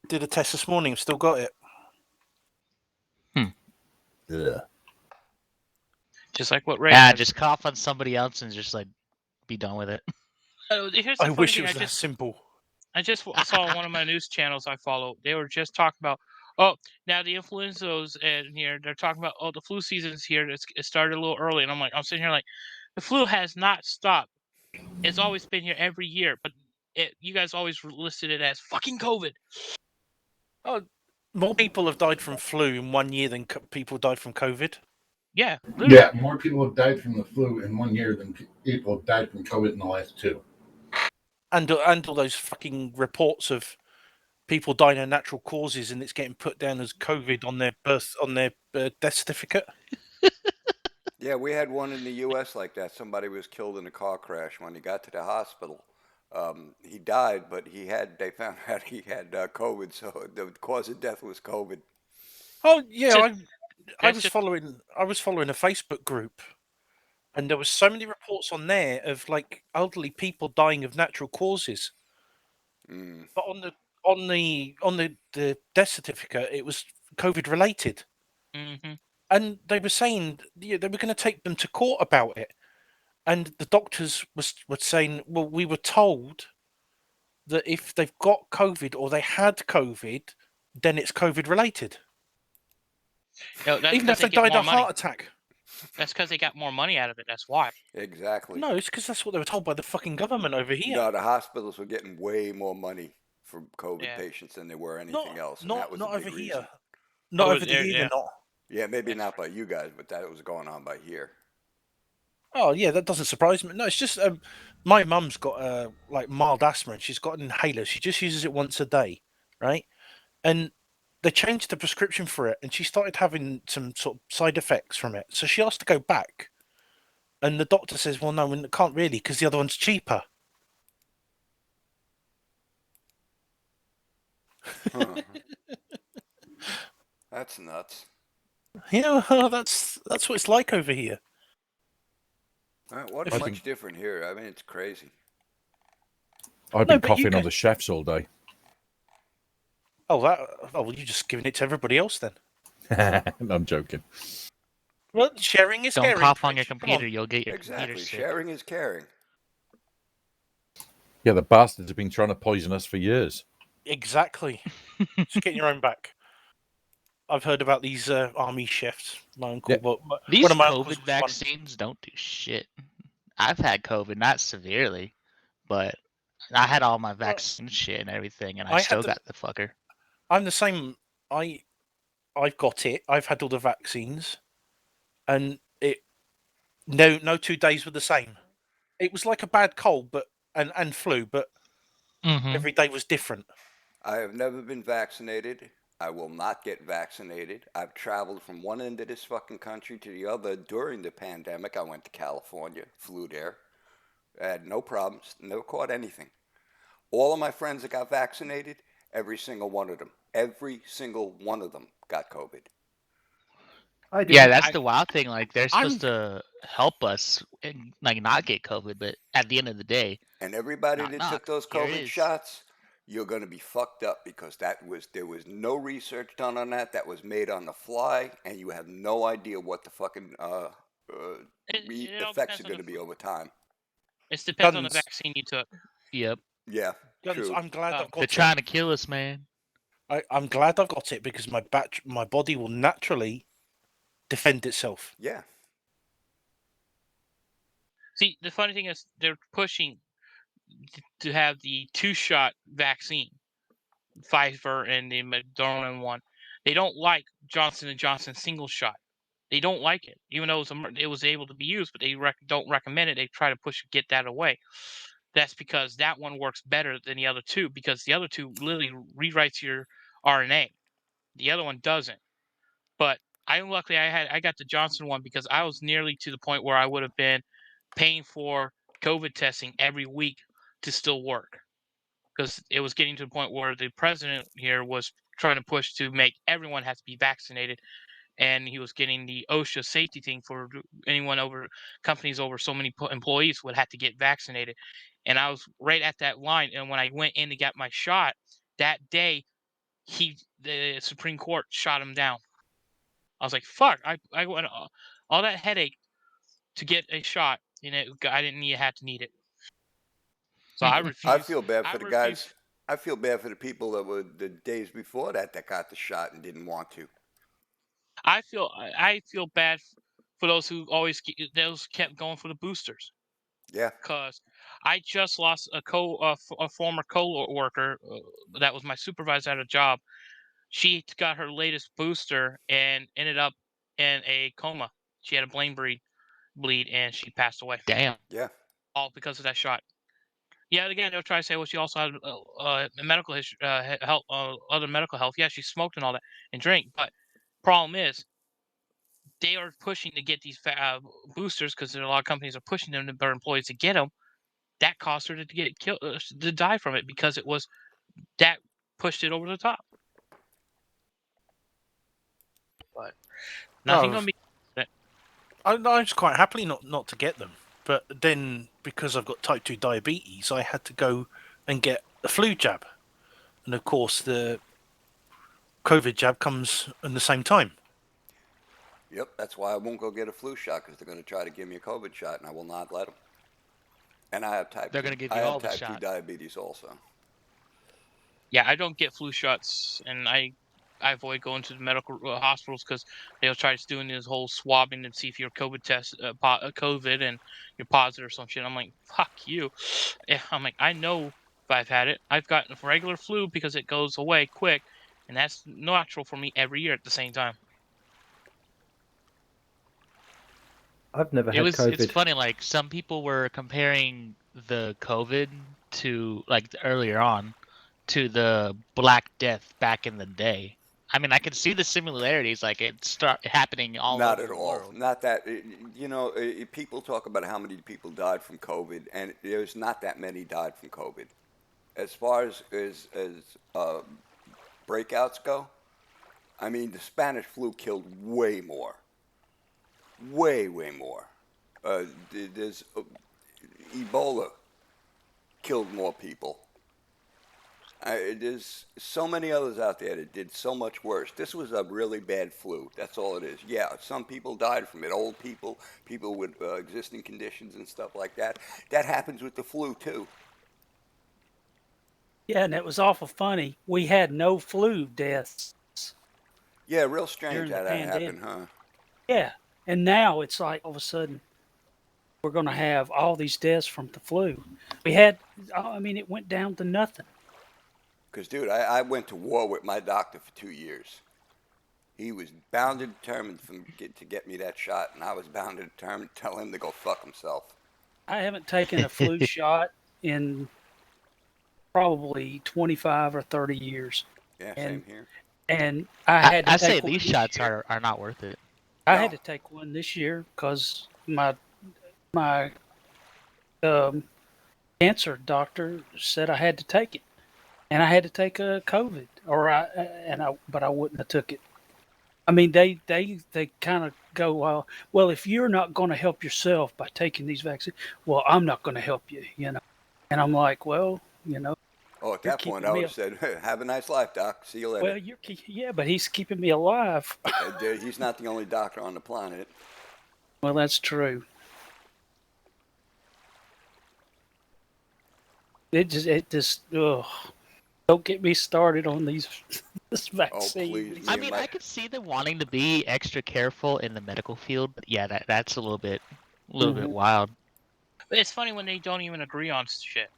Did a test this morning. Still got it. Yeah. Just like what Ray has. Just cough on somebody else and just like be done with it. Here's the I funny wish thing. it was that simple. I just saw one of my news channels I follow. They were just talking about, oh, now the influenza's in here. They're talking about, oh, the flu season's here. It started a little early, and I'm sitting here like, the flu has not stopped. It's always been here every year, but you guys always listed it as fucking COVID. Oh, more people have died from flu in 1 year than people died from COVID. Yeah, literally. Yeah, more people have died from the flu in 1 year than people have died from COVID in the last 2. And all those fucking reports of people dying of natural causes, and it's getting put down as COVID on their death certificate. Yeah, we had one in the U.S. like that. Somebody was killed in a car crash. When he got to the hospital, he died, but they found out he had COVID, so the cause of death was COVID. Oh yeah, So- I was following a Facebook group, and there was so many reports on there of like elderly people dying of natural causes. Mm. But on the death certificate, it was COVID related. Mm-hmm. And they were saying they were going to take them to court about it, and the doctors were saying, well, we were told that if they've got COVID or they had COVID, then it's COVID related. No, that's Even if 'cause they get died more of money. heart attack. That's because they got more money out of it. That's why. Exactly. No, it's because that's what they were told by the fucking government over here. No, the hospitals were getting way more money for COVID Yeah. patients than they were anything else. And Not that was not a big over reason. here. Not Oh, over there, here, yeah. they're not. Yeah, maybe not by you guys, but that was going on by here. Oh yeah, that doesn't surprise me. No, it's just my mum's got like mild asthma, and she's got an inhaler. She just uses it once a day, right? And they changed the prescription for it, and she started having some sort of side effects from it. So she asked to go back, and the doctor says, "Well, no, we can't really, because the other one's cheaper." Huh. That's nuts. Yeah, that's what it's like over here. What's much different here? I mean, it's crazy. I've been coughing on the chefs all day. Oh, well, you're just giving it to everybody else then. I'm joking. Well, sharing is caring. Don't cough on your computer, you'll get your computer Exactly. sick. Sharing is caring. Yeah, the bastards have been trying to poison us for years. Exactly. Just get your own back. I've heard about these army chefs. My uncle, but These one of my COVID vaccines don't do shit. I've had COVID, not severely, but I had all my vaccine shit and everything, and I still got the fucker. I'm the same. I've got it. I've had all the vaccines, and no 2 days were the same. It was like a bad cold, and flu, but every day was different. I have never been vaccinated. I will not get vaccinated. I've traveled from one end of this fucking country to the other during the pandemic. I went to California, flew there. I had no problems, never caught anything. All of my friends that got vaccinated, every single one of them got COVID. Yeah, that's the wild thing. Like, they're supposed to help us and like not get COVID, but at the end of the day, and everybody that took those COVID shots, you're going to be fucked up because there was no research done on that. That was made on the fly, and you have no idea what the fucking effects are going to be over time. It depends on the vaccine you took. Yep. Yeah. True. I'm glad I've got They're it. trying to kill us, man. I'm glad I've got it because my body will naturally defend itself. Yeah. See, the funny thing is they're pushing to have the 2-shot vaccine, Pfizer and the Moderna one. They don't like Johnson & Johnson single shot. They don't like it, even though it was able to be used, but they don't recommend it. They try to get that away. That's because that one works better than the other two, because the other two literally rewrites your RNA. The other one doesn't. But I got the Johnson one because I was nearly to the point where I would have been paying for COVID testing every week to still work, because it was getting to the point where the president here was trying to push to make everyone has to be vaccinated, and he was getting the OSHA safety thing for companies over so many employees would have to get vaccinated. And I was right at that line, and when I went in to get my shot that day, the Supreme Court shot him down. I was like, fuck! I went all that headache to get a shot, and I didn't have to need it. So I refuse. I feel bad I for the refuse- guys. I feel bad for the people that were the days before that got the shot and didn't want to. I feel bad for those who those kept going for the boosters. Yeah. Because I just lost a former co-worker that was my supervisor at a job. She got her latest booster and ended up in a coma. She had a brain bleed, and she passed away. Damn. Yeah. All because of that shot. Yeah, again, they'll try to say, well, she also had a medical history, health, other medical health. Yeah, she smoked and all that and drank. But problem is, they are pushing to get these boosters because a lot of companies are pushing them to their employees to get them. That caused her to get killed, to die from it because it was that pushed it over the top. But nothing gonna be. I was quite happily not to get them, but then because I've got type 2 diabetes, I had to go and get a flu jab, and of course the COVID jab comes in the same time. Yep. That's why I won't go get a flu shot because they're going to try to give me a COVID shot, and I will not let them. And I have type. They're 2, gonna give I you have all the type 2 shots. diabetes also. Yeah, I don't get flu shots, and I avoid going to the medical hospitals because they'll try doing this whole swabbing and see if you're COVID test COVID and you're positive or some shit. I'm like, fuck you. Yeah, I'm like, I know if I've had it. I've gotten regular flu because it goes away quick, and that's natural for me every year at the same time. I've never had COVID. It's funny, like some people were comparing the COVID to like earlier on to the Black Death back in the day. I mean, I can see the similarities, like it start happening all Not over at the all. world. Not that. People talk about how many people died from COVID, and there's not that many died from COVID. As far as breakouts go, I mean, the Spanish flu killed way more. Way more. There's Ebola killed more people. There's so many others out there that did so much worse. This was a really bad flu. That's all it is. Yeah, some people died from it. Old people, people with existing conditions and stuff like that. That happens with the flu too. Yeah, and it was awful funny. We had no flu deaths. Yeah, real strange During the how that pandemic. happened, huh? Yeah, and now it's like all of a sudden we're going to have all these deaths from the flu. We had, I mean, it went down to nothing. Because, dude, I went to war with my doctor for 2 years. He was bound and determined to get me that shot, and I was bound and determined to tell him to go fuck himself. I haven't taken a flu shot in probably 25 or 30 years. Yeah, And- same here. And I had to I take say one these this shots year. are not worth it. I had No. to take one this year because my cancer doctor said I had to take it, and I had to take a COVID, but I wouldn't have took it. I mean, they kind of go, well, if you're not going to help yourself by taking these vaccines, well, I'm not going to help you, And I'm like, well, Oh, at You're that point, keeping I me would have said, hey, have a nice life, doc. See you later. well, but he's keeping me alive. He's not the only doctor on the planet. Well, that's true. It just, ugh. Don't get me started on this vaccine. please, I Me mean, and my- I could see them wanting to be extra careful in the medical field, but yeah, that's a little bit Mhm. wild. But it's funny when they don't even agree on shit.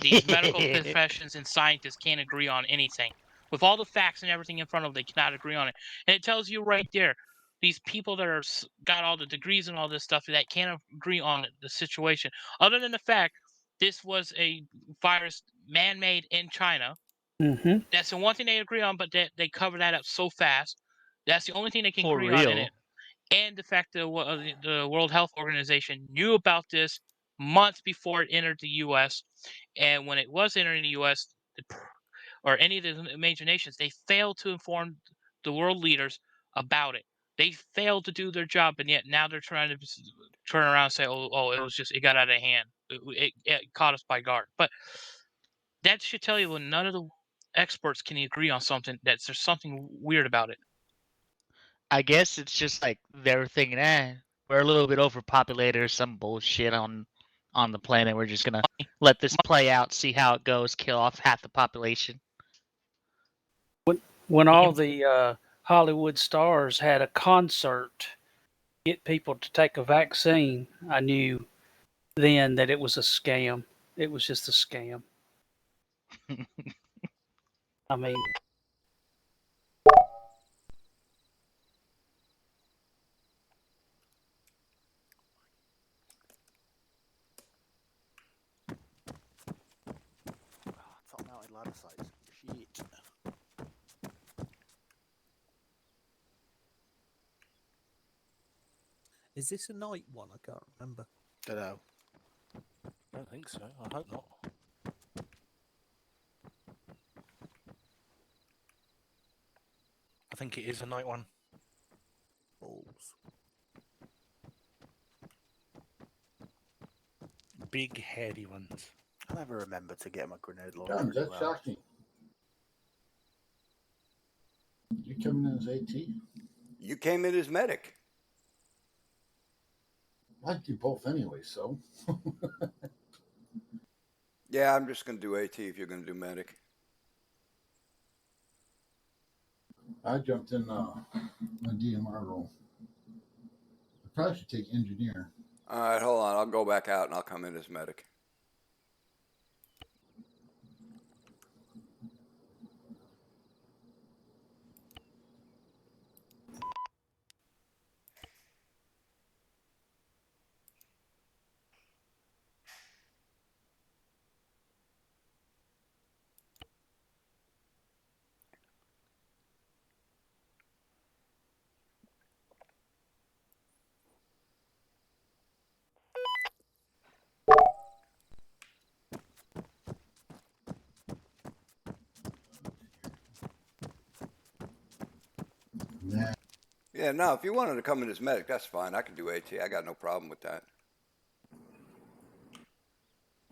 These medical professions and scientists can't agree on anything. With all the facts and everything in front of them, they cannot agree on it. And it tells you right there, these people that are got all the degrees and all this stuff that can't agree on the situation. Other than the fact this was a virus man-made in China. Mm-hmm. That's the one thing they agree on, but they cover that up so fast. That's the only thing they can For agree on in real. it. And the fact that the World Health Organization knew about this months before it entered the U.S. And when it was entering the U.S. or any of the major nations, they failed to inform the world leaders about it. They failed to do their job, and yet now they're trying to turn around and say, "Oh, it got out of hand. It caught us by guard." But that should tell you when none of the experts can agree on something that there's something weird about it. I guess it's just like they're thinking, we're a little bit overpopulated or some bullshit on the planet. We're just gonna let this play out, see how it goes, kill off half the population. When all the Hollywood stars had a concert, get people to take a vaccine, I knew then that it was a scam. It was just a scam. I mean, Top mounted ladder sites. Shit. Is this a night one? I can't remember. Don't know. I don't think so. I hope not. I think it is a night one. Balls. Big, hairy ones. I never remember to get my grenade Guns, launcher. that's shocking. You coming in as AT? You came in as medic. I'd do both anyway, so. Yeah, I'm just gonna do AT if you're gonna do medic. I jumped in my DMR role. I probably should take engineer. All right, hold on. I'll go back out and I'll come in as medic. Nah. Yeah, no, if you wanted to come in as medic, that's fine. I can do AT. I got no problem with that.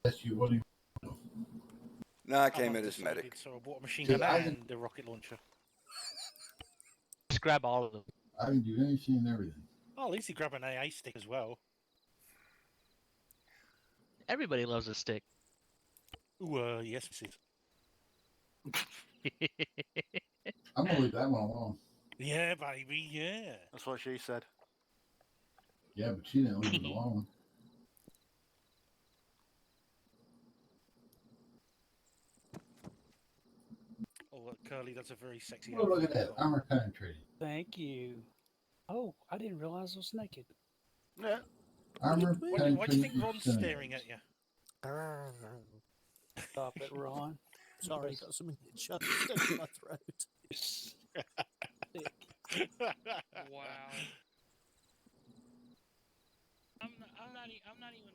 Yes, you wouldn't. No, I I've came in as decided, medic. So I bought a machine See, gun I and can- the rocket launcher. Just grab all of them. I can do anything and everything. Oh, at least you grab an AA stick as well. Everybody loves a stick. Ooh, yes, it is. I'm gonna leave that one alone. Yeah, baby, yeah. That's what she said. Yeah, but she didn't leave it alone. Oh, look, Curly, that's a very sexy Oh, look outfit at that. you've got. Armor penetrating. thank you. Oh, I didn't realize I was naked. Yeah. Armor Why do you think penetrating Ron's incinerator. staring at you? Stop it, Ron. Sorry, got something stuck in my throat. Wow. I'm not even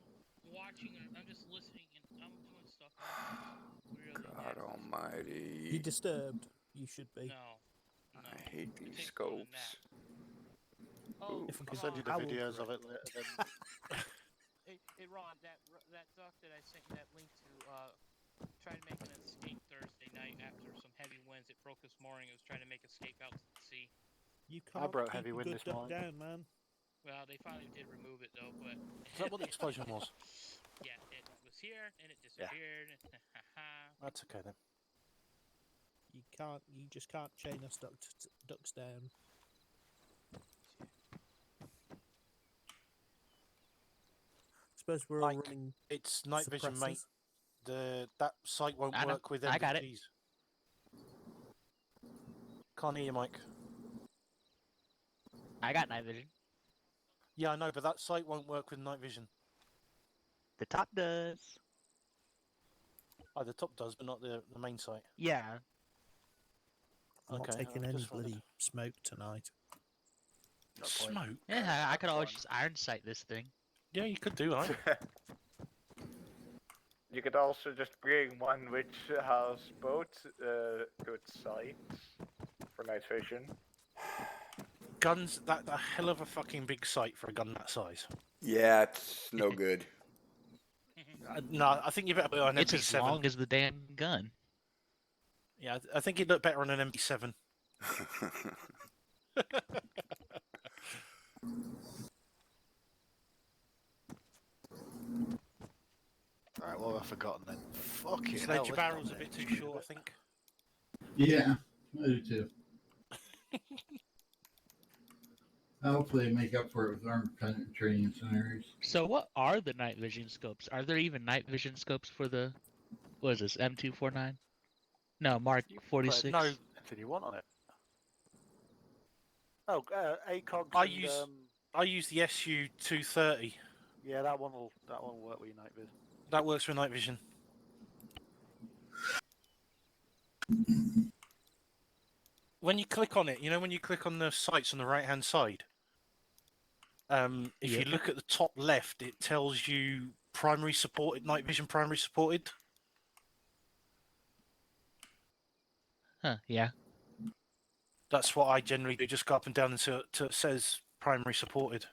watching. I'm just listening, and I'm doing stuff. Really God nasty. almighty. You disturbed. You should be. No. I hate these Take more than scopes. Oh, If I I'll could send you the howl videos for of it later. Then. hey, Ron, that duck that I sent you that link to, tried to make an escape Thursday night after some heavy winds. It broke this morning. It was trying to make escape out to the sea. You I can't broke keep heavy a wind good this duck morning. down, man. Well, they finally did remove it though, but Is that what the explosion was? yeah, it was here and it disappeared. That's okay then. You just can't chain us ducks down. Suppose we're all Mike, running It's night vision, mate. suppressors. That site won't I know. work with I got it. MVGs. Can't hear you, Mike. I got night vision. Yeah, I know, but that site won't work with night vision. The top does. Oh, the top does, but not the main site. Yeah. I'm not Okay, taking I any just wondered. bloody smoke tonight. Smoke? Yeah, I could always just iron sight this thing. Yeah, you could do, right? You could also just bring one which has both good sights for night vision. Guns, that a hell of a fucking big sight for a gun that size. Yeah, it's no good. No, I think you better put it on It's as MP7. long as the damn gun. Yeah, I think it looked better on an MB7. Alright, what have I forgotten then? Fucking hell, Sledge this barrel's a goddamn bit too screwed short, I it. think. Yeah, I do too. Hopefully, make up for it with arm training scenarios. So what are the night vision scopes? Are there even night vision scopes for the what is this M249? No, Mark You can put 46. No. anything you want on it. Oh, ACOGs I and use I use the SU230. yeah, that one will work with your night vision. That works for night vision. When you click on it, you know when you click on the sights on the right hand side, if you Yep. look at the top left, it tells you primary supported, night vision primary supported. Huh, yeah. That's what I generally do. Just go up and down until it says primary supported.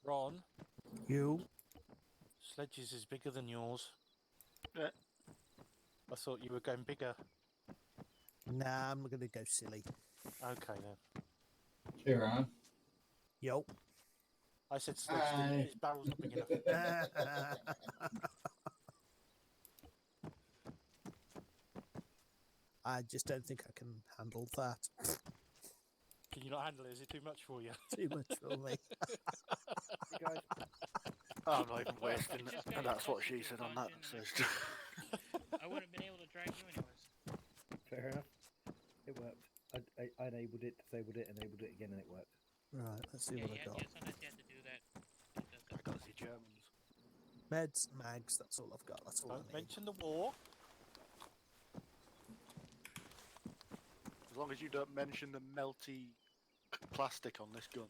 Ron, You. Sledges is bigger than yours. Yeah. I thought you were going bigger. Nah, I'm gonna go silly. Okay then. Hey, Ron. Yo. I said Sledge, Hi. his barrel's not big enough. I just don't think I can handle that. Can you not handle it? Is it too much for you? Too much for me. You guys, I'm not even wasting It it. just got And that's what exhausted she said on that. exhaustion So I wouldn't have been able to drag you anyways. Fair enough. It worked. I enabled it, disabled it, enabled it again, and it worked. Right, let's see Yeah, what I got. sometimes you have to do that. It does I that. got the Germans. Meds, mags, that's all I've got. That's all I Don't need. mention the war. As long as you don't mention the melty plastic on this gun.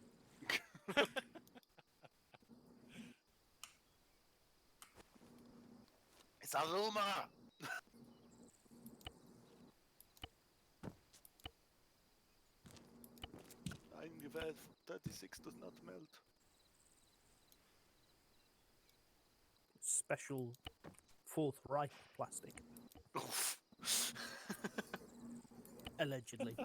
It's Azuma! Eingewehr 36 does not melt. Special Fourth Reich plastic, Oof. allegedly.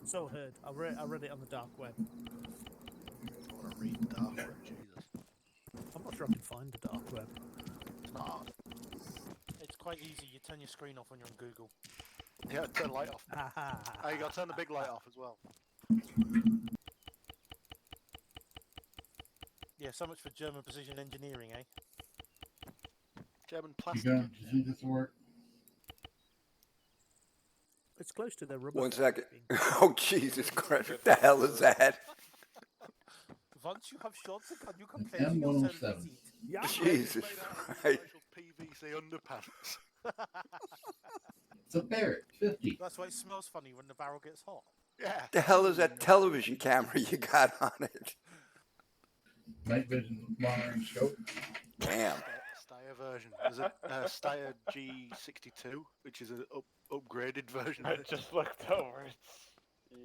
So I heard. I read it on the dark web. I want to read dark web, Jesus. I'm not sure I can find the dark web. It's not hard. It's quite easy. You turn your screen off when you're on Google. Yeah, turn the light off. Aha. Oh, you got to turn the big light off as well. Yeah, so much for German precision engineering, eh? German You plastic. got to see this work? It's close to the rubber. 1 band second. being- Oh, Jesus Christ. What the hell is that? Once you have shot the gun, you can An play to your M107. service. Yeah. Jesus Made out of Christ. special PVC underpants. It's a Barrett 50. That's why it smells funny when the barrel gets hot. Yeah. The hell is that television camera you got on it? Night vision monitoring scope. Damn. Steyr version. There's a Steyr G62, which is an upgraded version I of it. just looked over.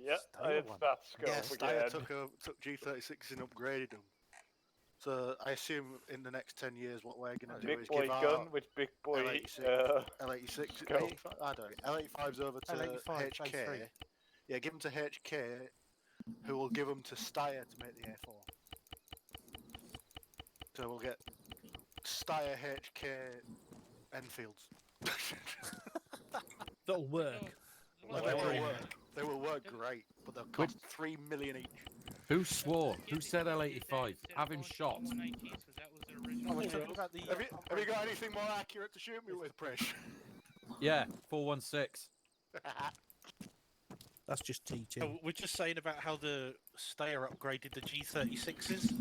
It's Steyr one. that scope Yeah, Steyr again. took G36 and upgraded them. So I assume in the next 10 years what we're going to do Big is boy give our gun with big boy. L86, L86, scope. 85, I don't know, L85s over to L85, HK. A3. Yeah, give them to HK, who will give them to Steyr to make the A4. So we'll get Steyr HK Enfields. That'll work. No, Like They I will agree. work. They will work great, but they'll cost 3 million each. Who swore? Who said L85? Have him shot. Oh, we're talking about the. Have you got anything more accurate to shoot me with, Prish? Yeah, 416. That's just teaching. Oh, we're just saying about how the Steyr upgraded the G36s.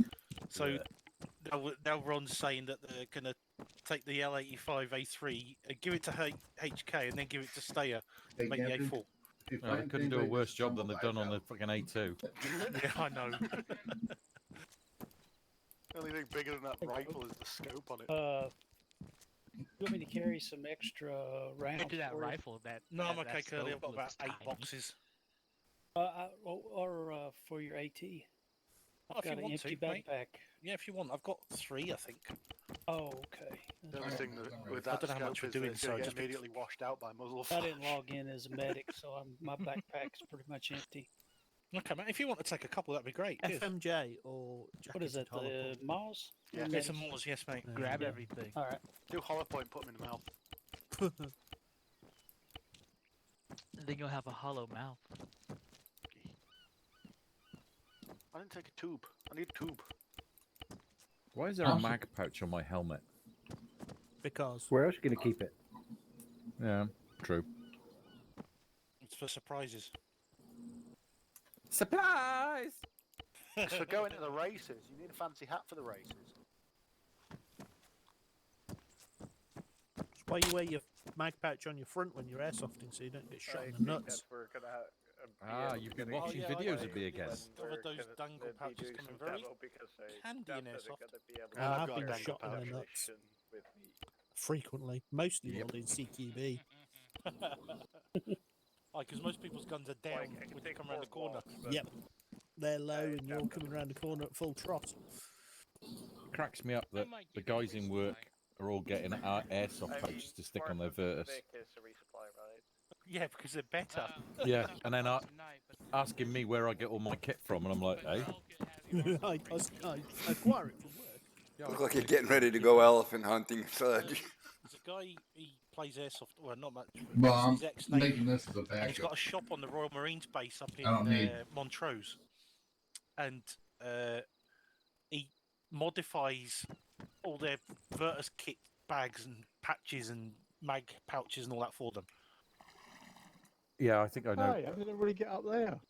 So Yeah. now Ron's saying that they're going to take the L85 A3 and give it to HK and then give it to Steyr Hey, to make the Captain, A4. if you No, they find couldn't do a anybody worse that's job than they've done on the traumatized fucking A2. Yeah, I know. The only thing bigger than that rifle is the scope on it. You want me to carry some extra rounds? Into that for you? rifle. That No, I'm that okay, Curly. I've got scope about looks 8 tiny. boxes. Or for your AT. Oh, I've if you got an want empty to, mate. backpack. Yeah, if you want. I've got 3, I think. Oh, okay. The only thing with I that don't know how much scope we're is doing, that it's going so to just get immediately washed out by muzzle I flash. didn't log in as a medic, so my backpack's pretty much empty. Okay, mate. If you want to take a couple, that'd be great. Cheers. FMJ or jacket What is it? The Mars? Yeah. Get some more, yes, mate. Grab Yeah. everything. All right. Do hollow point, put them in the mouth. And then you'll have a hollow mouth. I didn't take a tube. I need a tube. Why is there a mag pouch on my helmet? Because Where else are you going to keep it? Yeah, true. It's for surprises. Supplies! It's for going to the races. You need a fancy hat for the races. that's why you wear your mag pouch on your front when you're airsofting, so you don't get shot I in the think nuts. that we're gonna have, Ah, you've been watching yeah, videos I of me again. discovered those dangle pouches coming very handy in airsoft. And I've I've got a been dangle shot in pouch. the nuts frequently, mostly Yep. while in CQB. Because most people's guns are down when you come around the corner. Yep, they're low and you're all coming around the corner at full trot. Cracks me up that the guys in work are all getting our airsoft pouches to stick on their Virtus. Yeah, because they're better. Yeah, and then asking me where I get all my kit from, and I'm like, hey. I acquire it from work. Look like you're getting ready to go elephant hunting, Fudge. There's a guy, he plays airsoft, well, not much. Well, I'm he's ex-Navy, making this as a and he's got backup. a shop on the Royal Marines base up in I don't need- Montrose. And he modifies all their Virtus kit bags and patches and mag pouches and all that for them. Yeah, I think I know. Hey, how did everybody get up there?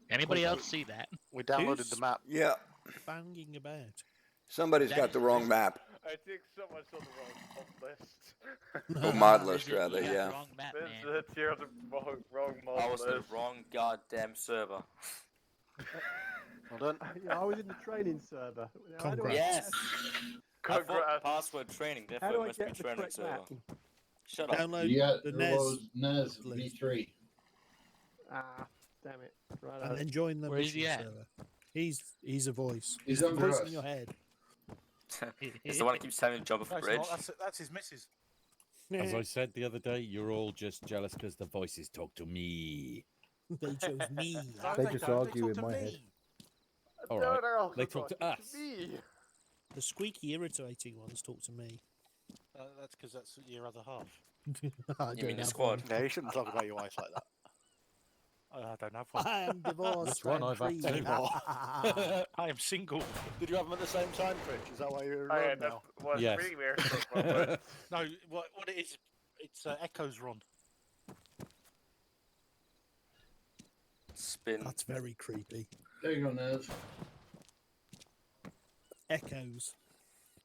Anybody else see that? We downloaded the map. Yeah, Banging about. somebody's That got is the wrong just- map. I think someone's on the wrong mod list. Or mod list, Is it- rather, you got the yeah. wrong map, This man. is you're on the wrong mod I was on the list. wrong goddamn server. Well done. Yeah, I was in the training server. How do I Congrats. get- I thought password training, How therefore do it I must be get the training correct server. map? Shut up. Download You got the Turbo's NES NES V3. Ah, damn it. Right. and then join the Where is he mission at? server. He's a voice. He's a under voice us. in your head. It's the one that keeps telling me to jump off No, the it's bridge. not. That's his missus. As I said the other day, you're all just jealous because the voices talk to me. They chose me. No, They just don't. argue talk in to my me. head. All No, right. they're also They talk to talking us. me. The squeaky, irritating ones talk to me. That's because that's your other half. I You don't mean the have squad? one. No, you shouldn't talk about your wife like that. I don't have one. I am divorced. Which one? I'm I've had free. two. I am single. Did you have them at the same time, Fridge? Is that why you're I alone end now? up was Yes. pretty weird for a moment. No, what it is, it's Echoes Ron. Spin. That's very creepy. There you go, Nez. Echoes.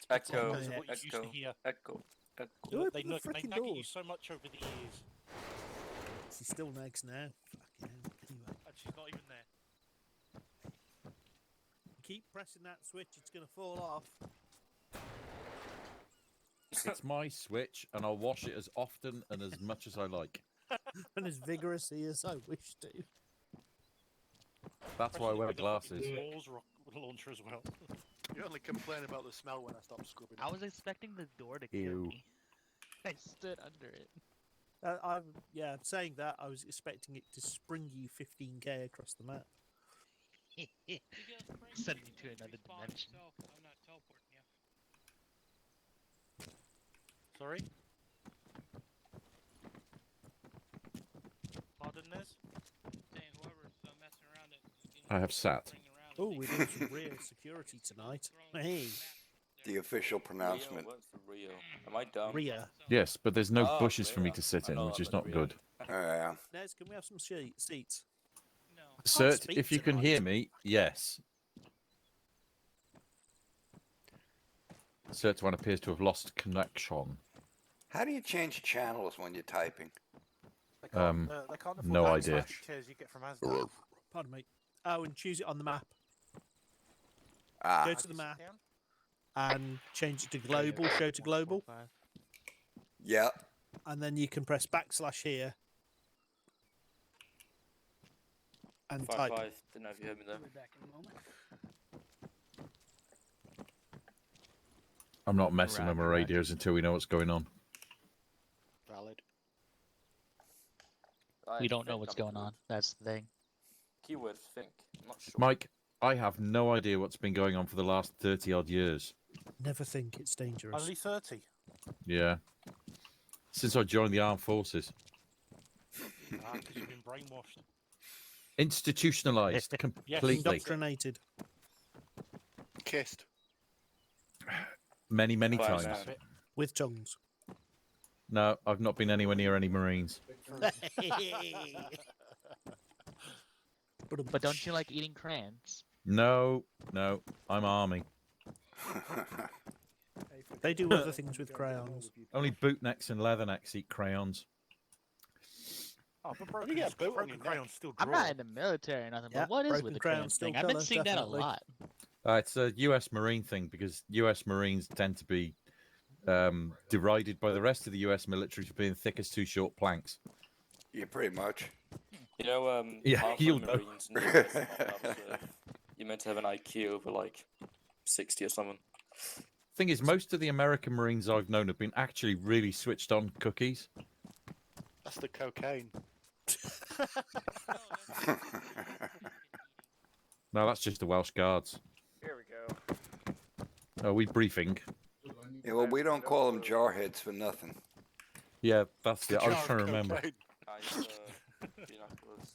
Echo. Because of what you used to Echo. hear. Echo. Echo. Do open They the nag frickin' at you doors. so much over the years, She still nags now. Fucking hell. Anyway, and she's not even there. keep pressing that switch. It's gonna fall off. It's my Switch, and I'll wash it as often and as much as I like. And as vigorously as I wish to. That's why I wear glasses. Walls launcher as well. You only complain about the smell when I stop scrubbing. I was expecting the door to kill Ew. me. I stood under it. Yeah, saying that, I was expecting it to spring you 15k across the map. Send me to another dimension. I'm not teleporting you. Sorry? Pardon, Nez? Saying whoever's messing around it. I have sat. Oh, we're doing some rear security tonight. Hey, The official pronouncement. Rio, what's the Rio? Am I dumb? Rhea. Yes, but there's no Oh, bushes for me Rio. to sit I in, know which that, is but not Rio. good. Yeah. Nez, can we have some seats? No. Cert, speak if you can tonight. hear me, yes. Cert one appears to have lost connection. How do you change channels when you're typing? They can't afford no the idea. Asda chairs you get from Asda. Pardon me. Oh, and choose it on the map. Ah, Go to the map and change it to global. Show to global. Yeah. and then you can press / here and type. 5-5. Didn't know if you heard me there. Back in a moment. I'm not messing with my Roger, roger. radios until we know what's going on. Valid. We don't know what's going on. That's the thing. Keyword think. I'm not sure. Mike, I have no idea what's been going on for the last 30 odd years. Never think it's dangerous. Only 30. Yeah. Since I joined the armed forces. Because you've been brainwashed. Institutionalized Yes, completely. Indoctrinated. Kissed. Many, many Fine, times. man. With tongues. No, I've not been anywhere near any Marines. But don't you like eating crayons? No, I'm Army. They do other things with crayons. Only bootnecks and leathernecks eat crayons. Oh, but You get a boot on broken your neck. crayons still I'm draw. not in the military or nothing, Yeah, but what is broken with the crayon crayon still thing? I've been colour, seeing that a definitely. lot. It's a U.S. Marine thing because U.S. Marines tend to be derided by the rest of the U.S. military for being thick as 2 short planks. Yeah, pretty much. You know, Yeah, half you'll the know. Marines and US are not up to- you're meant to have an IQ over like 60 or something. Thing is, most of the American Marines I've known have been actually really switched on cookies. That's the cocaine. No, that's just the Welsh Guards. Here we go. Are we briefing? Yeah, well, we don't call them jarheads for nothing. Yeah, that's it. I was Jar of trying to remember. cocaine. Nice, binoculars.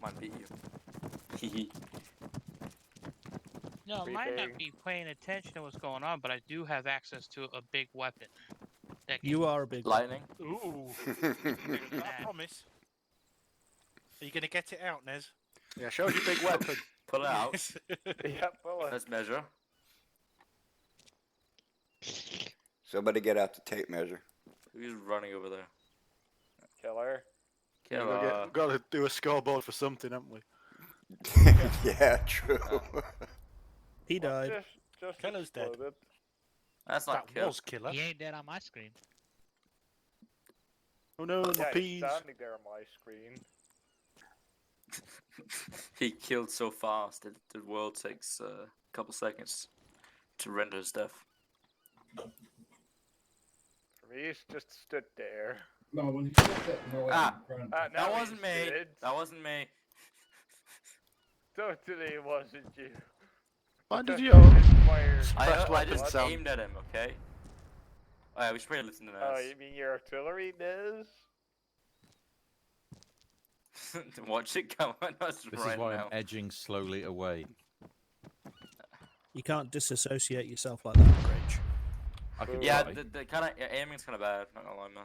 Might beat you. Hehe. No, I might not Briefing. be paying attention to what's going on, but I do have access to a big weapon. That can You are a big Lightning. Ooh. I promise. Are you going to get it out, Nez? Yeah, show us your big weapon. Pull it out. Yeah, well, Let's measure. Somebody get out the tape measure. Who's running over there? killer. Killer. Got to do a scoreboard for something, haven't we? Yeah, true. He died. Just Killer's dead. exploded. That's not That kill. was killer. He ain't dead on my screen. Oh no, my Yeah, he's peas. standing there on my screen. He killed so fast that the world takes a couple seconds to render his death. For me, he's just stood there. No, when you said that noise Ah. in front, Now That he's wasn't me. dead. That wasn't me. Totally it wasn't you. Why did Just you? fired. I just sound. aimed at him, okay? Oh, yeah, we should probably listen to Oh, this. you mean your artillery does? Watch it come on us This right is why now. I'm edging slowly away. You can't disassociate yourself like that, Rich. I can Yeah, try. the kind of aiming's kind of bad. Not gonna lie, man.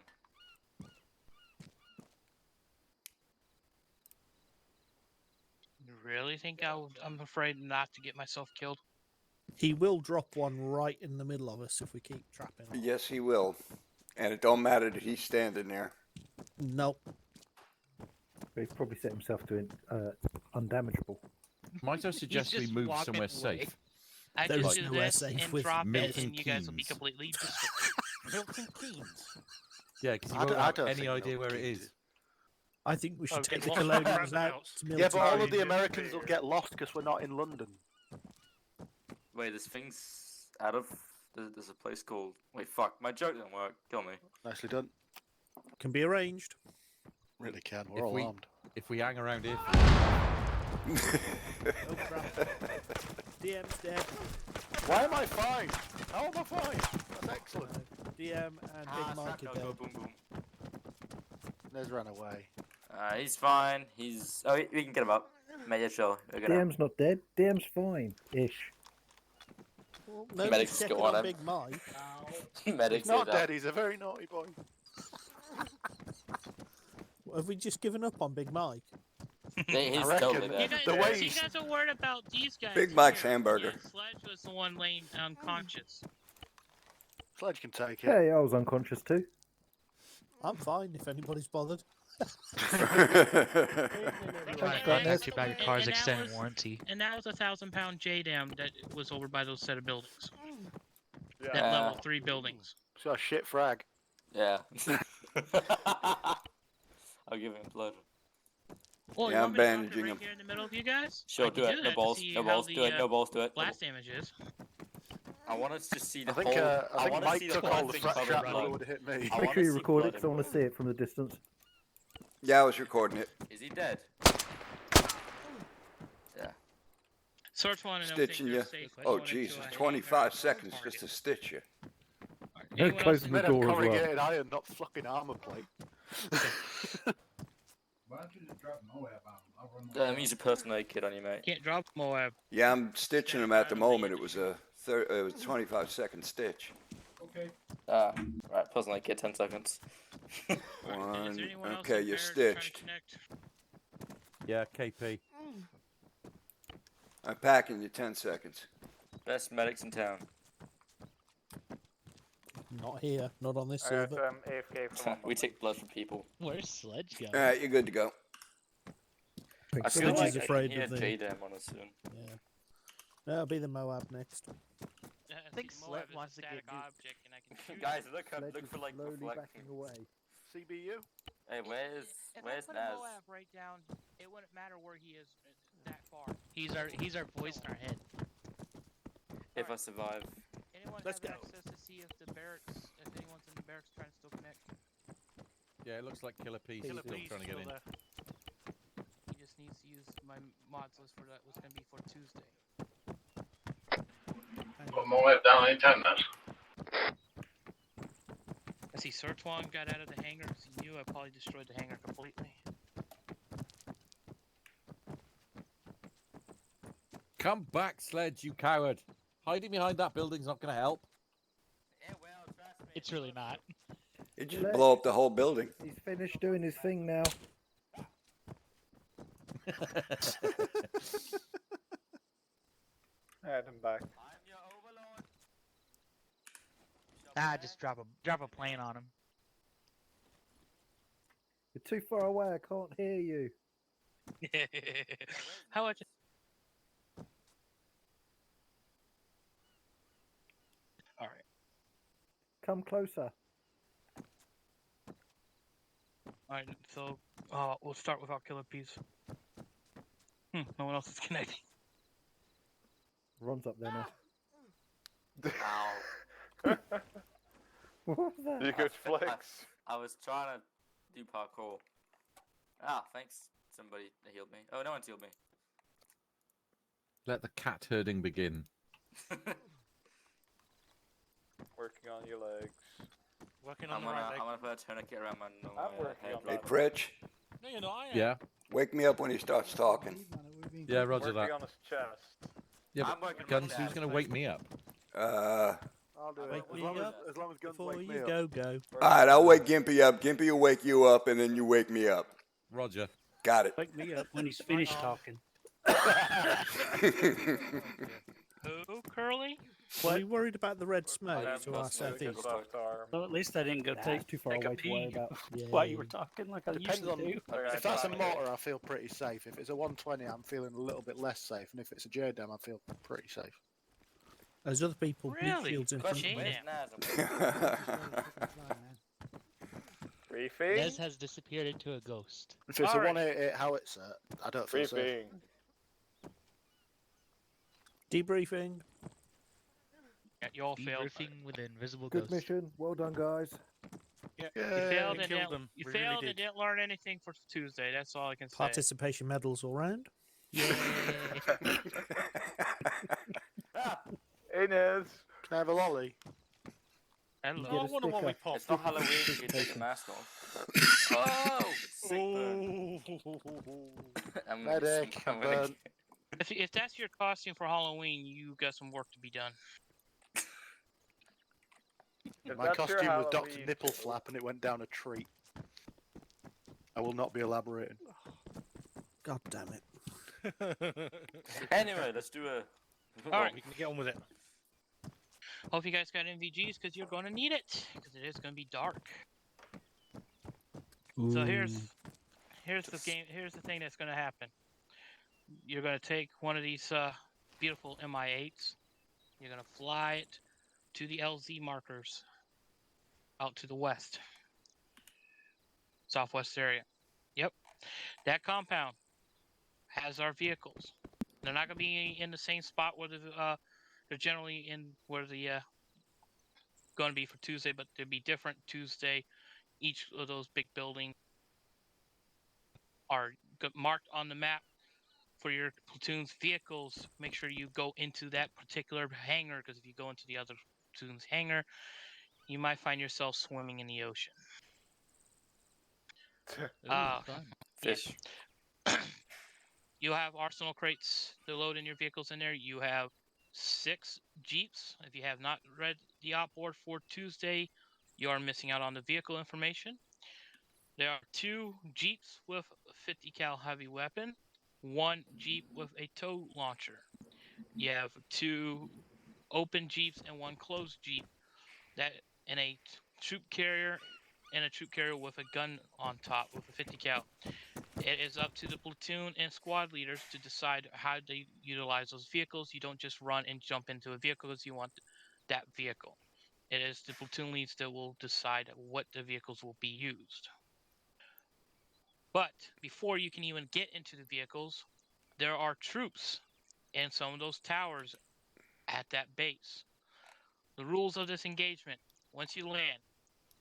You really think I'm afraid not to get myself killed? He will drop one right in the middle of us if we keep trapping him. Yes, he will. And it don't matter that he's standing there. Nope. He's probably set himself to undamageable. Might I suggest we just move walking somewhere away. safe? I There just is do nowhere this safe and with drop it, Milton and you guys will be Keynes. completely destroyed. Milton Keynes. Yeah, because you I won't don't- I have don't any think idea they'll where it keep is. I think we should Okay, take the well, colonials round out. out. To Yeah, but all military. of the Americans will get lost because we're not in London. Wait, there's things out of. There's a place called. Wait, fuck. My joke didn't work. Kill me. Nicely done. Can be arranged. Really can. We're If all we- armed. If we hang around here, Oh crap. DM's dead. Why am I fine? How am I fine? That's excellent. DM and Big Mike are Go dead. boom boom. Nez ran away. He's fine. He's. Oh, we can get him up. Mate, yeah, sure. We're gonna. DM's not dead. DM's fine. Ish. Well, Medics nobody's just checking go on on him. Big Mike. Medics He's not here, dead. He's a very naughty boy. Have we just given up on Big Mike? He's I totally reckon You dead. guys, The way you he's- guys are worried about these guys. Big Mike's here. hamburger. Yeah, Sledge was the one laying unconscious. Sledge can take it. Hey, I was unconscious too. I'm fine if anybody's bothered. That's too bad your car's that extended was- warranty. And that was a 1,000-pound J-Dam that was over by those set of buildings. Yeah. That level 3 buildings. It's got a shit frag. Yeah. I'll give him blood. Well, Yeah, you I'm want me to drop it bandaging right him. here in the middle of you guys? Sure, I can do it. that No to balls. see No how balls. the, Do it. No balls. Do it. blast damage is. I want us to see the I think, whole. I think wanna Mike see the took whole all the thing fracture covered in shrapnel that blood. would have hit me. I Make wanna sure you see record blood it because I and want to see it from the distance. Yeah, I was recording it. Is he dead? Yeah. Search one and Stitching you. Oh, Jesus. 25 seconds just to stitch you. They're closing the Made out of door as well. corrugated iron, not fucking armor plate. Why don't you just drop Moab on him? I'll run Use a personal aid kit on you, mate. Can't drop Moab. Yeah, I'm stitching him at the moment. It was a 25-second stitch. Okay. Right, personal aid kit, 10 seconds. One. Okay, you're stitched. Yeah, KP. I'm packing you 10 seconds. Best medics in town. Not here. Not on this I got server. AFK for one We moment. take blood from people. Where's Sledge going? All right, you're good to go. I feel Sledge like is I afraid can of hear the. J-Dem on us soon. Yeah. That'll be the Moab next. I think Sled wants to get nuked. object and I can shoot Guys, it. look for like slowly reflection. backing away. CBU? Hey, where's If I put a Naz? Moab right down, it wouldn't matter where he is that far. He's our voice in our head. If I survive. Anyone Let's have go. access to see if the barracks, if anyone's in the barracks trying to still connect? Yeah, it looks like Killer P still trying to get in. He just needs to use my mods list for that. What's going to be for Tuesday. Put Moab down anytime, Naz. I see Sertwang got out of the hangar. If he knew, I probably destroyed the hangar completely. Come back, Sledge, you coward. Hiding behind that building's not going to help. It's really not. It just blow up the whole building. He's finished doing his thing now. Alright, I'm back. Just drop a plane on him. You're too far away. I can't hear you. How much? All right. Come closer. All right. So we'll start without killer peas. No one else is connecting. Ron's up there now. Ow. What was that? You good flex. I was trying to do parkour. Ah, thanks. Somebody healed me. Oh, no one's healed me. Let the cat herding begin. Working on your legs. Working I'm gonna put a tourniquet around my I'm working head. on Hey, that. Pritch, No, you're not. I am. Yeah? wake me up when he starts talking. Yeah, roger Working that. on his chest. Yeah, I'm but working on Guns, my who's chest. going to wake me up? I'll do it. Wake As me long up as Guns Before wake you me up. go. Alright, I'll wake Gimpy up. Gimpy will wake you up, and then you wake me up. Roger. Got it. Wake me up when he's finished talking. Who, Curly? Are you worried about the red smoke That's to our plus two, southeast? left arm. Well, at least I didn't go It's too far take a away to worry pee about. while you were talking like I Depends usually on do. if that's a mortar, I feel pretty safe. If it's a 120, I'm feeling a little bit less safe, and if it's a JDAM, I feel pretty safe. There's other people with Really? shields in front of Question, me. where's Naz? Briefing. Nez has disappeared into a ghost. If it's Alright. a 188 howitzer, I don't feel safe. Briefing. Debriefing. Yeah, you all failed. Debriefing with an invisible Good ghost. mission. Well done, guys. You failed, we and, killed didn't, them. you We really failed did. and didn't learn anything for Tuesday. That's all I can say. Participation medals all round. Yay. Inez. Can I have a lolly? Hello. Get Oh, I a wonder what we sticker. popped. It's not Halloween, you can take the mask off. Oh! Sick burn. I'm gonna get Medic, some- I'm I'm gonna burnt. If that's your costume for Halloween, you got some work to be done. If My that's your costume was Dr. Halloween- Nipple Flap, and it went down a treat. I will not be elaborating. God damn it. Anyway, let's do a. All right. We can get on with it. Hope you guys got NVGs because you're going to need it because it is going to be dark. So here's the game. Here's the thing that's going to happen. You're going to take one of these beautiful MI8s. You're going to fly it to the LZ markers. out to the west, southwest area. Yep, that compound has our vehicles. They're not gonna be in the same spot where they're generally in where the going to be for Tuesday, but they'll be different Tuesday. Each of those big buildings are marked on the map for your platoon's vehicles. Make sure you go into that particular hangar, because if you go into the other platoon's hangar, you might find yourself swimming in the ocean. Fish. You have arsenal crates to load in your vehicles in there. You have 6 Jeeps. If you have not read the op board for Tuesday, you are missing out on the vehicle information. There are 2 Jeeps with 50 cal heavy weapon, 1 Jeep with a tow launcher. You have 2 open Jeeps and 1 closed Jeep, that and a troop carrier and a troop carrier with a gun on top with a 50 cal. It is up to the platoon and squad leaders to decide how they utilize those vehicles. You don't just run and jump into a vehicle because you want that vehicle. It is the platoon leads that will decide what the vehicles will be used. But before you can even get into the vehicles, there are troops in some of those towers at that base. The rules of this engagement: once you land,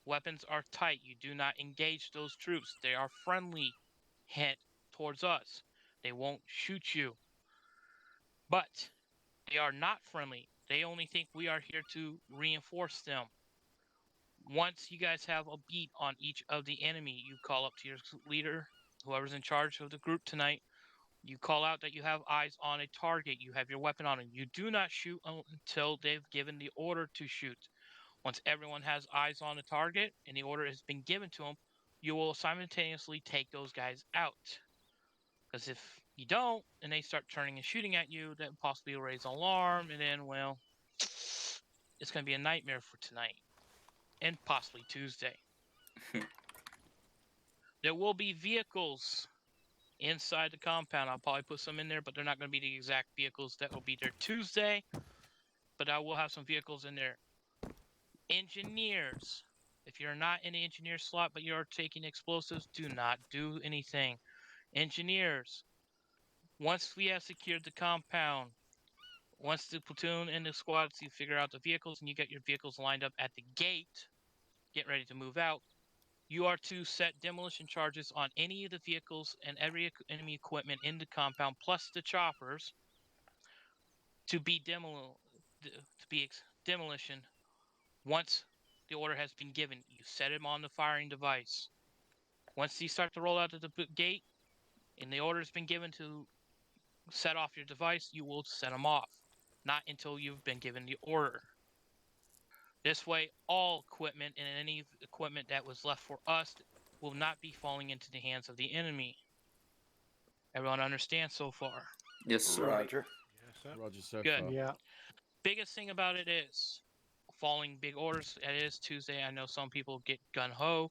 weapons are tight. You do not engage those troops. They are friendly hint towards us. They won't shoot you. But they are not friendly. They only think we are here to reinforce them. Once you guys have a beat on each of the enemy, you call up to your leader, whoever's in charge of the group tonight. You call out that you have eyes on a target. You have your weapon on them. You do not shoot until they've given the order to shoot. Once everyone has eyes on the target and the order has been given to them, you will simultaneously take those guys out. Because if you don't, and they start turning and shooting at you, that possibly will raise an alarm, and then, well, it's going to be a nightmare for tonight. And possibly Tuesday. There will be vehicles inside the compound. I'll probably put some in there, but they're not going to be the exact vehicles that will be there Tuesday. But I will have some vehicles in there. Engineers. If you're not in the engineer slot, but you're taking explosives, do not do anything. Engineers. Once we have secured the compound, once the platoon and the squads, you figure out the vehicles and you get your vehicles lined up at the gate, get ready to move out, you are to set demolition charges on any of the vehicles and every enemy equipment in the compound, plus the choppers, to be demolition. Once the order has been given, you set them on the firing device. Once you start to roll out of the gate, and the order has been given to set off your device, you will set them off. Not until you've been given the order. This way, all equipment and any equipment that was left for us will not be falling into the hands of the enemy. Everyone understand so far? Yes, sir. Roger. Roger, so Good. far. Yeah. Biggest thing about it is following big orders. It is Tuesday. I know some people get gun ho.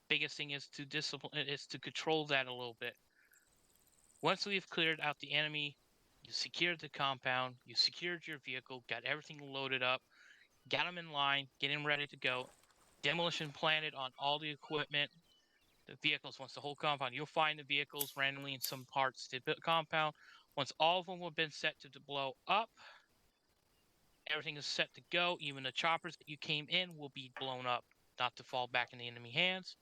Biggest thing is to discipline. Is to control that a little bit. Once we've cleared out the enemy, you secured the compound, you secured your vehicle, got everything loaded up, got them in line, getting ready to go. Demolition planted on all the equipment, the vehicles. Once the whole compound, you'll find the vehicles randomly in some parts to the compound. Once all of them have been set to blow up, everything is set to go. Even the choppers that you came in will be blown up, not to fall back in the enemy hands.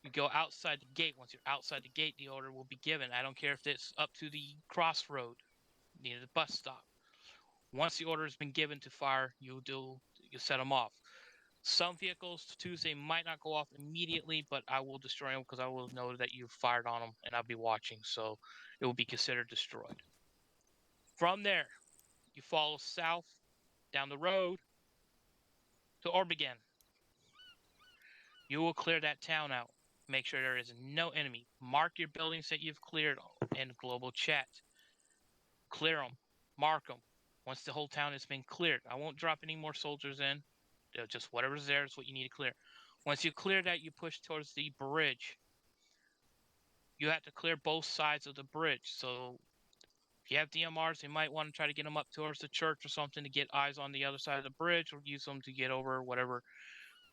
You go outside the gate. Once you're outside the gate, the order will be given. I don't care if it's up to the crossroad, near the bus stop. Once the order has been given to fire, you set them off. Some vehicles Tuesday might not go off immediately, but I will destroy them because I will know that you've fired on them, and I'll be watching, so it will be considered destroyed. From there, you follow south down the road to Orbigen. You will clear that town out. Make sure there is no enemy. Mark your buildings that you've cleared in global chat. Clear them. Mark them. Once the whole town has been cleared, I won't drop any more soldiers in. Just whatever's there is what you need to clear. Once you clear that, you push towards the bridge. You have to clear both sides of the bridge. So if you have DMRs, you might want to try to get them up towards the church or something to get eyes on the other side of the bridge, or use them to get over whatever.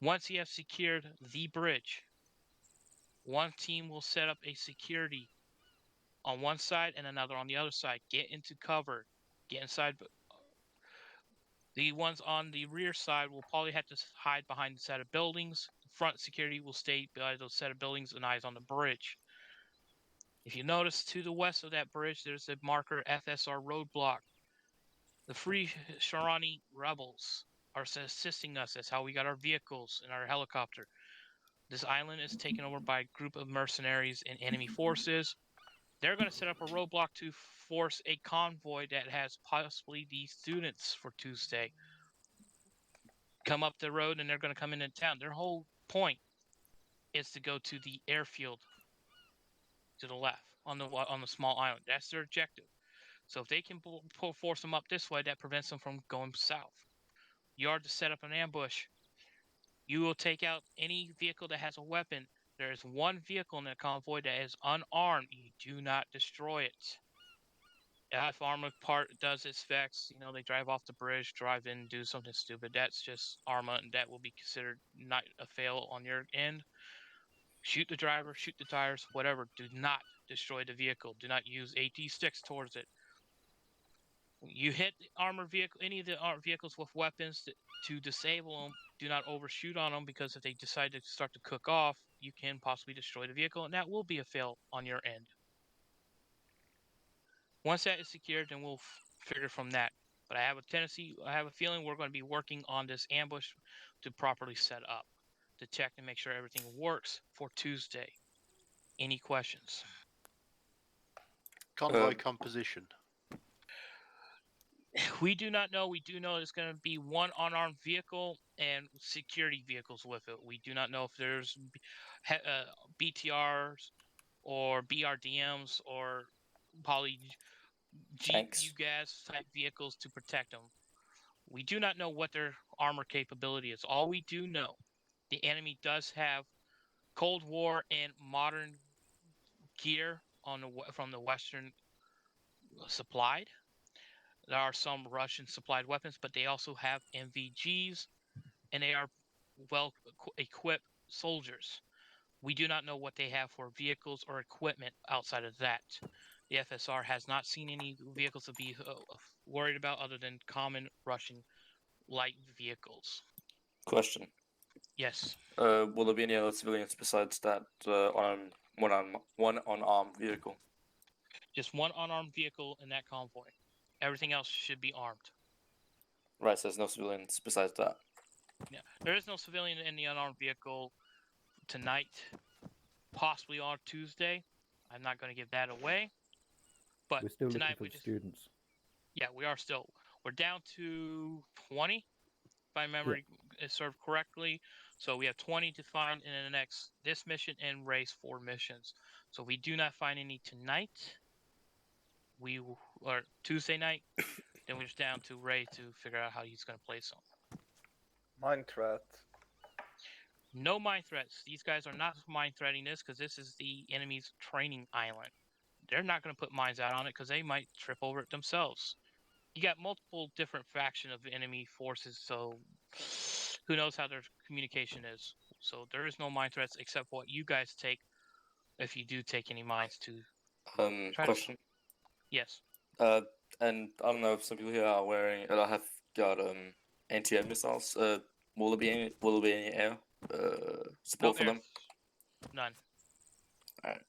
Once you have secured the bridge, one team will set up a security on one side and another on the other side. Get into cover. Get inside. The ones on the rear side will probably have to hide behind a set of buildings. Front security will stay by those set of buildings and eyes on the bridge. If you notice to the west of that bridge, there's a marker FSR roadblock. The Free Sharani rebels are assisting us. That's how we got our vehicles and our helicopter. This island is taken over by a group of mercenaries and enemy forces. They're going to set up a roadblock to force a convoy that has possibly the students for Tuesday. Come up the road and they're going to come into town. Their whole point is to go to the airfield to the left on the small island. That's their objective. So if they can force them up this way, that prevents them from going south. You are to set up an ambush. You will take out any vehicle that has a weapon. There is one vehicle in the convoy that is unarmed. You do not destroy it. If armored part does its vex, they drive off the bridge, drive in, do something stupid. That's just Arma, and that will be considered not a fail on your end. Shoot the driver, shoot the tires, whatever. Do not destroy the vehicle. Do not use AT sticks towards it. You hit the armored vehicle, any of the armored vehicles with weapons to disable them. Do not overshoot on them, because if they decide to start to cook off, you can possibly destroy the vehicle, and that will be a fail on your end. Once that is secured, then we'll figure from that. But I have a feeling we're going to be working on this ambush to properly set up, to check and make sure everything works for Tuesday. Any questions? Convoy composition. We do not know. We do know it's going to be one unarmed vehicle and security vehicles with it. We do not know if there's BTRs or BRDMs or poly gas type vehicles to protect them. We do not know what their armor capability is. All we do know, the enemy does have Cold War and modern gear from the Western supplied. There are some Russian supplied weapons, but they also have MVGs, and they are well equipped soldiers. We do not know what they have for vehicles or equipment outside of that. The FSR has not seen any vehicles to be worried about other than common Russian light vehicles. Question. Yes. Will there be any other civilians besides that one unarmed vehicle? Just one unarmed vehicle in that convoy. Everything else should be armed. Right, so there's no civilians besides that. Yeah, there is no civilian in the unarmed vehicle tonight, possibly on Tuesday. I'm not going to give that away. But We're still tonight looking for students. Yeah, we are still. We're down to 20, if my memory is served correctly. So we have 20 to find in this mission and race 4 missions. So if we do not find any tonight, or Tuesday night, then we're just down to Ray to figure out how he's going to play some. Mine threat. No mine threats. These guys are not mine threatening this, because this is the enemy's training island. They're not going to put mines out on it because they might trip over it themselves. You got multiple different faction of enemy forces, so who knows how their communication is. So there is no mine threats except what you guys take, if you do take any mines to. Question. Yes. And I don't know if some people here are wearing, or have got anti-air missiles. Will there be any air support for them? None. Alright.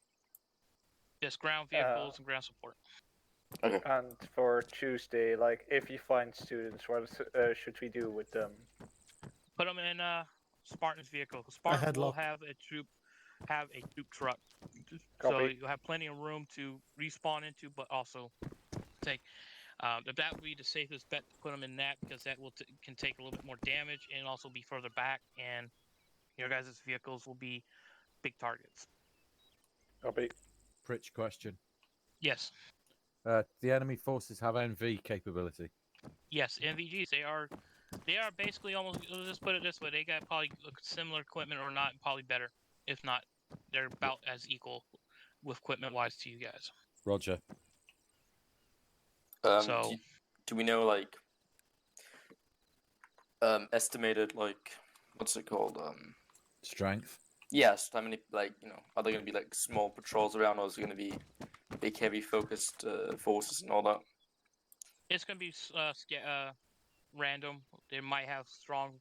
Just ground vehicles and ground support. Okay. And for Tuesday, like, if you find students, what should we do with them? Put them in Spartan's vehicle. Spartan will have a troop truck, so Copy. you have plenty of room to respawn into, but also take. That would be the safest bet to put them in that, because that can take a little bit more damage and also be further back, and your guys' vehicles will be big targets. Copy. Pritch question. Yes. The enemy forces have NV capability. Yes, NVGs. They are basically almost. Let's just put it this way: they got probably similar equipment, or not, probably better. If not, they're about as equal with equipment-wise to you guys. Roger. Do we know, like, estimated, like, what's it called? Strength. Yes. How many are there gonna be like small patrols around, or is it gonna be big, heavy, focused forces and all that? It's gonna be random. They might have strong.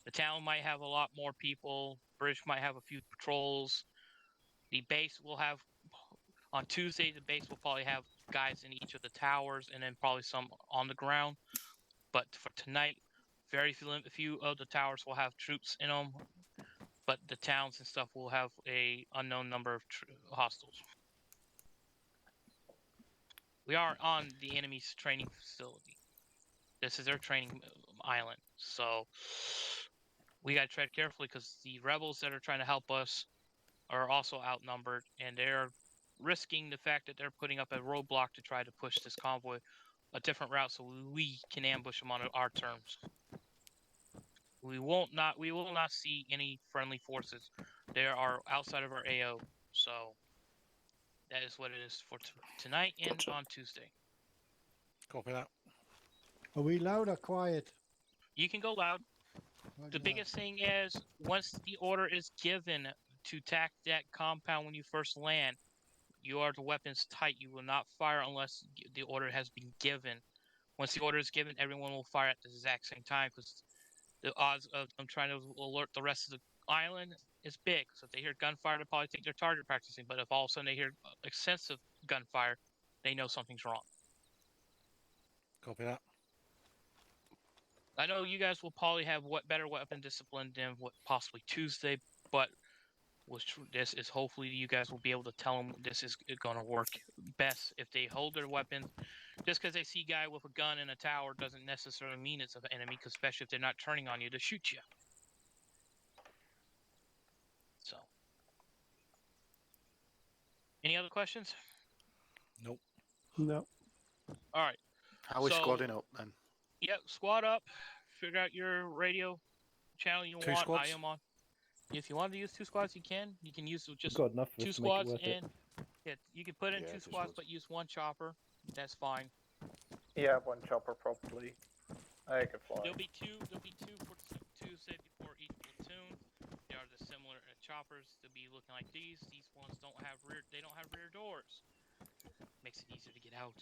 The town might have a lot more people. British might have a few patrols. The base will have on Tuesday. The base will probably have guys in each of the towers, and then probably some on the ground. But for tonight, very few of the towers will have troops in them. But the towns and stuff will have a unknown number of hostiles. We are on the enemy's training facility. This is their training island, so we gotta tread carefully because the rebels that are trying to help us are also outnumbered, and they're risking the fact that they're putting up a roadblock to try to push this convoy a different route so we can ambush them on our terms. We will not see any friendly forces. They are outside of our AO, so that is what it is for tonight and on Tuesday. Copy that. Are we loud or quiet? You can go loud. The biggest thing is once the order is given to attack that compound when you first land, you are the weapons tight. You will not fire unless the order has been given. Once the order is given, everyone will fire at the exact same time because the odds of them trying to alert the rest of the island is big. So if they hear gunfire, they probably think they're target practicing. But if all of a sudden they hear extensive gunfire, they know something's wrong. Copy that. I know you guys will probably have better weapon discipline than what possibly Tuesday, but this is hopefully you guys will be able to tell them this is going to work best. If they hold their weapons, just because they see a guy with a gun in a tower doesn't necessarily mean it's an enemy, because especially if they're not turning on you to shoot you. So, any other questions? Nope. No. All right. How are we squadding up then? Yep, squad up. Figure out your radio channel you Two want. squads? I am on. If you want to use 2 squads, you can. You can use just got enough of us 2 to make it squads worth it. and yeah, you can put in Yeah, 2 2 squads, squads. but use 1 chopper. That's fine. Yeah, 1 chopper probably. I can fly. There'll be two for Tuesday before each platoon. They are the similar choppers. They'll be looking like these. These ones don't have rear doors. Makes it easier to get out.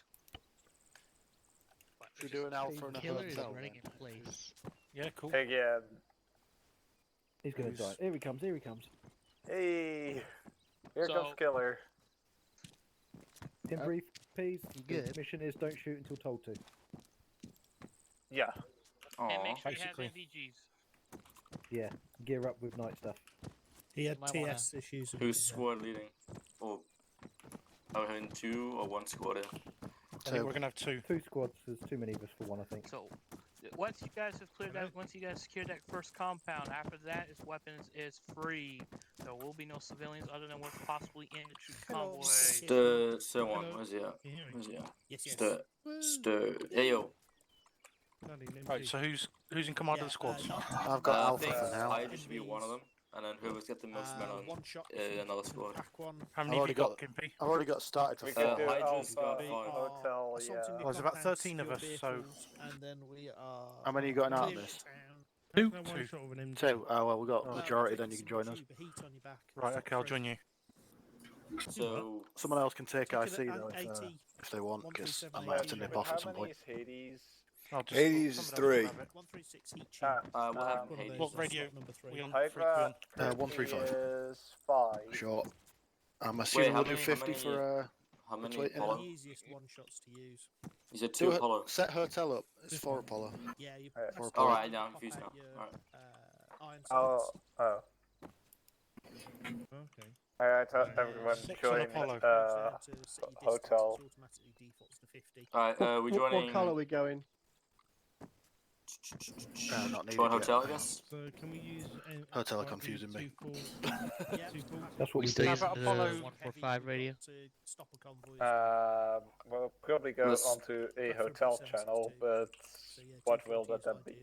But Should we do an alpha and a Killer is hotel running then? in place. Yeah, cool. Again. He's gonna die. Here he comes. Here he comes. Hey, here So- comes Killer. In brief, please. Good. The mission is don't shoot until told to. Yeah. And make Aww. sure you have basically. NVGs. Yeah, gear up with night stuff. He had Might wanna- TS issues. a Who's bit there. squad leading? Or are we having 2 or 1 squad in? I think we're gonna have 2. 2 squads. There's too many of us for one, I think. So once you guys have cleared that, once you guys secure that first compound, after that is weapons is free. There will be no civilians other than what's possibly in the troop Hello. convoy. Stir one. Hello. Where's he at? Can you hear me? Where's he at? Yes, yes. Stir. Hey yo. Bloody Right, so who's in command of the squads? I've got I alpha think for now. I just be one of them, and then whoever's got the most men on 1 shot. another squad. Pack 1. How I've many have you already got, got- Gimpy? I've already got started for We Uh, can do Hydra's got Alpha, 5. Hotel, assaulting yeah. the Well, there's about compounds, 13 of secure us, so- vehicles, and then we are. How many you got in clearing Artemis? the town. Two. No one shot with an 2. MG. Oh well, we got Oh. majority. Then you can join us. Tube of heat on your back. Right, Shot okay, I'll through. join you. So Someone else can take Look at IC it, though AT. if they want, because I 137 might have to AT. nip off How at some many point. is Hades? I'll just, Hades someone else 3. can have it. 136 heat tube. Ah, we'll have One of Hades. those, What that's radio? slot number 3. We on Hydra 3 135. is 5. Short. I'm assuming how we'll do many- 50 how for How many wait, They're Apollo? the easiest 1 shots to use. You said do 2 it. Apollo. Set hotel up. It's 4 Apollo. Yeah, you Alright. press Alright, button, now I'm pop confused out now. your, Alright. iron Oh, sights. oh. Okay. Alright, everyone 6 on join Apollo. To set your distance, hotel. it automatically defaults to 50. Alright, we joining. What we going? Not needed Join yet. hotel, I guess. So can we use Hotel are confusing me. Yeah. That's what we still do. using about the Apollo 145 radio. To stop a convoy. We'll probably go Let's- onto a hotel channel, but what will that then be?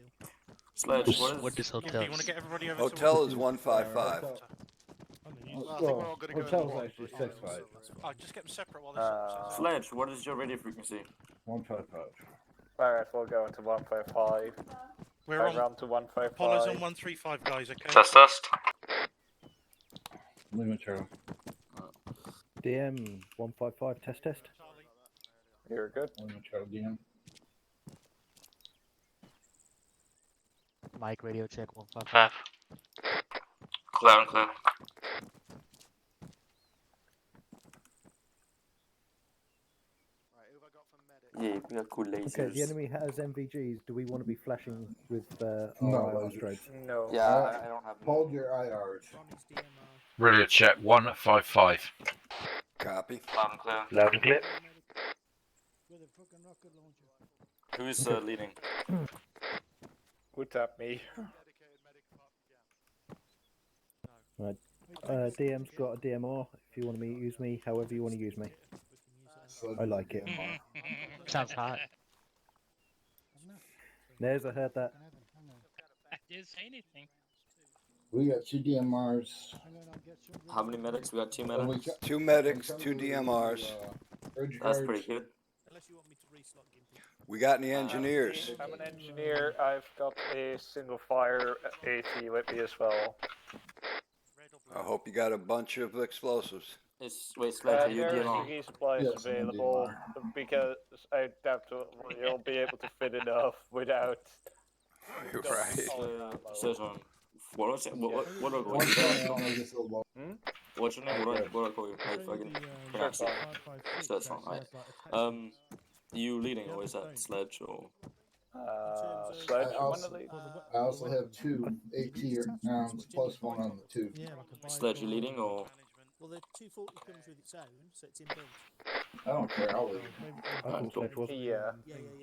Sledge, What is Gimpy, hotel? you want to get everybody over Hotel is 155. Well, I think we're all going to go. Hotel's in one. actually 65. Oh, just get them separate while they're Sledge, what is your radio frequency? 155. Alright, we'll go into 155. We're I on. round to Apollo's 155. on 135, guys. Okay. Test. Lima Charlie. DM 155 test. You're good. Lima Charlie DM. Mike radio check 155. Clear and clear. Yeah, we got cool lasers. Okay, the enemy has MVGs. Do we want to be flashing with our No, IR strobes? No. Yeah, I don't have. Hold your IRs. Radio check 155. Copy. Loud and clear. Loud and clear. Who's leading? Good tap me. Right. DM's got a DMR. If you want to use me, however you want to use me. I like it. Sounds hot. Nez, I heard that. I didn't say anything. We got 2 DMRs. How many medics? We got 2 And medics. we got 2 medics, 2 DMRs. Bridge That's guards. pretty good. We got any engineers? I'm an engineer. I've got a single fire AT with me as well. I hope you got a bunch of explosives. Wait, Sledge, are you There are DMR? CE supplies Yes, I'm a available because I doubt you'll be able to fit enough without. Right. Session. What do I call One you? shot on I just low. What's your name? What do I call you? I fucking pronounce it. Sledge on, right. You leading or is that Sledge or? Sledge, I also have 2 AT rounds plus 1 on the 2. Sledge, you leading or? Well, the 240 comes with its own, so it's inbuilt. I don't care. I'll leave. I thought Sledge was. Yeah.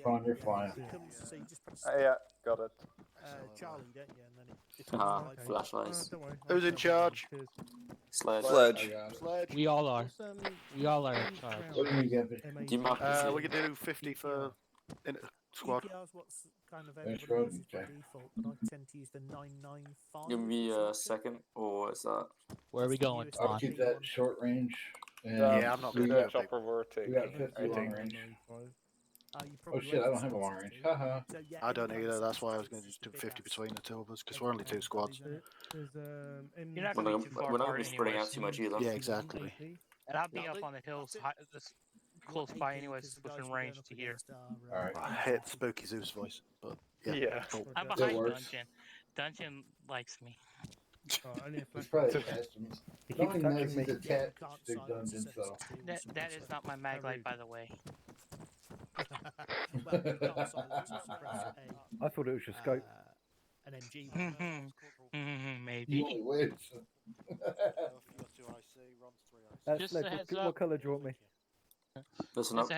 Fine, you're fine. It comes, so you just press Yeah, got it. Charlie, don't you? And then it Ah, becomes flashlights. Who's in charge? Sledge. Sledge. Sledge. We all are. We all are in charge. What do you get? Do you mind? We can do 50 for in squad. EPR's what's kind of Thanks, everybody Rod. uses by Okay. default, but I tend to use the 995. Give me a second, or is that? Where are we going, I'll Spawn? keep that short range. And Yeah, I'm not we gonna got, chopper we're we got taking. 50 I long think. range. You Oh probably shit, I won't don't have a spot long it. range. Haha. So, yeah, I don't anyone either. else That's why I that was going to uses just do the big 50 ass between the 2 of us because we're only 2 squads. You're not going to be too far We're not apart gonna be spreading out anyways. too much either. Yeah, exactly. And I'll be up on the hills, this close by anyways, within range to here. Alright. I hate Spooky Zeus voice, but yeah. Yeah. Cool. I'm That behind works. Dungeon. Dungeon likes me. It's probably attached to me. He The keeps only nice touching me. is attached to dungeon, so. That is not my mag light, by the way. I thought it was your scope. An MG. Maybe. You only win. Just Sledge, a heads what up. colour do you want me? Listen up.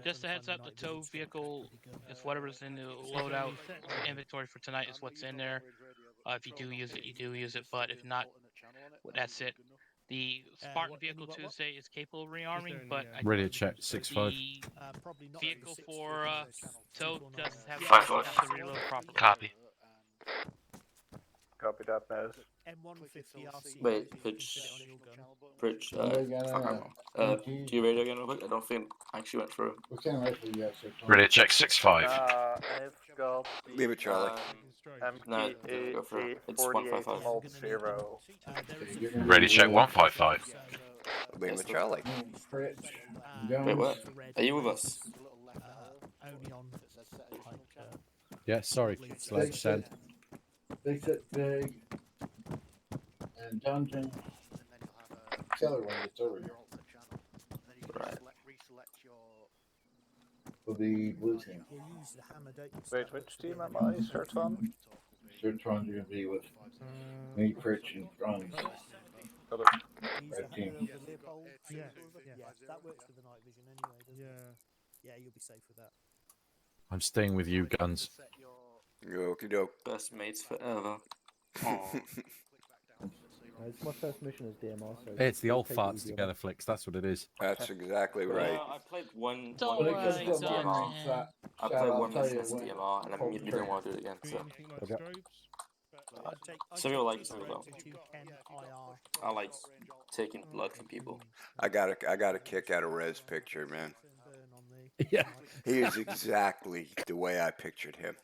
Just a heads up, the tow vehicle is whatever's in the loadout inventory for tonight is what's in there. If you do use it, you do use it, but if not, that's it. The Spartan vehicle Tuesday is capable of rearming, but I Radio check 65. the vehicle for tow doesn't have, 5-5. have to reload properly. Copy. Copy that, Nez. M150 RC. Wait, Bridge, Yeah, fuck, yeah, I don't know. Do you radio again real quick? I don't think I actually went through. What kind of rifle you got, sir? Radio check 65. I've got Leave it, Charlie. No, go for it. It's 155. Mod 0. Radio check 155. Leave it, Charlie. Fritz, Wait, what? Are you with us? Only on Yeah, sorry. Sledge said. Big set big. And dungeon. Keller when he gets over here. Right. For the blue team. you use the hammer, don't you? Wait, which team am I? Serton? Sertron's gonna be with me, Fritz, and Franz. Got it. Use Red the team. hammer with the Leopold. Yeah, that works with the night vision anyway, doesn't it? Yeah, you'll be safe with that. I'm staying with you, guns. Okie doke. Best mates forever. Aw. It's my first mission as DMR, so Hey, it's the old take it farts easy on together flicks. That's what it is. That's exactly right. I played one. Don't one worry, mission as don't DMR. worry. I played one mission as DMR, and I immediately didn't want to do it again. So some people like it, some people don't. I like taking blood from people. I got a kick out of Rez picture, man. Yeah. He is exactly the way I pictured him.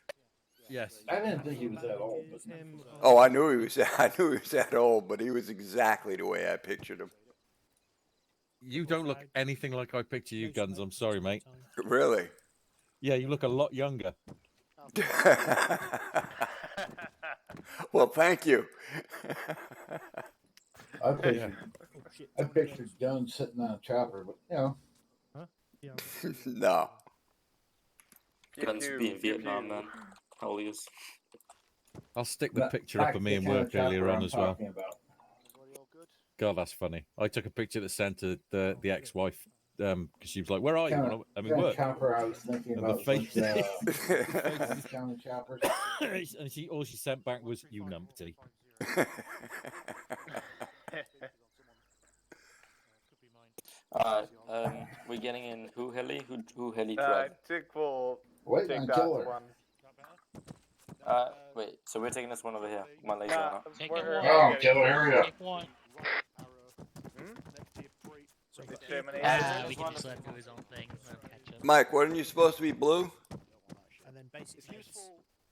Yes. I didn't think he was that old. But... Oh, I knew he was. I knew he was that old, but he was exactly the way I pictured him. You don't look anything like I picture you, Guns. I'm sorry, mate. Really? Yeah, you look a lot younger. Well, thank you. I pictured Gunn sitting on a chopper, but you know. No. Guns being Vietnam, man. How old he is? I'll stick the picture up of me in work earlier on as well. God, that's funny. I took a picture that sent to the ex-wife because she was like, "Where are you?" I'm in work. Chopper I was thinking And about the face, county choppers. and all she sent back was, "You numpty." We're getting in who heli? Who heli I drive? think we'll Wait take on that Killer. one. Wait, so we're taking this one over here. Come on, laser Nah, now. Oh, Killer, hurry up. Take one. Determination. We can just let him do his own thing. Let him catch up. Mike, wasn't you supposed to be blue? And then basically,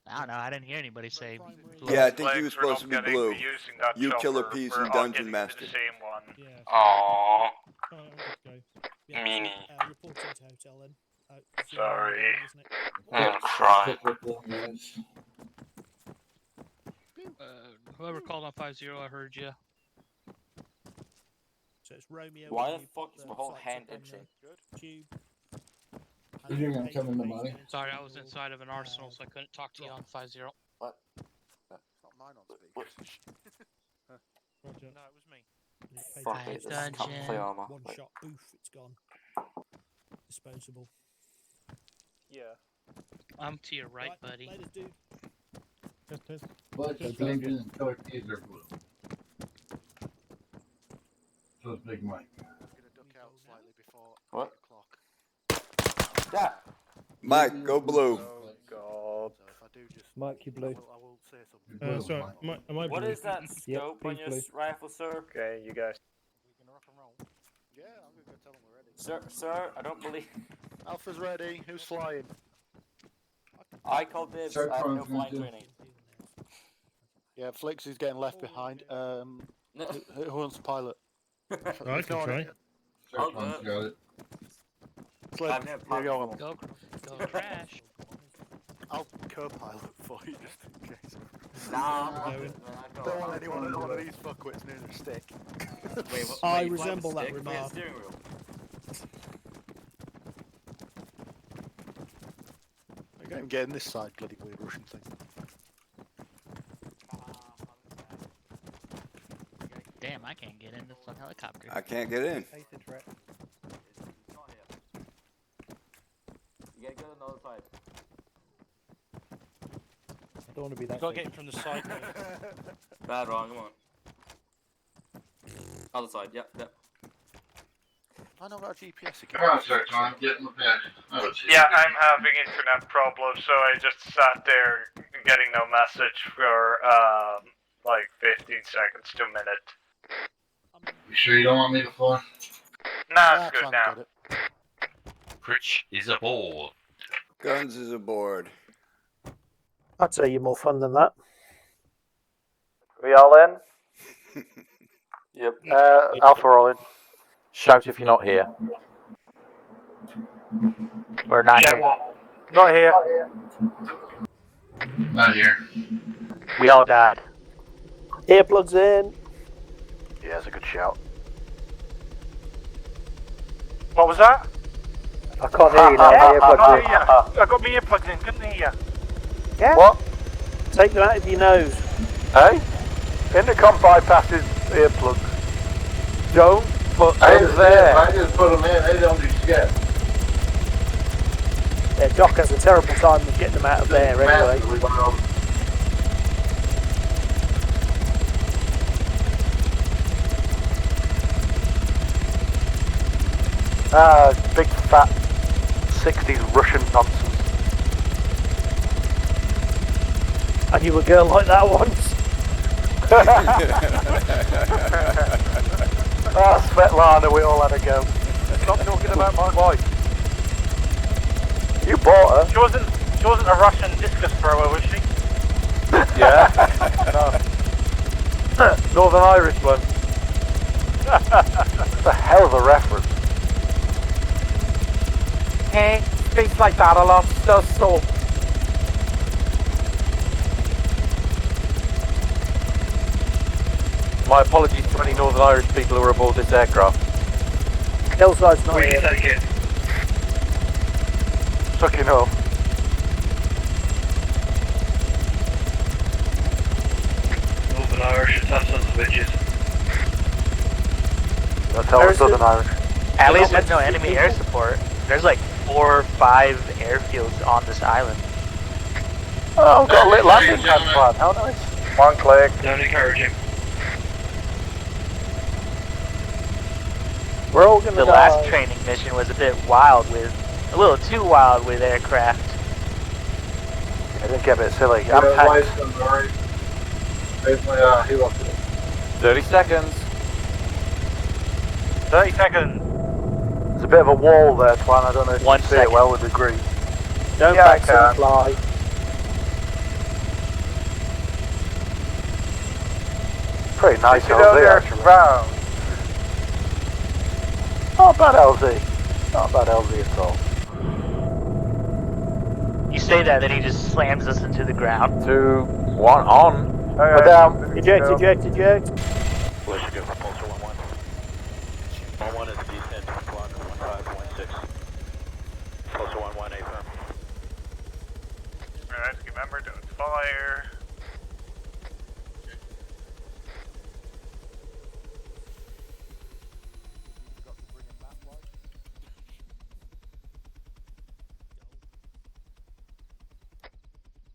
I don't know. I didn't hear anybody say. blue. Yeah, I think he was supposed to be blue. You Killer Peas and Dungeon Master. Aww. yeah, Meanie. reporting to hotel then. Sorry. Isn't it? I'm crying. Whoever called on 50, I heard you. So it's Romeo. Why and the fuck is my whole hand itching? Cube. You're gonna come in the money. Sorry, I was inside of an arsenal, so I couldn't talk to you on 50. What? Not mine on speaker. Roger. No, it was me. And it pays Fuck for it, the this can't Dungeon. play armor. one Wait. shot boof, it's gone. Disposable. Yeah. I'm to your right, buddy. Later, dude. But Dungeon and Killer Peas are blue. So it's Big Mike. I'm gonna duck out slightly before What? 8 o'clock. Yeah. Mike, go blue. Oh God. So if I do just Mike, you blue. I will say something. Sorry, Am I What blue? is that Yep, scope on he's your blue. rifle, sir? Okay, you guys. We can rock and roll. Yeah, I'm gonna go tell them we're ready. Sir, I don't believe. Alpha's ready. Who's flying? I called dibs. Sir, I have no Tom's flying gonna do- training. Yeah, Flix is getting left behind. Who wants to pilot? I can try. I'll One's do it. got it. Sled, I've never you're piloted going. Go crash. I'll co-pilot for you just in case. Nah, I'm Going. Don't want anyone one of these fuckwits near the stick. Wait, what, I wait, you fly resemble with a that stick? We have a remark. steering wheel. I'm getting this side bloody weird Russian thing. Damn, I can't get in this helicopter. I can't get in. You gotta go to another side. I don't want to be You that. gotta big. get it from the side. Bad wrong, come on. Other side, yep. I know about GPS again. Come on, Sir Tom, get in the bed. Oh, gee. Yeah, I'm having internet problems, so I just sat there getting no message for like 15 seconds to a minute. You sure you don't want me to fly? Nah, it's good now. Pritch is aboard. Guns is aboard. I'd say you're more fun than that. We all in? Yep. Alpha all in. Shout if you're not here. We're not here. Not here. Not here. We all died. Earplugs in. Yeah, that's a good shout. What was that? I can't hear you now. My earplugs in. I got my earplugs in, couldn't hear you. Yeah? What? Take them out of your nose. Hey? Intercom bypasses earplugs. Don't put them there. I just put them in, they don't do shit. Yeah, Doc has a terrible time of getting them out of there anyway. Massively well. Big fat 60s Russian nonsense. I knew a girl like that once. Svetlana, we all had a go. Stop talking about my wife. You bought her. She She wasn't a Russian discus thrower, was she? Yeah. No. Northern Irish one. That's a hell of a reference. Hey, speaks like that a lot, does so. My apologies to any Northern Irish people who are aboard this aircraft. Hillside's not We here. can take it. Fucking hell. Northern Irish, that's on the bitches. That's how it's Southern Irish. At least there's no enemy air support. There's like 4 or 5 airfields on this island. Oh, I've got a little landing pad plan. How nice. One click. Don't encourage him. We're all gonna The die. last training mission was a a little too wild with aircraft. I didn't get a bit silly. I'm tanked. 30 seconds. 30 seconds. There's a bit of a wall there, Twan. I don't know if you 1 can see it second. well with the green. Don't Yeah, I back can. fly. Pretty nice Take it over LZ there, actually. Not bad LZ. Not bad LZ at all. You say that, then he just slams us into the ground. 2, 1, on. Go down. Eject, eject, eject. Where's she go? Propulsor 1-1. 1-1 is descent to squadron 1516. Propulsor 1-1, A firm. Alright, remember, don't fire.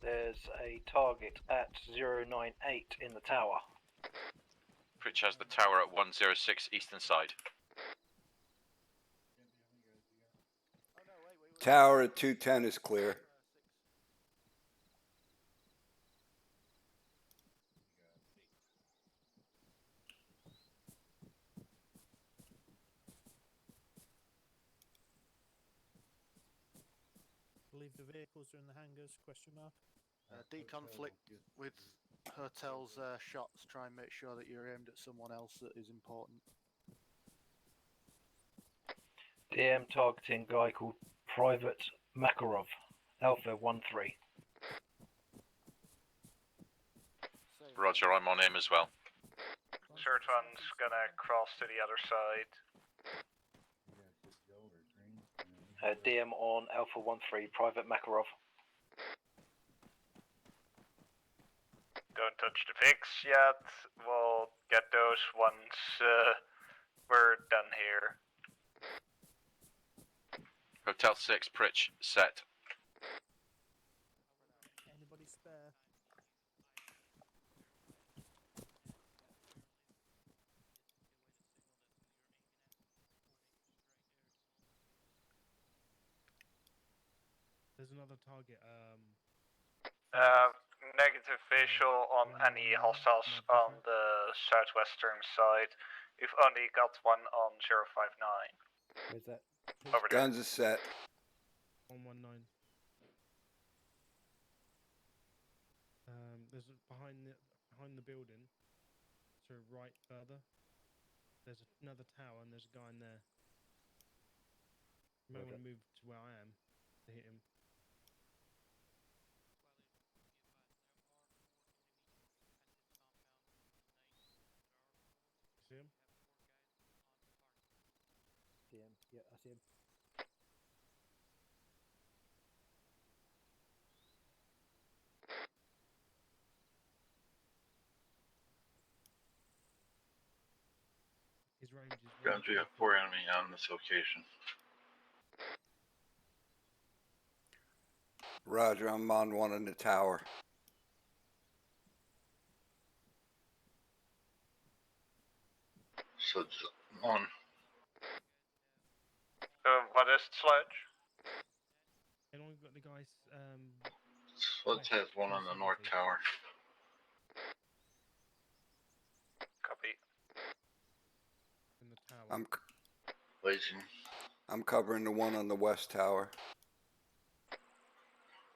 There's a target at 098 in the tower. Pritch has the tower at 106 eastern side. Tower at 210 is clear. Believe the vehicles are in the hangars? Question mark. Deconflict with Hotel's shots. Try and make sure that you're aimed at someone else that is important. DM targeting guy called Private Makarov, Alpha 1-3. Roger, I'm on him as well. Short one's gonna cross to the other side. DM on Alpha 1-3, Private Makarov. Don't touch the pigs yet. We'll get those once we're done here. Hotel 6, Pritch, set. Anybody spare? There's another target. Negative visual on any hostiles on the southwestern side. We've only got one on 059. Where's that? Over there. Guns is set. 119. There's behind the building. To right further. There's another tower and there's a guy in there. You may want to move to where I am to hit him. See him? DM. Yeah, I see him. His range is Ground 3 have 4 enemy on this location. Roger, I'm on one in the tower. So just on. What is the sledge? And we've got the guys. Sludge has one on the north tower. Copy. In the tower. Blazing. I'm covering the one on the west tower.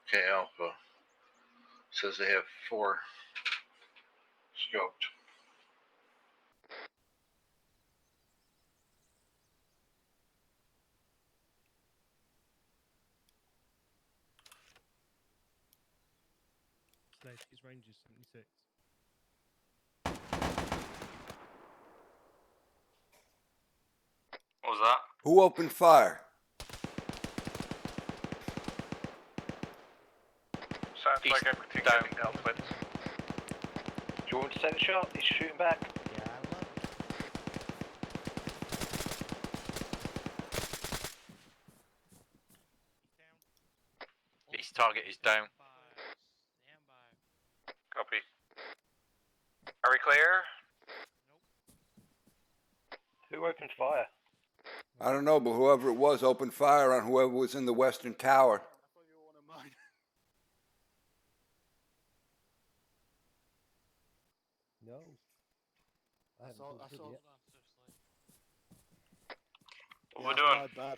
Okay, Alpha. Says they have 4 scoped. Slade, his range is 76. What was that? Who opened fire? Sounds like everything getting dealt with. Do you want me to take the shot? He's shooting back. His target is down. Copy. Are we clear? Who opened fire? I don't know, but whoever it was opened fire on whoever was in the western tower. No. I haven't I been saw. yet. What we're doing? My bad.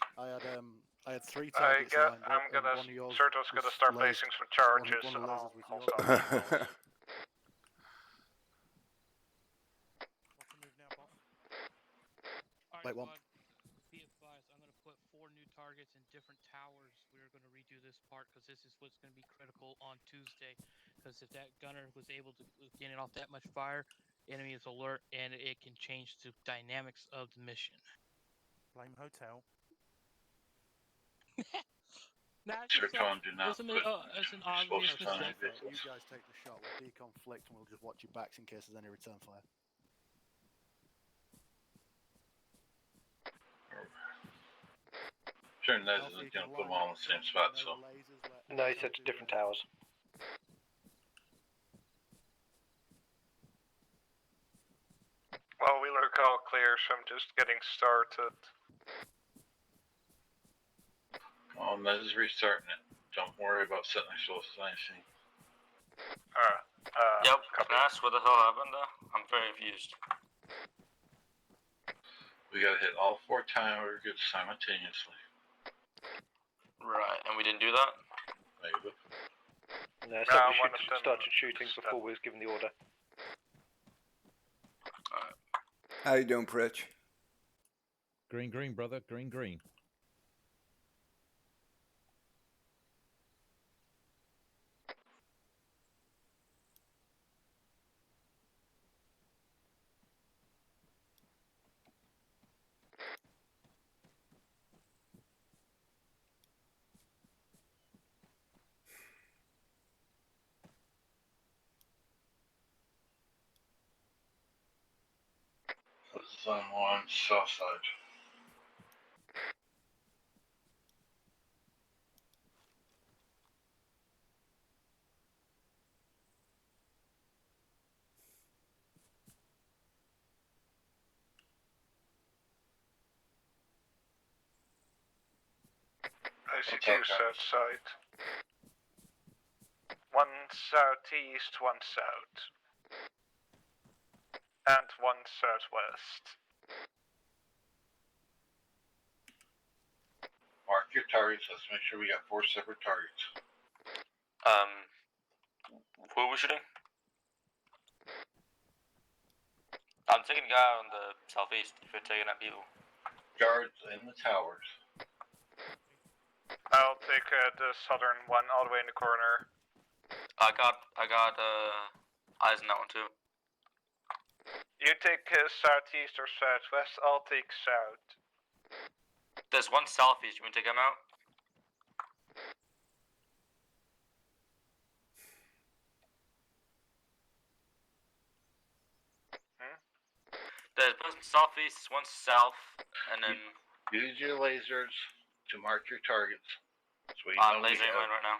I had 3 I targets got. lined I'm up, and gonna. one of yours Serto's gonna was start lased. placing some charges. One of the lasers was I'll yours. stop. Wait, one. Be advised, I'm going to put 4 new targets in different towers. We're going to redo this part because this is what's going to be critical on Tuesday. Because if that gunner was able to get off that much fire, enemy is alert and it can change the dynamics of the mission. Blame hotel. Serton, do not Isn't put it, it's an obvious explosives on mistake. any You guys take the shot. We'll deconflict, and we'll just watch your backs in case there's any return fire. Certain lasers isn't gonna put them all in the same spot, so. No, he said different towers. Well, we look all clear, so I'm just getting started. Oh, Mez is restarting it. Don't worry about setting explosives on anything. Alright. Yep. Can I ask what the hell happened there? I'm very confused. We gotta hit all 4 targets simultaneously. Right, and we didn't do that? Maybe. No, somebody started shooting before we was given the order. How you doing, Pritch? Green, green, brother. Green, green. This is on 1 south side. I see 2 south side. 1 southeast, 1 south. And 1 southwest. Mark your targets. Let's make sure we got 4 separate targets. Who are we shooting? I'm taking a guy on the southeast if you're taking at people. Guards in the towers. I'll take the southern one all the way in the corner. I got eyes on that one too. You take southeast or southwest, I'll take south. There's 1 southeast, you want to take him out? There's 1 southeast, 1 south, and then... Use your lasers to mark your targets. So I'm lasering mine right now.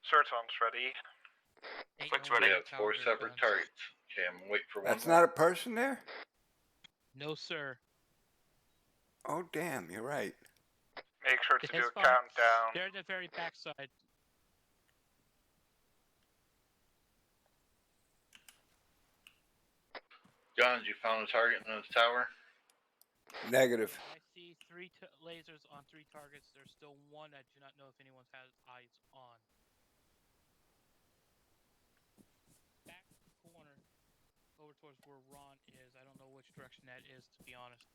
Serton's ready. Flick's We ready. have 4 separate targets. Okay, I'm gonna wait for 1 That's more. not a person there? No, sir. Oh, damn, you're right. Make sure to do It's a fine. countdown. They're in the very backside. Guns, you found a target in the tower? Negative. I see three lasers on 3 targets. There's still one I do not know if anyone has eyes on. Back corner, over towards where Ron is. I don't know which direction that is, to be honest.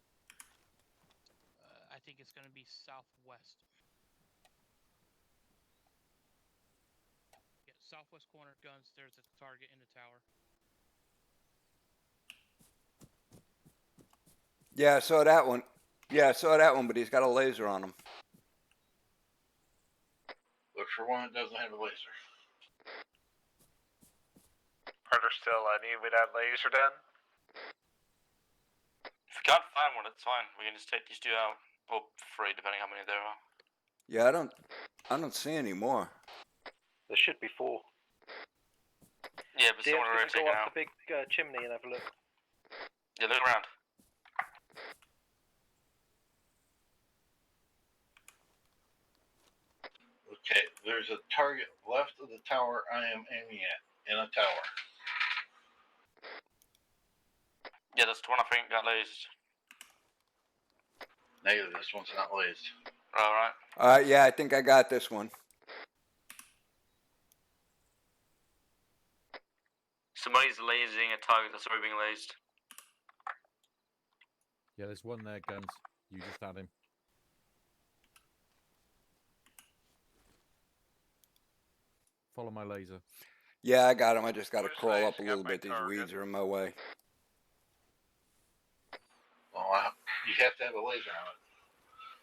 I think it's going to be southwest. Yeah, southwest corner guns. There's a target in the tower. Yeah, I saw that one. Yeah, I saw that one, but he's got a laser on him. Look for one that doesn't have a laser. Are there still any with that laser then? If we can't find one, it's fine. We can just take these 2 out. Or 3, depending how many there are. Yeah, I don't see any more. There should be 4. Yeah, but someone already go taken up out. the big chimney and have a look. Yeah, look around. Okay, there's a target left of the tower I am aiming at, in a tower. Yeah, that's the one I think got lased. Negative, this one's not lased. Alright. Yeah, I think I got this one. Somebody's lasing a target that's already being lased. Yeah, there's one there, Guns. You just had him. Follow my laser. Yeah, I got him. I just got to Where's crawl laser? up a Got little my bit. These target. weeds are in my way. Well, you have to have a laser on it,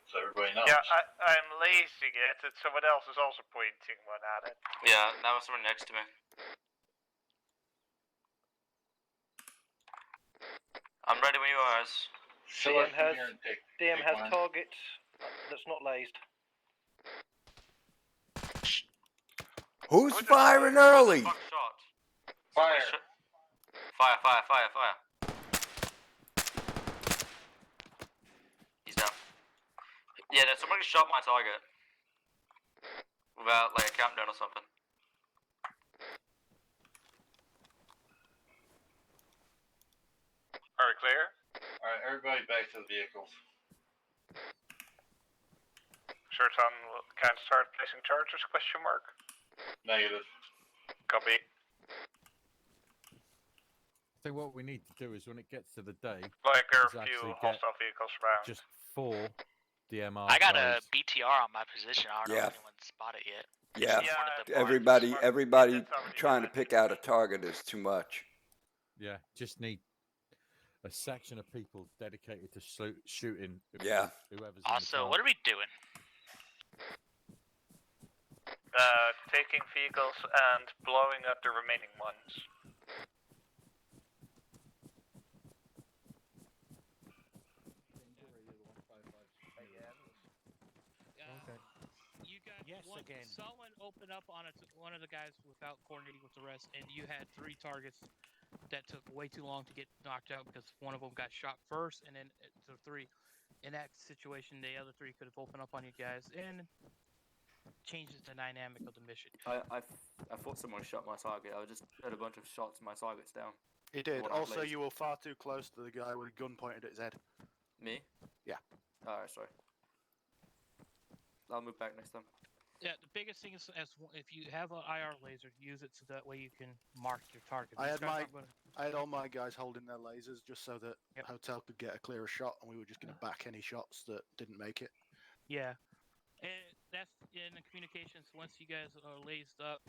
so everybody knows. Yeah, I'm lasing it, and someone else is also pointing one at it. Yeah, now there's someone next to me. I'm ready when you are. DM has target that's not lased. Who's firing early? Fire. Fire. He's down. Yeah, there's somebody shot my target. Without, like, a countdown or something. Are we clear? Alright, everybody back to the vehicles. Shirton can start placing charges, question mark? Negative. Copy. I think what we need to do is when it gets to the day, Like there is are a few actually get hostile vehicles around. just 4 DMR. I got a guys. BTR on my position. I don't know Yeah. if anyone spotted it yet. Yeah, Just wanted to everybody trying to pick out a target is too much. Yeah, just need a section of people dedicated to shooting. Yeah. Whoever's Also, what are we doing? Taking vehicles and blowing up the remaining ones. You got Yes, again. someone open up on one of the guys without coordinating with the rest, and you had 3 targets that took way too long to get knocked out because one of them got shot first, and then the 3. In that situation, the other 3 could have opened up on you guys, and changes the dynamic of the mission. I thought someone shot my target. I just had a bunch of shots and my target's down. He did. What I Also, lased. you were far too close to the guy with a gun pointed at his head. Me? Yeah. Alright, sorry. I'll move back next time. Yeah, the biggest thing is if you have an IR laser, use it so that way you can mark your target. I These had guys my, aren't gonna- I had all my guys holding their lasers just so that Hotel could get a clearer shot, and we were just going to back any shots that didn't make it. Yeah, and that's in the communications. Once you guys are lazed up,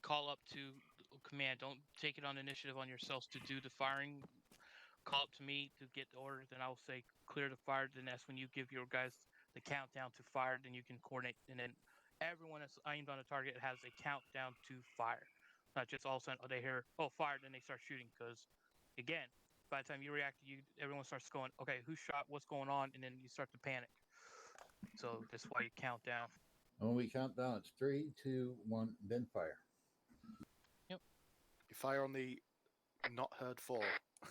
call up to command. Don't take it on initiative on yourselves to do the firing. Call up to me to get the order. Then I'll say clear the fire. Then that's when you give your guys the countdown to fire. Then you can coordinate. And then everyone that's aimed on a target has a countdown to fire. Not just all of a sudden they hear fire, then they start shooting. Because again, by the time you react, everyone starts going, okay, who shot? What's going on? And then you start to panic. So that's why you count down. When we count down, it's 3, 2, 1, then fire. Yep. You fire on the not heard 4.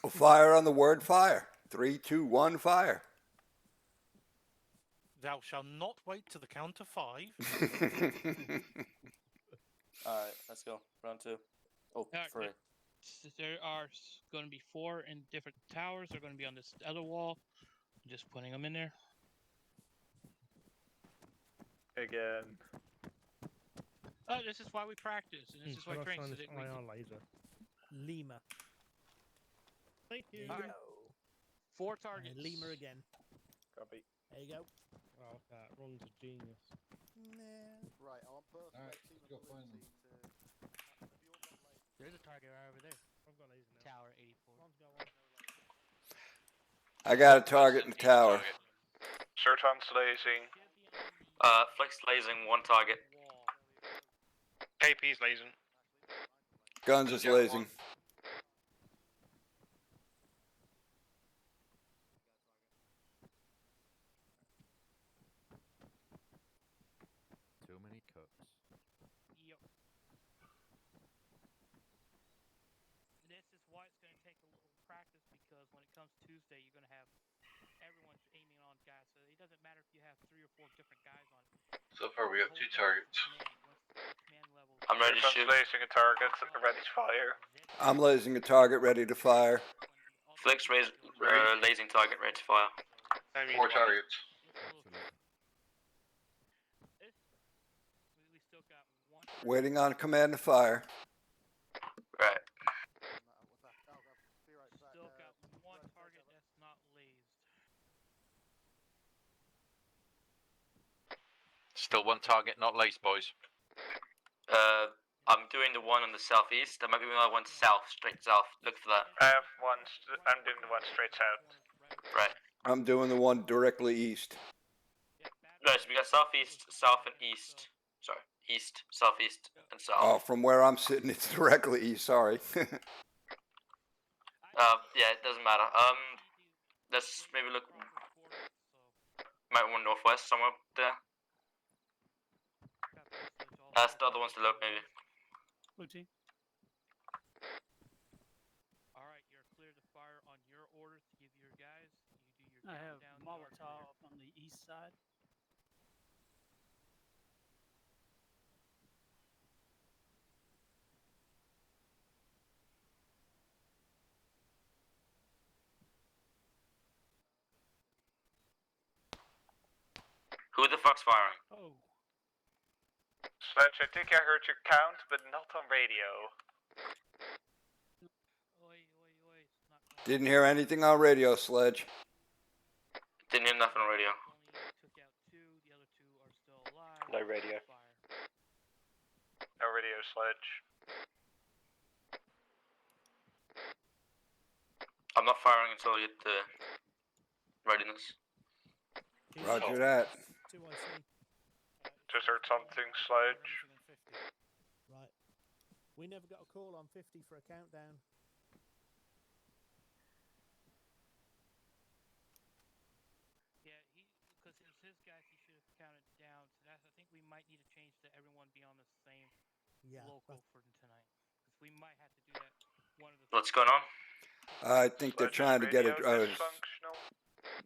Fire on the word fire. 3, 2, 1, fire. Thou shalt not wait to the count of 5. Alright, let's go. Round 2. Oh, Alright, 3. There are going to be 4 in different towers. They're going to be on this other wall. I'm just putting them in there. again. Oh, this is why we practice, and this is why I'll training. find So this that we IR can... laser. Lima. Thank you. There you Alright. go. 4 targets. And Lima again. Copy. There you go. Oh, that Ron's a genius. Nah. Right, I want both Alright, red team go and blue find them. team to. Have you all got lasers? There's a target right over there. I've got laser now. Tower 84. Ron's got one. I got a target in the tower. Certon's lasing. Flex lasing 1 target. KP's lasing. Guns is lasing. Too many cooks. Yep. This is why it's going to take a little practice, because when it comes Tuesday, you're going to have everyone aiming on guys. So it doesn't matter if you have 3 or 4 different guys on it. So far, we got 2 targets. I'm ready to shoot. Lasing a target, ready to fire. I'm lasing a target ready to fire. Flex lasing target ready to fire. 4 targets. We still got 1. Waiting on command to fire. Right. Still got 1 target that's not lased. Still 1 target, not laced, boys. I'm doing the one on the southeast. There might be another one south, straight south. Look for that. I have one. I'm doing the one straight south. Right. I'm doing the one directly east. No, so we got southeast, south, and east. Sorry, east, southeast, and south. Oh, from where I'm sitting, it's directly east. Sorry. Yeah, it doesn't matter. Let's maybe look. Might want northwest somewhere there. That's the other ones to look, maybe. Blue team. Alright, you're clear to fire on your orders to give your guys. You do your I have countdown, Molotov on the east side. Who the fuck's firing? Oh. Sledge, I think I heard your count, but not on radio. Didn't hear anything on radio, Sledge. Didn't hear nothing on radio. No radio. No radio, Sledge. I'm not firing until you get the readiness. Roger that. Just heard something, Sledge. Right. We never got a call on 50 for a countdown. Yeah, because it was his guys, he should have counted down. So that's, I think we might need to change to everyone be on the same local for tonight. Because we might have to do that. What's going on? I think they're trying to get it.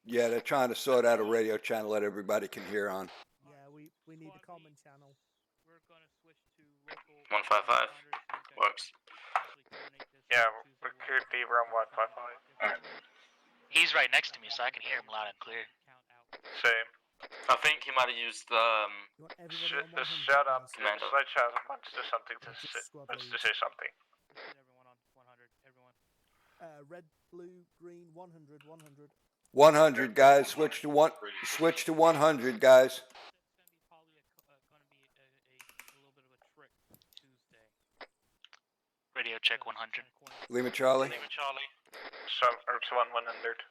Yeah, they're trying to sort out a radio channel that everybody can hear on. Yeah, we need a common channel. We're going to switch to local. 155 works. Yeah, we could be around 155. Alright. He's right next to me, so I can hear him loud and clear. Same. I think he might have used Shut up. Commander. Sledge wants to something to say. Wants to say something. Red, blue, green, 100, 100. 100 guys, switch to 100 guys. Radio check 100. Lima Charlie. Lima Charlie. It's 100.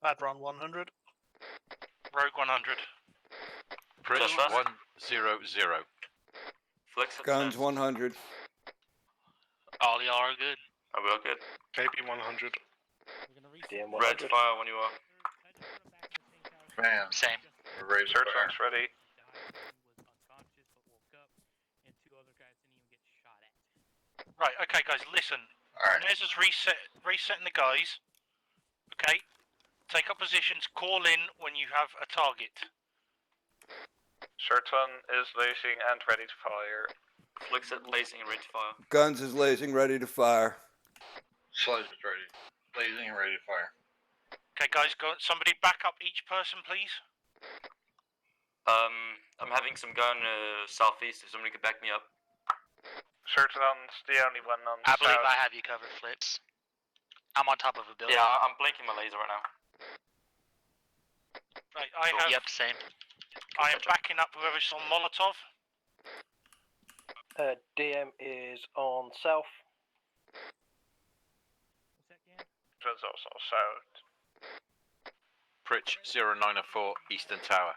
Adron 100. Rogue 100. Prince Just us? 100. Flex at Guns ten. 100. All y'all are good. Are we all good? KB 100. DM Red 100. fire when you are. Man. Same. We're ready to Search fire. box ready. Right, okay, guys, listen. Alright. Nez is resetting the guys. Okay? Take up positions, call in when you have a target. Shirton is lacing and ready to fire. Flex at lasing and ready to fire. Guns is lasing, ready to fire. Sledge is ready. Blazing and ready to fire. Okay, guys, go. Somebody back up each person, please. I'm having some gun southeast. If somebody could back me up. Certanon's the only one on I believe south. I have you covered, Flitz. I'm on top of a building. Yeah, I'm blinking my laser right now. Right, I have. Yep, same. I am backing up whoever's on Molotov. DM is on south. There's also south. Pritch 0904 Eastern Tower.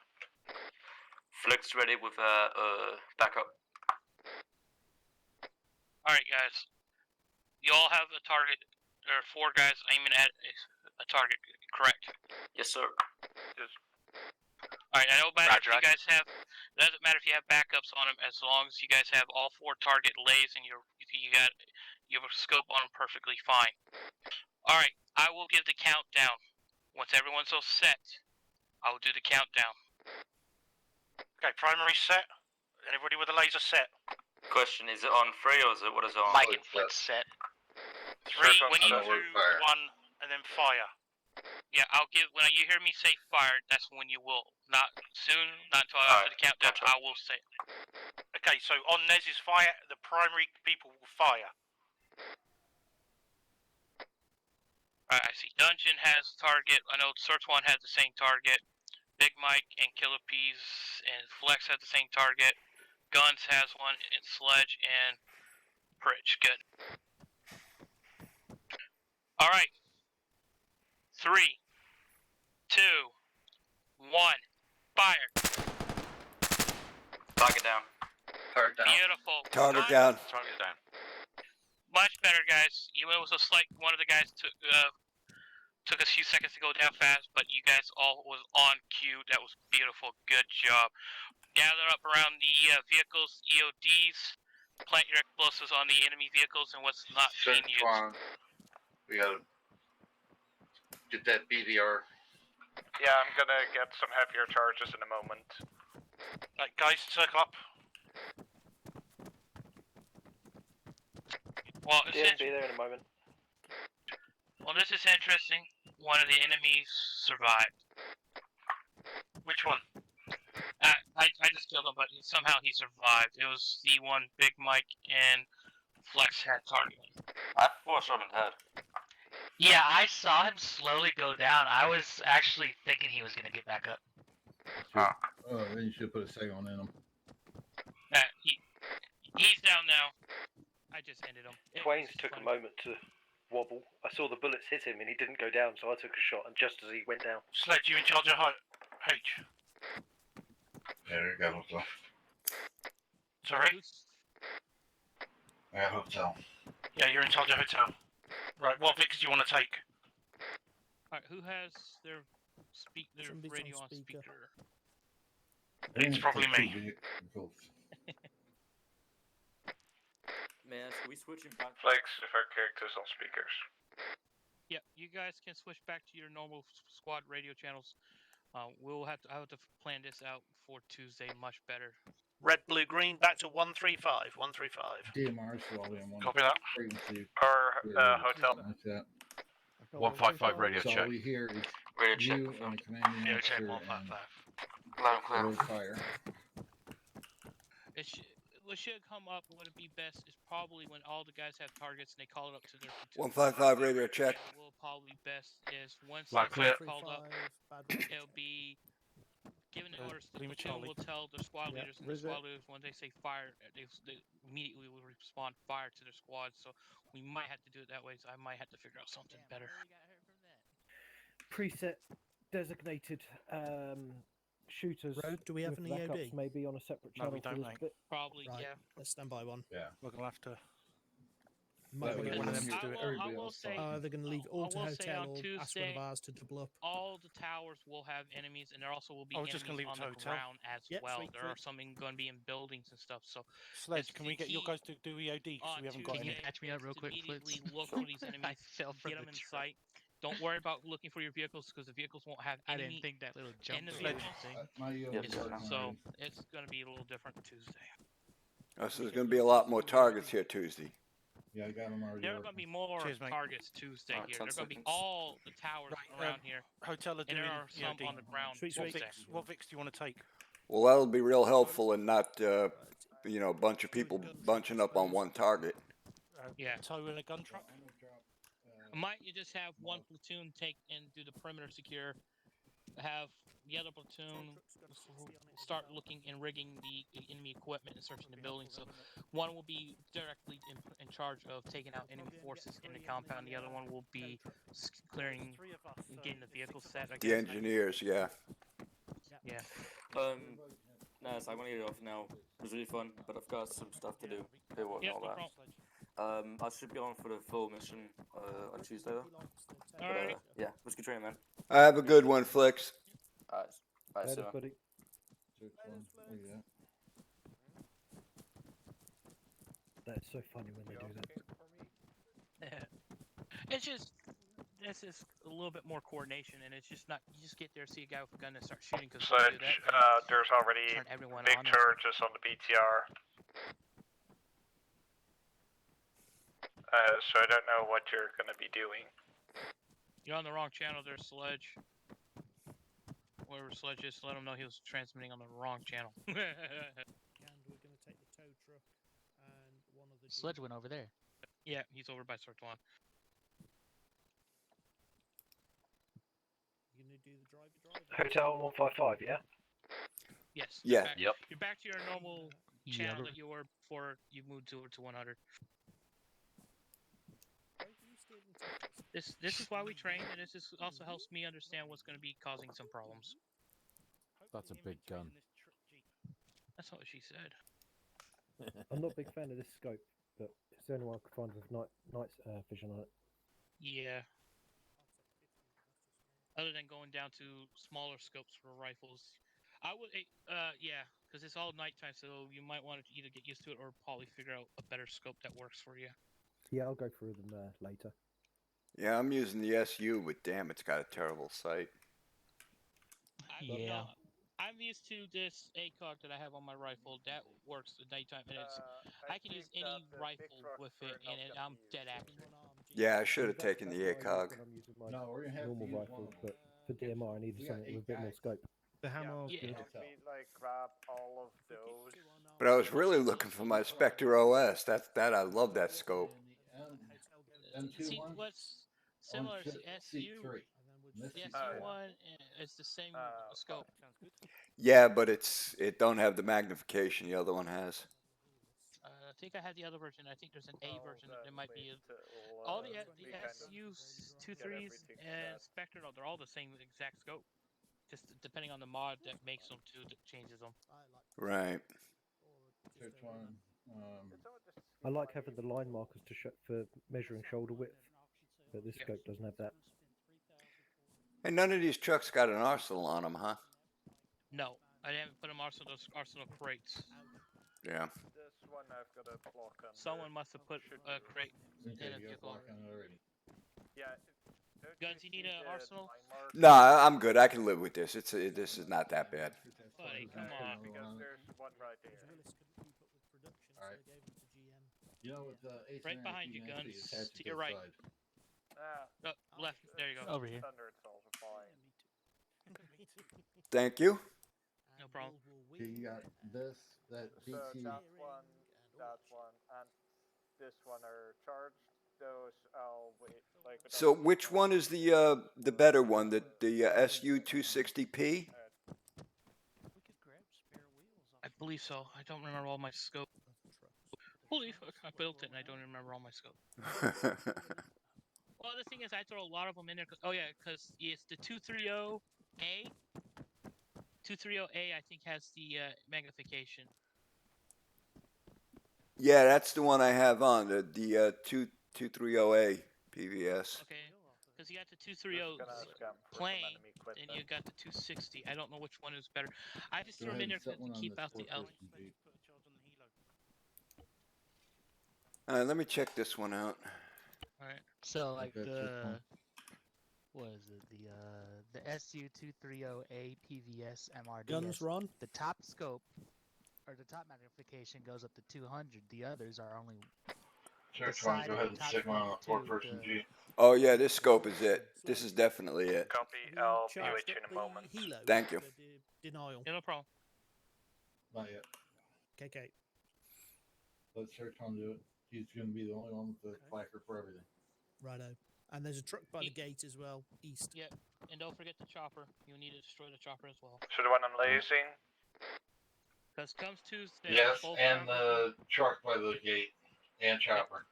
Flix ready with backup. Alright, guys. You all have a target. There are 4 guys aiming at a target, correct? Yes, sir. Alright, I don't matter Roger, if you guys have. It doesn't matter if you have backups on them, as long as you guys have all 4 target lays and you have a scope on them perfectly fine. Alright, I will give the countdown. Once everyone's all set, I will do the countdown. Okay, primary set. Anybody with a laser set? Question: is it on 3 or is it what is it on? Mike and Flitz set. 3 when you do 1 and then fire. Yeah, I'll give when you hear me say fire. That's when you will. Not soon, not until after the countdown. Gotcha. I will say it. Okay, so on Nez's fire, the primary people will fire. Alright, I see. Dungeon has target. I know Search One has the same target. Big Mike and Killer Peas and Flex have the same target. Guns has one, and Sledge and Pritch. Good. Alright. 3, 2, 1. Fire. Target down. Target down. Beautiful. Target down. Target down. Much better, guys. Even though it was a slight, one of the guys took a few seconds to go down fast, but you guys all was on cue. That was beautiful. Good job. Gather up around the vehicles, EODs. Plant your explosives on the enemy vehicles and what's not being Search used. one. We gotta get that BDR. Yeah, I'm gonna get some heavier charges in a moment. Right, guys, circle up. Well, DM be there in a moment. well, this is interesting. One of the enemies survived. Which one? I just killed him, but somehow he survived. It was the one Big Mike and Flex had targeted. I forced him in the head. Yeah, I saw him slowly go down. I was actually thinking he was gonna get back up. Oh, then you should put a second in him. He's down now. I just ended him. Twain's took a moment to wobble. I saw the bullets hit him and he didn't go down, so I took a shot, and just as he went down. Sledge, you in charge of H? There you go. Hotel. Sorry? Yeah, hotel. Yeah, you're in charge of hotel. Right, what Vics do you want to take? Alright, who has their Somebody's on radio on speaker. speaker? It's probably me. Man, should we switch him back? Flex, if our characters on speakers. Yeah, you guys can switch back to your normal squad radio channels. I have to plan this out for Tuesday much better. Red, blue, green, back to 135. 135. DMR slowly on one Copy that. frequency. Or hotel. Like that. 155 radio So all check. we hear is Radio check. you and the commanding Radio check officer 155. Loud and and clear. fire. What should come up, what would be best is probably when all the guys have targets and they call it up to their 155 radio check. What will probably best is once Loud, the clear. guys called up, it'll be given the orders. The Lima platoon Charlie. will tell their squad Yeah, leaders, and the where's squad leaders when they say fire, they immediately will respond fire to their squad. So we might have to do it that way. So I might have to figure out something better. Preset designated shooters. Road, do we have with an EOD? backups maybe on a separate No, channel we for don't, this mate. bit. Probably, Right, yeah. let's stand by one. Yeah. We're going to have to. Might That get way one of them you- to do it. I everybody will else say, fine. They're going to leave I all to will say hotel on or ask one Tuesday, of ours to double up. all the towers will have enemies, and there also will be I was just enemies gonna leave it on to the hotel. ground as Yep, well. sweet, There are sweet. some going to be in buildings and stuff. So Sledge, It's can we the get your key guys to do EOD? Because on we haven't got Can you any. catch me up real to quick, immediately Flitz? look for these I enemies, fell from get the them in truck. sight. Don't worry about looking for your vehicles because the vehicles won't have I enemy didn't think that little jump in the was vehicles. thing. My Yes, sir. So it's going to be a little different Tuesday. Oh, so there's going to be a lot more targets here Tuesday. Yeah, I got them already. There are going to working. be more Cheers, mate. targets Tuesday Alright, here. 10 There are going to be seconds. all the towers Right, around here, Hotel are and doing there are some EOD. on the ground. Sweet, What sweet. Vics do you want to take? Well, that'll be real helpful and not, a bunch of people bunching up on one target. Yeah. Tow in a gun truck. Might you just have one platoon take and do the perimeter secure, have the other platoon start looking and rigging the enemy equipment and searching the building. So one will be directly in charge of taking out enemy forces in the compound. The other one will be clearing, getting the vehicle set. I The guess. engineers, yeah. Yeah. No, so I'm gonna get it off now. It was really fun, but I've got some stuff to do. Paperwork Yeah, and all no that. problem. I should be on for the full mission on Tuesday though. Alright. Yeah, whiskey train, man. Have a good one, Flicks. Alright, Later, see you, man. buddy. That's so funny when they do that. It's just this is a little bit more coordination, and it's just not you just get there, see a guy with a gun, and start shooting because Sledge, there's already turn everyone big on it. charges on the BTR. So I don't know what you're going to be doing. You're on the wrong channel there, Sledge. Whoever Sledge is, let him know he was transmitting on the wrong channel. And we're going to take the tow truck and one of the. Sledge went over there. Yeah, he's over by Circle Line. You're going to do the driver. Hotel 155, yeah? Yes. Yeah. Back, Yep. You're back to your normal channel that you were before you moved over to 100. This is why we train, and this is also helps me understand what's going to be causing some problems. That's a big gun. That's what she said. I'm not a big fan of this scope, but it's the only one I could find with night vision on it. Yeah. Other than going down to smaller scopes for rifles, I would, yeah, because it's all nighttime, so you might want to either get used to it or probably figure out a better scope that works for you. Yeah, I'll go through them later. Yeah, I'm using the SU, but damn, it's got a terrible sight. Yeah. I'm used to this ACOG that I have on my rifle. That works at nighttime, and it's I can use any rifle with it, and I'm dead accurate. Yeah, I should have taken the ACOG. I'm using my No, we're gonna have to normal use rifle, one. but for DMR I needed something with a bit more scope. The hammer. Yeah. like grab all of those. But I was really looking for my Spectre OS. That I love that scope. See, what's similar to SU? The SU1 is the same scope. Yeah, but it don't have the magnification the other one has. I think I had the other version. I think there's an A version. There might be all the SU 2.3s and Spectre. No, they're all the same exact scope. Just depending on the mod that makes them too, that changes them. Right. I like having the line markers to for measuring shoulder width, but this scope doesn't have that. Hey, none of these trucks got an arsenal on them, huh? No, I haven't put them arsenal crates. Yeah. This one I've got a block on. Someone must have put a crate in a vehicle. Yeah. Guns, you need an arsenal? No, I'm good. I can live with this. This is not that bad. Buddy, come on. Because there's one right there. Alright. You know what the Right behind you, Guns. To your right. Oh, left. There you go. Over here. Thunder, it's also fine. Thank you. No problem. Okay, you got this, that So BT. that one, and this one are charged. Those I'll wait. Like. So which one is the better one? The SU 260P? I believe so. I don't remember all my scope. Holy fuck, I built it and I don't remember all my scope. Well, the thing is, I throw a lot of them in there. Oh, yeah, because it's the 230A. 230A, I think, has the magnification. Yeah, that's the one I have on the 230A PVS. Okay, because you got the 230 plain, and you got the 260. I don't know which one is better. I just threw them in there to keep out the L. Let me check this one out. Alright. So like what is it? The SU 230A PVS MRDS. Guns, Ron? The top scope or the top magnification goes up to 200. The others are only. Search one, go ahead and stick one on the four-person G. Oh yeah, this scope is it. This is definitely it. Copy. I'll be with you in a moment. Thank you. Denial. Yeah, no problem. Not yet. Okay. Let Serton do it. He's going to be the only one with the placard for everything. Righto. And there's a truck by the gate as well, east. Yep. And don't forget the chopper. You'll need to destroy the chopper as well. So the one I'm lasing? Because comes Tuesday. Yes, both and choppers- the truck by the gate and chopper.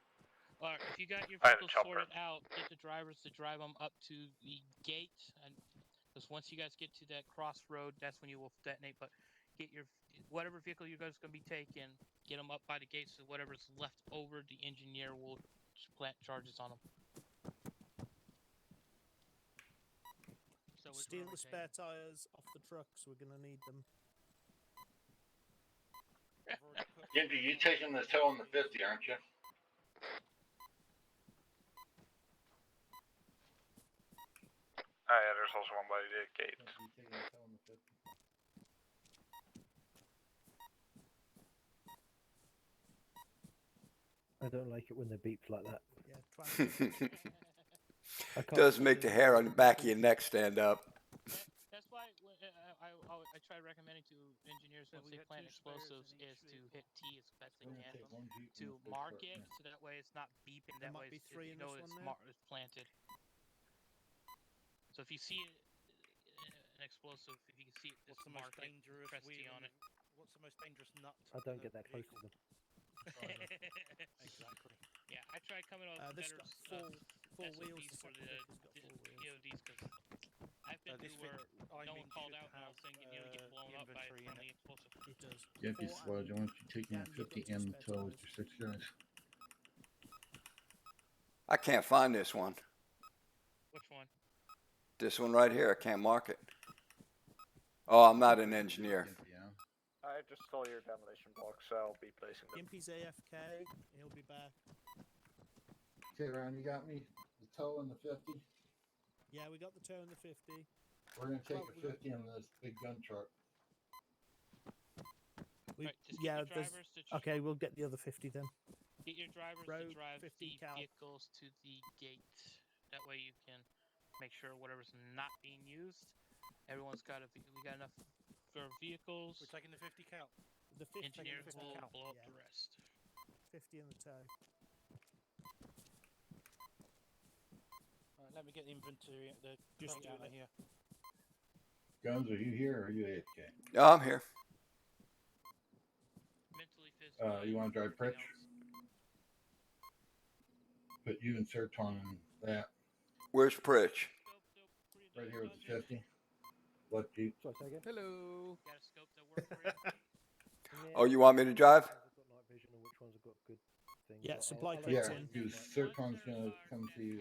Alright, if you got your I have a vehicles chopper. sorted out, get the drivers to drive them up to the gate. And because once you guys get to that crossroad, that's when you will detonate. But get your whatever vehicle you guys are going to be taking, get them up by the gate. So whatever's left over, the engineer will plant charges on them. So Steal the spare tires off the trucks. We're gonna need them. Gimpy, you taking the tow on the 50, aren't you? Oh yeah, there's also one by the gate. I don't like it when they beep like that. I can't Does see make the them. hair on the back of your neck stand up. That's why I try recommending to engineers once they plant explosives is to hit T as best they can to mark it, so that way it's not beeping. There That might way be it's, three you in know this it's, one now. it's planted. So if you see an explosive, if you can see it, What's just the most mark it, dangerous press T wheel on in it. What's the most dangerous nut? I don't get that close to them. Exactly. Yeah, I try coming up with This better got four wheels. SOPs for The the second vehicle's got four wheels. DODs because I've been this through where I no mean one called should out and all of a sudden you get blown up by a inventory in friendly it. explosive. It does. Gimpy Sludge, I want you taking that 50 and the tow with your 6 guys. I can't find this one. Which one? This one right here. I can't mark it. Oh, I'm not an engineer. I just stole your demolition block, so I'll be placing them. Gimpy's AFK. He'll be back. Okay, Ryan, you got me? The tow and the 50? Yeah, we got the tow and the 50. We're going to take Well, a 50 in this big gun truck. We, Right, just get yeah, your there's. drivers to Okay, we'll get the other 50 then. Get your drivers Road, to drive 50 the cal. vehicles to the gate. That way you can make sure whatever's not being used, everyone's got we got enough for vehicles. We're taking the 50 cal. The 50 Engineers taking the will 50 blow up yeah. the rest. 50 in the tow. Alright, let me get the inventory. The Just crate out do of it. here. Guns, are you here or are you AFK? No, I'm here. Mentally, physically. You want to drive Pritch? Put you and Serton in that. Where's Pritch? Right here with the 50. What Jeep? Hello. Got a scope that work for you? Oh, you want me to drive? I've got night vision on which ones have got good things. Yeah, but supply I'll crates let in. you know. Because Serton's going to come to you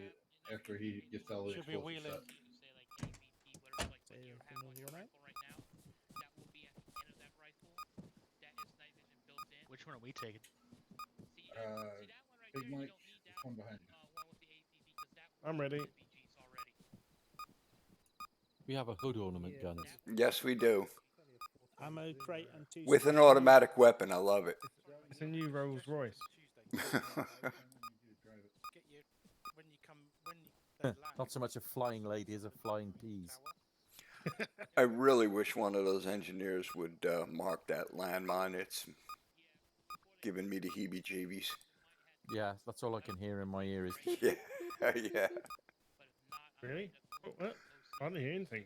after he gets all the Should be a explosives wheeling. set. So you have one out. That will be at the end of that rifle. That is night vision built in. Which one are we taking? Big Mike, this one behind you. I'm ready. We have a hood ornament guns. Yes, we do. Ammo crate and 2. With an automatic weapon. I love it. It's a new Rolls Royce. Get you when you come when you land. Not so much a flying lady as a flying peas. I really wish one of those engineers would mark that landmine. It's giving me the heebie-jeebies. Yeah, that's all I can hear in my ear is. Yeah, yeah. Really? What? I didn't hear anything.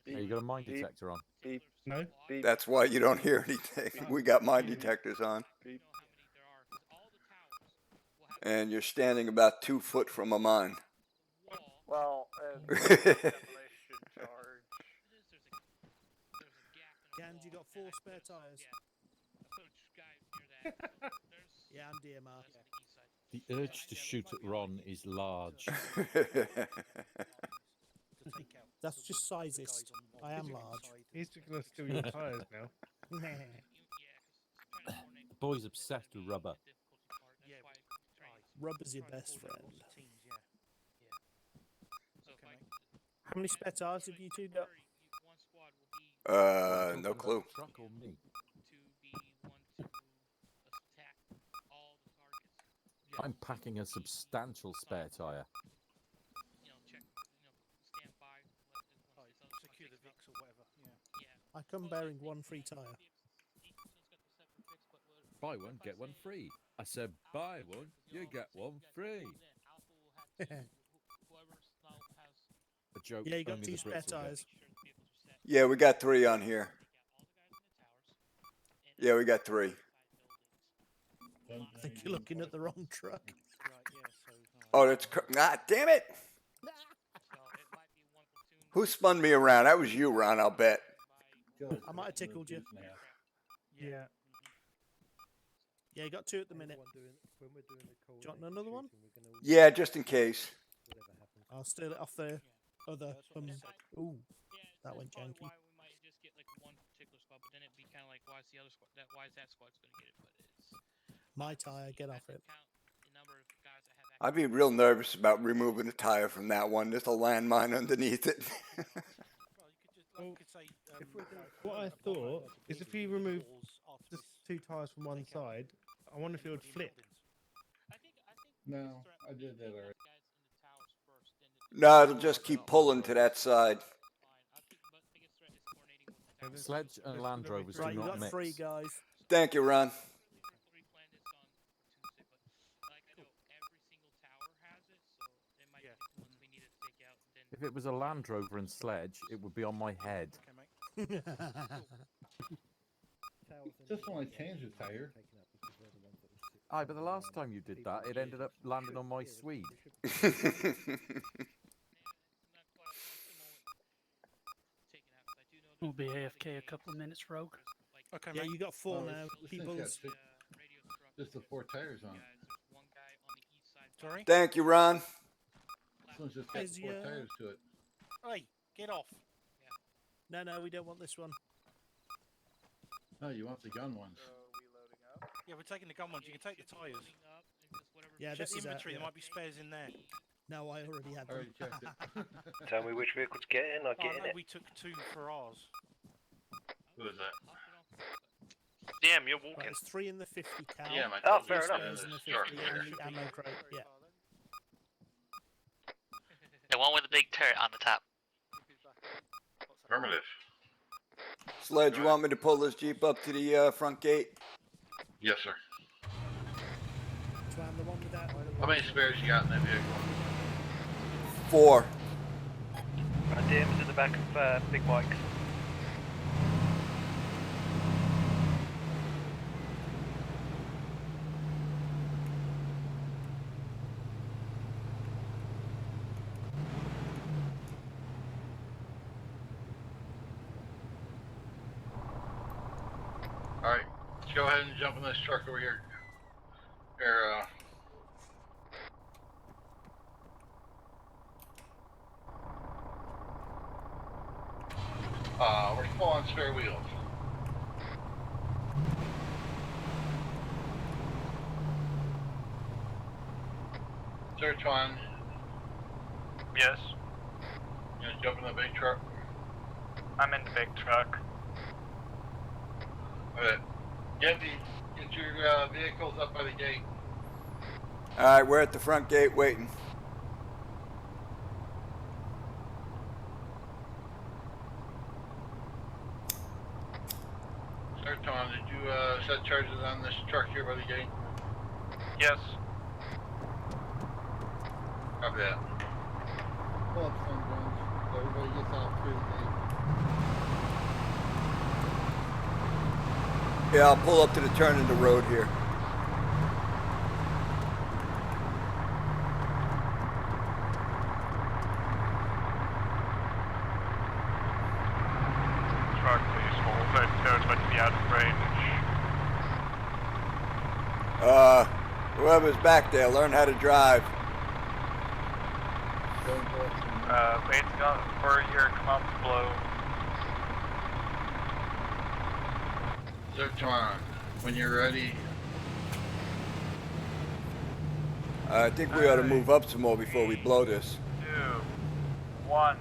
Hey, you got a mine detector on? No? That's why you don't hear anything. We got mine detectors on. And you're standing about 2 foot from a mine. Well, demolition charge. Gans, you got 4 spare tires. Yeah, I'm DMR. The urge to shoot at Ron is large. That's just sizest. I am large. He's just going to steal your tyres now. The boy's obsessed with rubber. Rubber's your best friend. How many spare tires have you two got? No clue. Truck or me? I'm packing a substantial spare tire. Secure the Vix or whatever. Yeah. I come bearing one free tyre. Buy one, get one free. I said buy one, you get one free. A joke. Yeah, you got only 2 the spare Brits will get. tyres. Yeah, we got 3 on here. Yeah, we got 3. I think you're looking at the wrong truck. Oh, God damn it! Who spun me around? That was you, Ron, I'll bet. I might have tickled you. Yeah. Yeah, you got 2 at the minute. Do you want another one? Yeah, just in case. I'll steal it off the other. Ooh, that went janky. Why we might just get like one particular squad, but then it'd be kind of like, why is the other squad? Why is that squad's going to get it? But it's My tyre, get off it. I'd be real nervous about removing a tire from that one. There's a landmine underneath it. What I thought is if you remove just 2 tires from one side, I wonder if it would flip. No, I did that already. No, it'll just keep pulling to that side. Sledge and Land Rovers Right, do you not got mix. 3 guys. Thank you, Ron. If it was a Land Rover and Sledge, it would be on my head. Just when I changed the tire. Aye, but the last time you did that, it ended up landing on my Swede. We'll be AFK a couple of minutes, Rogue. Okay, Yeah, mate. you got 4 now. This thing's got People's. just the 4 tires on. Sorry? Thank you, Ron. This one's just got Is 4 your- tires to it. Hey, get off. No, we don't want this one. No, you want the gun ones. Yeah, we're taking the gun ones. You can take the tyres. Yeah, Check this the is inventory. yeah. There might be spares in there. No, I already had I them. already checked it. Tell me which vehicle's getting, I'll Oh, get in no, it. we took 2 for ours. Who is that? Damn, you're Right, walking. there's 3 in the 50 cal. Yeah, my Oh, cousin's fair three enough. spares in the Sure, 50 and the ammo crate. Yeah. The one with the big turret on the top. Affirmative. Sledge, you want me to pull this Jeep up to the front gate? Yes, sir. Twan, the one without. How many spares you got in that vehicle? 4. DM's in the back of Big Mike. Alright, let's go ahead and jump in this truck over here. Here, we're full on spare wheels. Search one. Yes, You gonna jump in the big truck? I'm in the big truck. Okay. Get your vehicles up by the gate. Alright, we're at the front gate waiting. Search on. Did you set charges on this truck here by the gate? Yes. Copy that. Pull up some guns. So everybody gets out through the gate. Yeah, I'll pull up to the turn in the road here. Truck, please hold. I know it's about to be out of range. Whoever's back there, learn how to drive. Waiting on for your command to blow. Search on. When you're ready. I think we ought to move up some more before we blow this. 2, 1.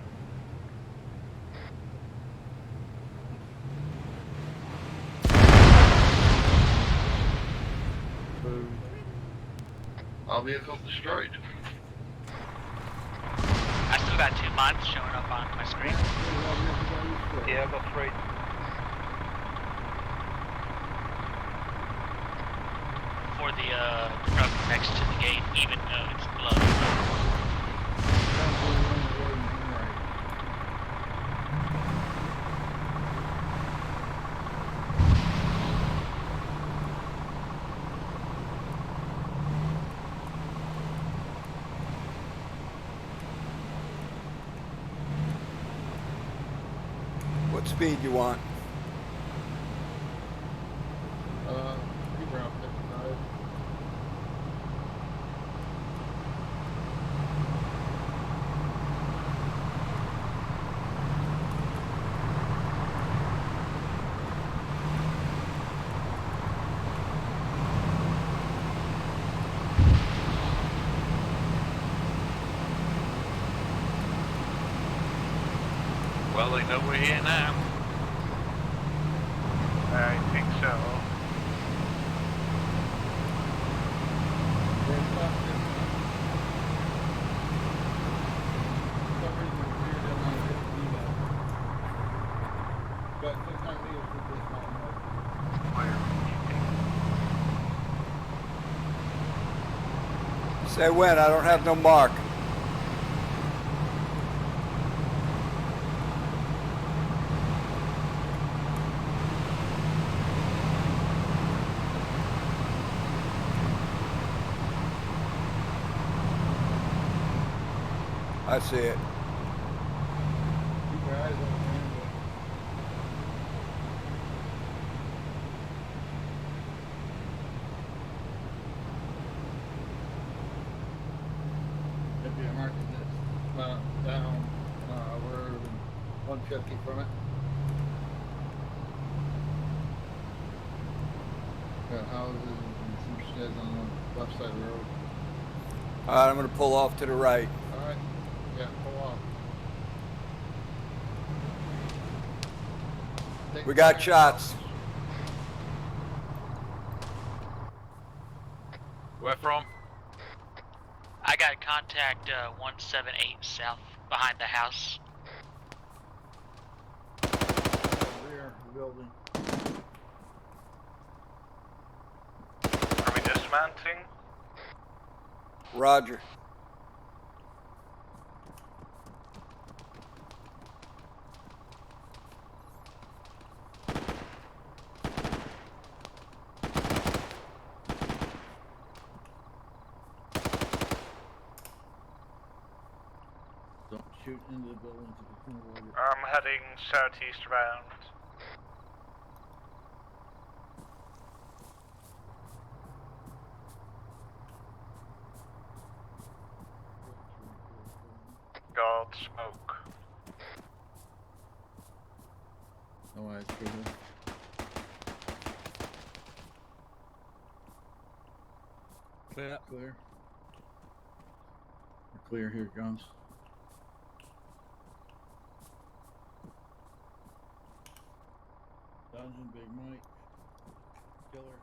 All vehicles destroyed. I still got 2 mods showing up on my screen. Yeah, I've got 3. the truck next to the gate, even though it's closed. What speed you want? Keep around 55. Well, they know we're here now. I think so. Say when, I don't have no mark. I see it. Keep your eyes on the window. If you're marking this down, we're 150 from it. Got houses and some sheds on the left side of the road. All right, I'm gonna pull off to the right. All right. Yeah, pull off. We got shots. Where from? I got contact 178 south behind the house. Rear of the building. Are we dismounting? Roger. Don't shoot into the buildings if you can avoid it. I'm heading southeast round. God, smoke. No eyes clear. Clear. Clear. We're clear here, guns. Dungeon, Big Mike, Killer.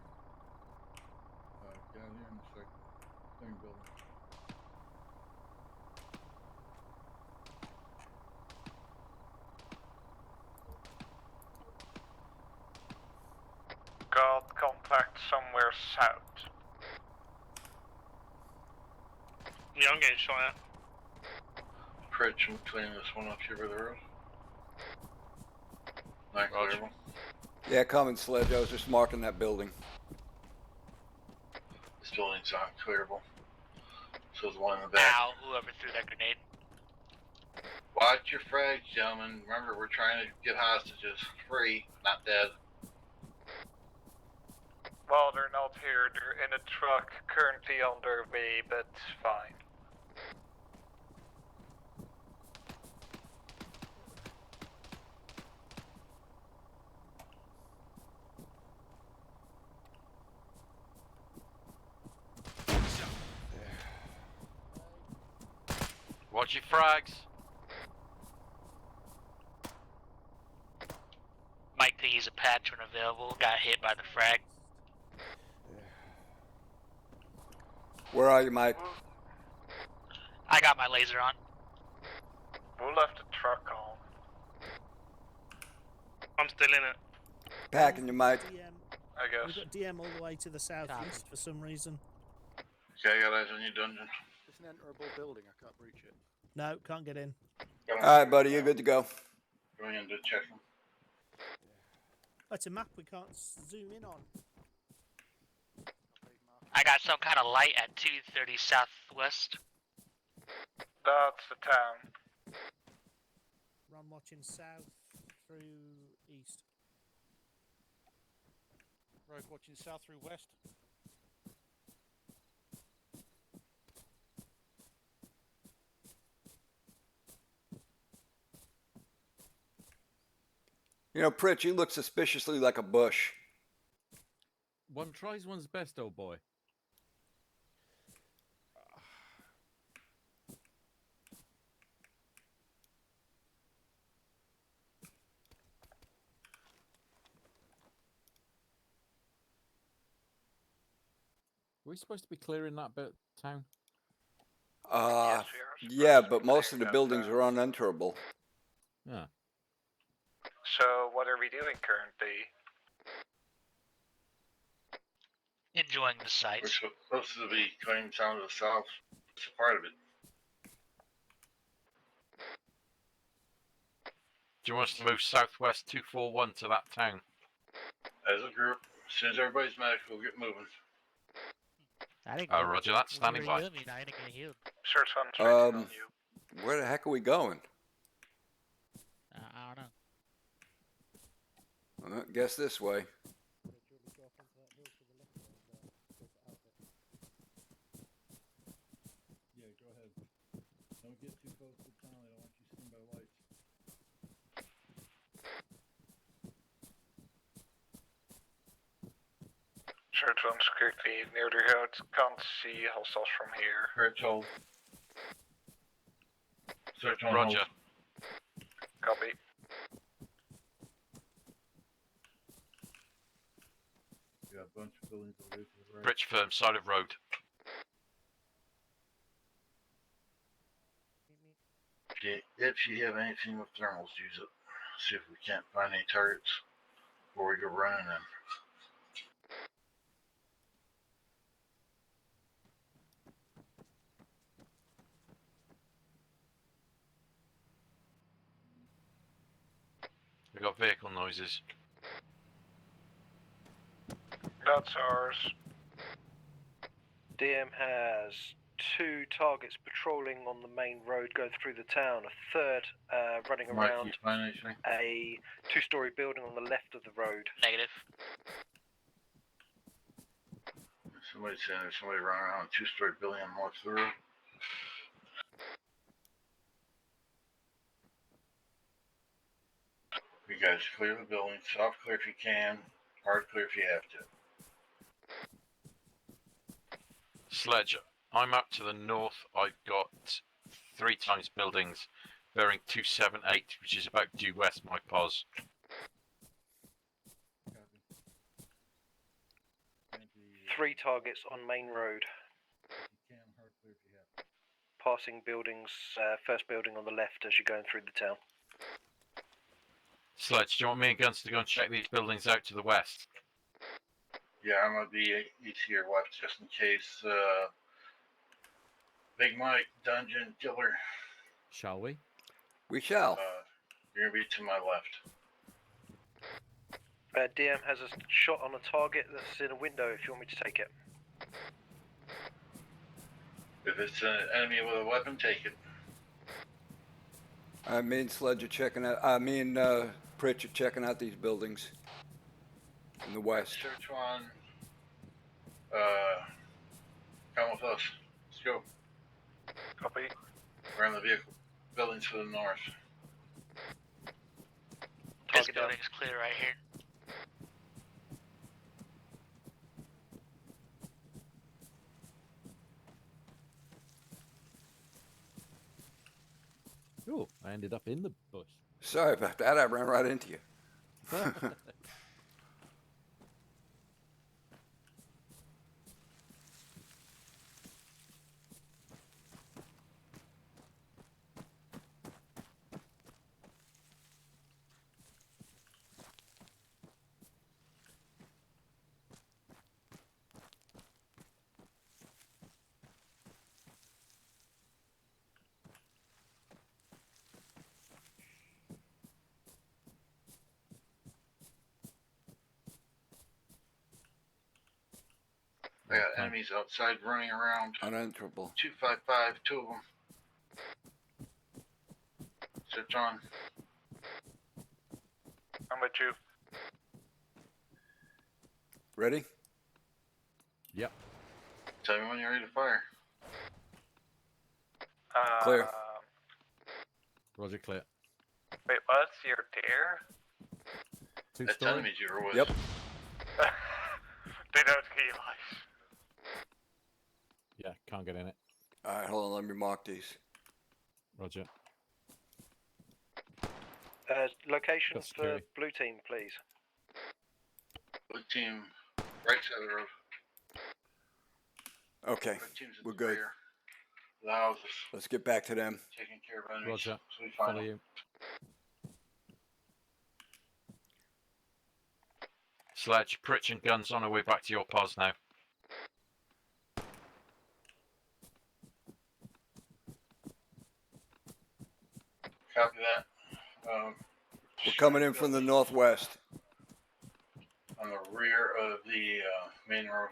Down here in the second building. God, contact somewhere south. Yeah, I'm getting shot at. Pritch, I'm cleaning this one up here by the road. Not clearable. Yeah, coming, Sledge. I was just marking that building. This building's not clearable. So the one in the back. Ow, whoever threw that grenade. Watch your frags, gentlemen. Remember, we're trying to get hostages. Free, not dead. Well, they're not here. They're in a truck currently on their way, but fine. Watch your frags. Mike think he's a patron available. Got hit by the frag. Where are you, Mike? I got my laser on. Who left the truck on? I'm still in it. Packing you, Mike. I guess. We've got DM all the way to the southeast for some reason. Okay, I got eyes on your dungeon. It's an enterable building. I can't breach it. No, can't get in. All right, buddy, you're good to go. Going in to check them. That's a map we can't zoom in on. I got some kind of light at 230 southwest. That's the town. I'm watching south through east. Rogue watching south through west. You know, Pritch, you look suspiciously like a bush. One tries one's best, old boy. Are we supposed to be clearing that bit of town? Yeah, but most of the buildings are unenterable. Yeah. So what are we doing currently? Enjoying the We're sights. supposed to be clearing town to the south. It's a part of it. Do you want us to move southwest 241 to that town? As a group, as soon as everybody's medic, we'll get moving. Roger that, standing by. Search on on you. Where the heck are we going? I don't know. Well, guess this way. Yeah, go ahead. Don't get too close to the town. I don't want you seen by lights. Search on security near the road. Can't see hostiles from here. Search hold. Search on Roger. hold. Copy. We got a bunch of buildings over there to the right. Bridge firm, side of road. If you have anything with thermals, use it. See if we can't find any targets before we go running them. We got vehicle noises. That's ours. DM has 2 targets patrolling on the main road going through the town, a third running Mike, around you find anything? a 2-story building on the left of the road. Negative. Somebody's saying there's somebody running around a 2-story building on North Road. You guys clear the building, soft clear if you can, hard clear if you have to. Sledge, I'm up to the north. I've got 3 times buildings bearing 278, which is about due west, my pos. 3 targets on main road. Passing buildings, first building on the left as you're going through the town. Sledge, do you want me and Guns to go and check these buildings out to the west? Yeah, I'm gonna be ET or left just in case. Big Mike, Dungeon, Killer. Shall we? We shall. You're gonna be to my left. DM has a shot on a target that's in a window if you want me to take it. If it's an enemy with a weapon, take it. Me and Sledge are checking out. Me and Pritch are checking out these buildings in the west. Search one. Come with us. Let's go. Copy. We're in the vehicle. Buildings to the north. This building is clear right here. Oh, I ended up in the bush. Sorry about that. I ran right into you. I got enemies outside running around. Unenterable. 255, two of them. Search on. I'm with you. Ready? Yep. Tell me when you're ready to fire. Clear. Roger, clear. Wait, what's your deer? That's Two-story? enemies you were with. Yep. They don't get you life. Yeah, can't get in it. All right, hold on. Let me mark these. Roger. Location That's for scary. blue team, please. Blue team, right side of the road. Okay, Red team's in we're the good. rear. The houses. Let's get back to them. Taking care of enemies. Roger. So we find Follow them. you. Sledge, Pritch and Guns on our way back to your pos now. Copy that. We're coming in from the northwest. On the rear of the main road.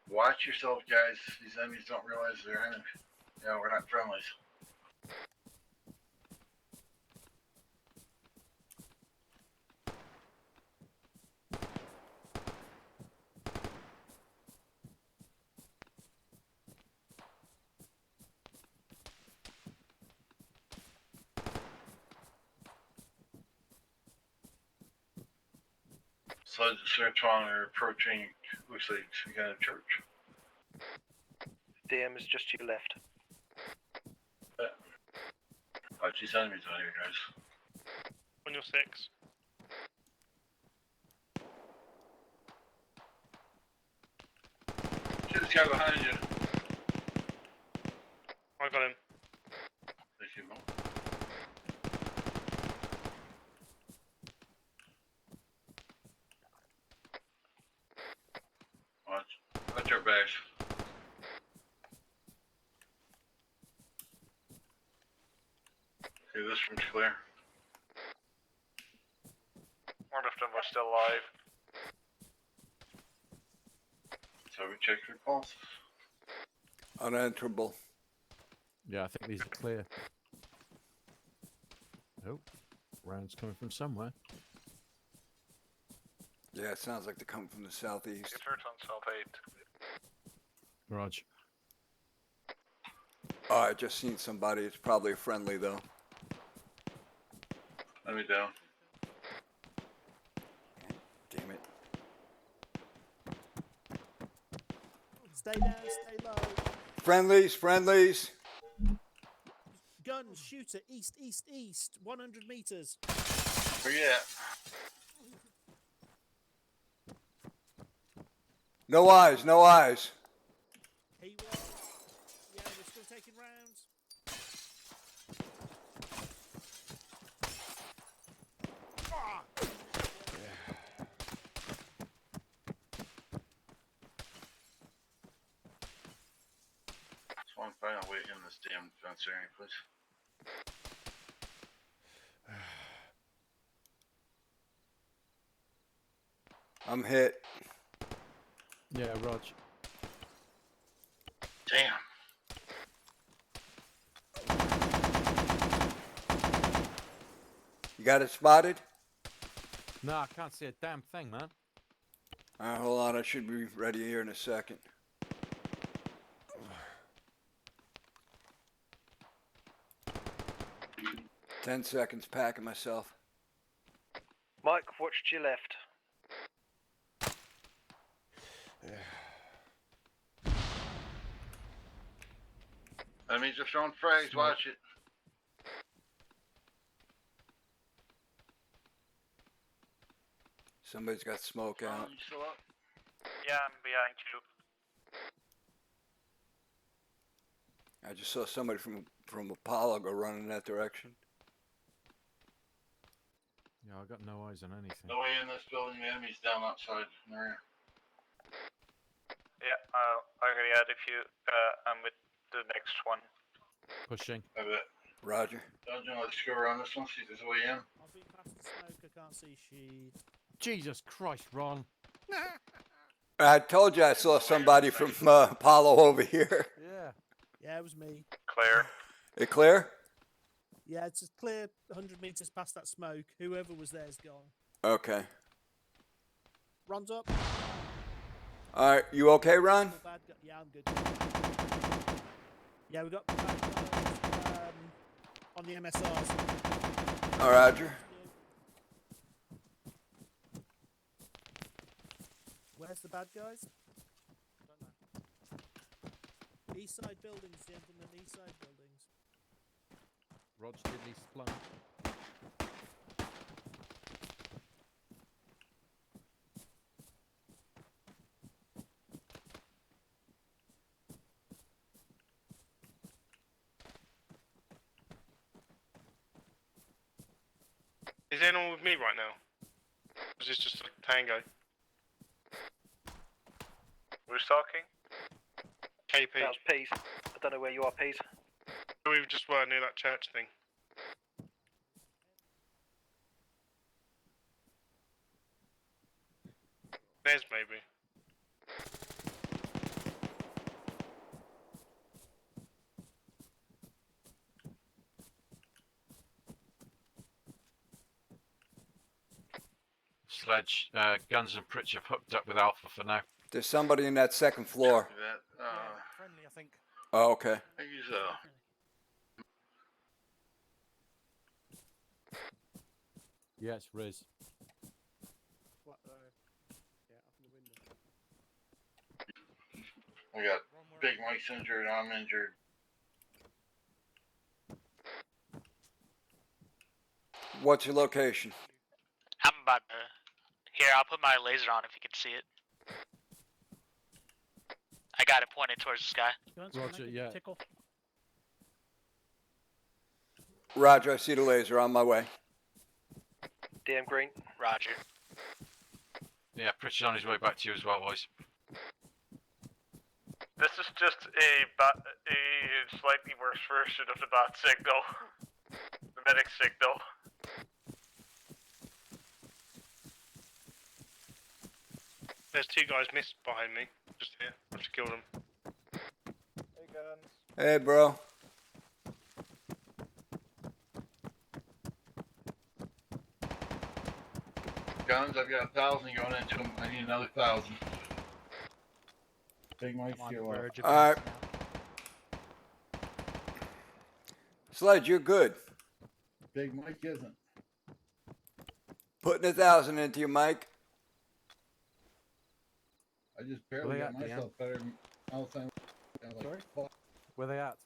Watch yourself, guys. These enemies don't realize they're enemies. Yeah, we're not friendlies. So the search on are approaching, looks like some kind of church. DM is just to your left. Watch these enemies out here, guys. On your 6. See this guy behind you. I got him. Thank you, Mo. Watch your backs. Okay, this one's clear. One of them was still alive. So we check your pulse. Unenterable. Yeah, I think these are clear. Oh, rounds coming from somewhere. Yeah, it sounds like they're coming from the southeast. Get hurt on South 8. Rog. Oh, I just seen somebody. It's probably a friendly though. Let me down. Damn it. Stay down, stay low. Friendlies, friendlies. Guns, shooter, east, east, east. 100 meters. Where you at? No eyes, no eyes. He was. Yeah, we're still taking rounds. Ah! Just one final way in this damn fence area, please. I'm hit. Yeah, Rog. Damn. You got it spotted? No, I can't see a damn thing, man. Alright, hold on. I should be ready here in a second. Ten seconds packing myself. Mike, watch to your left. Enemies are throwing frags, watch it. Somebody's got smoke out. You still up? Yeah, I'm behind you. I just saw somebody from Apollo go running in that direction. Yeah, I got no eyes on anything. No way in this building, the enemy's down outside in the rear. Yeah, I already had a few. I'm with the next one. Pushing. I bet. Roger. Dungeon, let's go around this one, see if there's a way in. I've been past the smoke. I can't see shit. Jesus Christ, Ron. I told you I saw somebody from Apollo over here. Yeah. Yeah, it was me. Clear. It clear? Yeah, it's just clear 100 meters past that smoke. Whoever was there is gone. Okay. Ron's up. All right, you okay, Ron? Bad guy. Yeah, I'm good. Yeah, we got bad guys on the MSRs. All right, Roger. Where's the bad guys? East side buildings, gentlemen. East side buildings. Rog Diddley Splunk. Is anyone with me right now? Or is this just a tango? Who's talking? KP. That was Peas. I don't know where you are, Peas. We just were near that church thing. There's maybe. Sledge, Guns and Pritchard hooked up with Alpha for now. There's somebody in that second floor. That, Friendly, I think. Oh, okay. I use Yeah, it's Riz. we got Big Mike's injured, I'm injured. What's your location? I'm about to. Here, I'll put my laser on if you can see it. I got it pointed towards the sky. Roger, yeah. Tickle. Roger, I see the laser on my way. DM Green. Roger. Yeah, Pritchard on his way back to you as well, boys. This is just a slightly worse version of the bat signal. The medic signal. There's two guys missed behind me. Just here. I have to kill them. Hey, guns. Hey, bro. Guns, I've got 1,000 going into them. I need another 1,000. Big Mike's still up. All right. Sledge, you're good. Big Mike isn't. Putting 1,000 into your mic. I just barely got myself better than all the time. Where they at?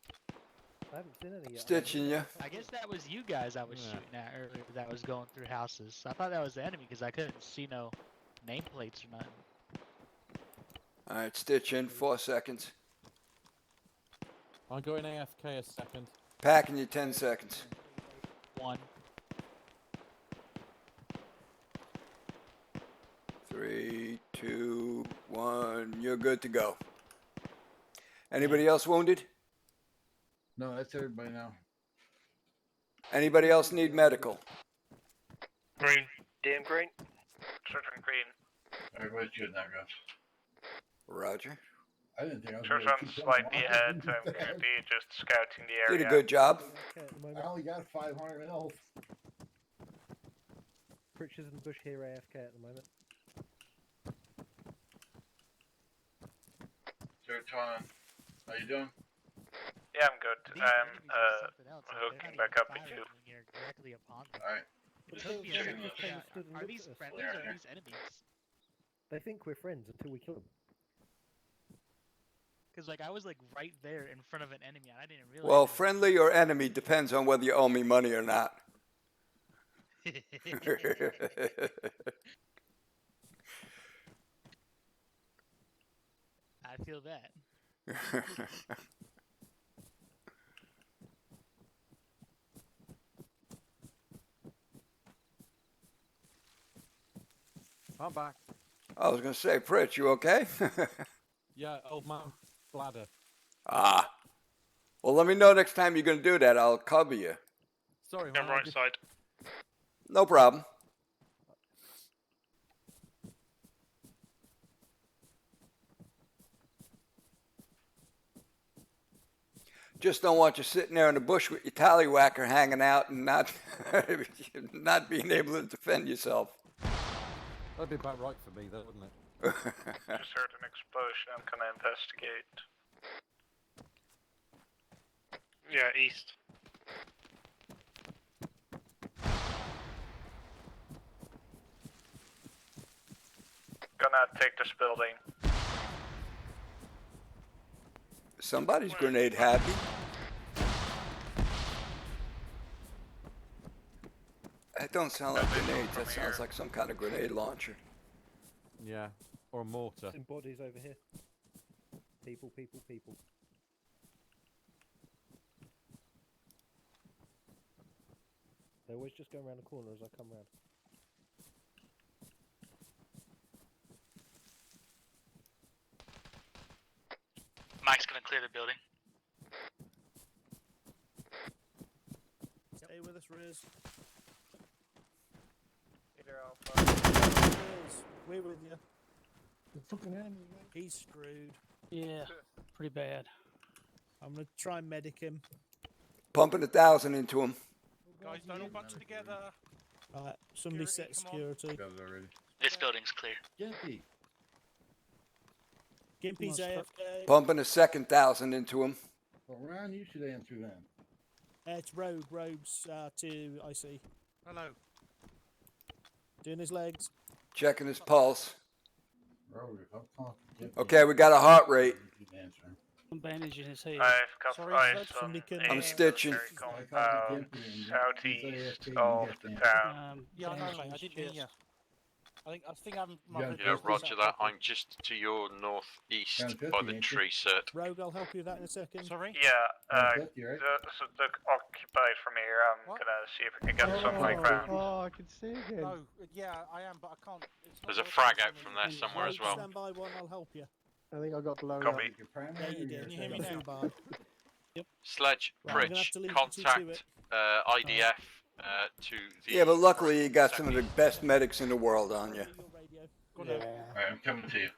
I haven't seen any yet. Stitching you. I guess that was you guys I was shooting at earlier that was going through houses. I thought that was the enemy because I couldn't see no nameplates or nothing. All right, stitch in 4 seconds. I'm going AFK a second. Packing you 10 seconds. 1. 3, 2, 1. You're good to go. Anybody else wounded? No, that's everybody now. Anybody else need medical? Green. DM Green. Children Green. Everybody's good now, guys. Roger. I didn't think I was Church gonna on keep them slightly alive. ahead. I'm going to be just scouting the area. Did a good job. I only got 500 health. Pritchard's in the bush here AFK at the moment. Serotonin, how you doing? Yeah, I'm good. These I'm enemies are something else. Like, they're hooking not back even up with firing you. when you're directly upon them. Alright. But Just they- checking they this. just stood and Are looked these at us. friendlies or are these enemies? They think we're friends until we kill them. Because like I was like right there in front of an enemy and I didn't realize. Well, friendly or enemy depends on whether you owe me money or not. I feel that. I'm back. I was going to say, Pritch, you okay? Yeah, old man bladder. Ah. Well, let me know next time you're going to do that. I'll cover you. Sorry, I'm right side. No problem. Just don't want you sitting there in the bush with your tallywhacker hanging out and not not being able to defend yourself. That'd be about right for me, though, wouldn't it? Just heard an explosion. I'm gonna investigate. Yeah, east. Gonna take this building. Somebody's grenade happy. That don't sound like grenades. That sounds like some kind of grenade launcher. Yeah, or a mortar. Some bodies over here. People. They always just go around the corner as I come round. Mike's gonna clear the building. Stay with us, Riz. We're with you. He's screwed. Yeah, pretty bad. I'm gonna try and medic him. Pumping 1,000 into him. Guys, don't all bunch together. Alright, somebody set security. This building's clear. Gimpy. Gimpy's AFK. Pumping a second 1,000 into him. Well, Ryan, you should answer that. It's Rogue. Rogue's to IC. Hello. Doing his legs. Checking his pulse. Rogue, if I'm talking to Gimpy, Okay, we got a heart rate. you should answer him. I'm bandaging his head. I've got Sorry, eyes Fred, on somebody can- a I'm stitching. military compound southeast of the town. Yeah, I know, mate. I didn't hear you. I think I'm. Yeah, roger that. I'm just to your northeast by the tree set. Rogue, I'll help you with that in a second. Sorry? Yeah, Fifty, right? so look occupied from here. I'm gonna see if I can get some high ground. Oh, I can see again. No, yeah, I am, but I can't. It's not There's a working frag for out me. from there somewhere as Rogue, well. stand by one, I'll help you. I think I got blown Copy. up. Yeah, you did. Can you hear me now? By. Sledge, Right, I'm gonna have Pritch, to leave you two to contact it. IDF to the. Yeah, but luckily you got some of the best medics in the world on you. Alright, I'm coming to you.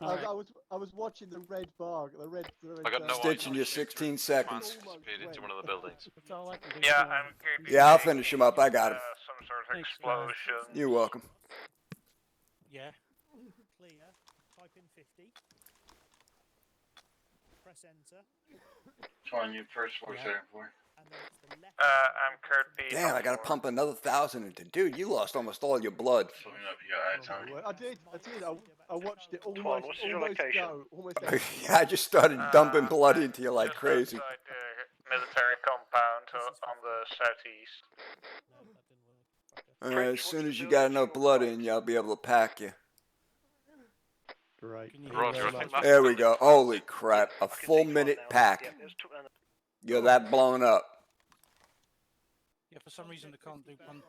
I was watching the red bar, the red. I got no Stitching idea. you 16 seconds. Disappeared into one of the buildings. Yeah, I'm creeping. Yeah, I'll finish him up. I got him. Some sort of explosion. You're welcome. Yeah. Clear. Type in 50. Press enter. Trying you first force there for. And then it's the left. I'm Kurt B. Damn, I gotta pump another 1,000 into. Dude, you lost almost all your blood. Let me know if you got eyes on me. I did. I watched it almost. Twan, what's your location? Yeah, I just started dumping blood into you like Just crazy. outside the military compound on the southeast. As soon as you got enough blood in you, I'll be able to pack you. Great. Roger, I think that's There we go. Holy crap. A full minute pack. You're that blown up. Yeah, for some reason they can't do one.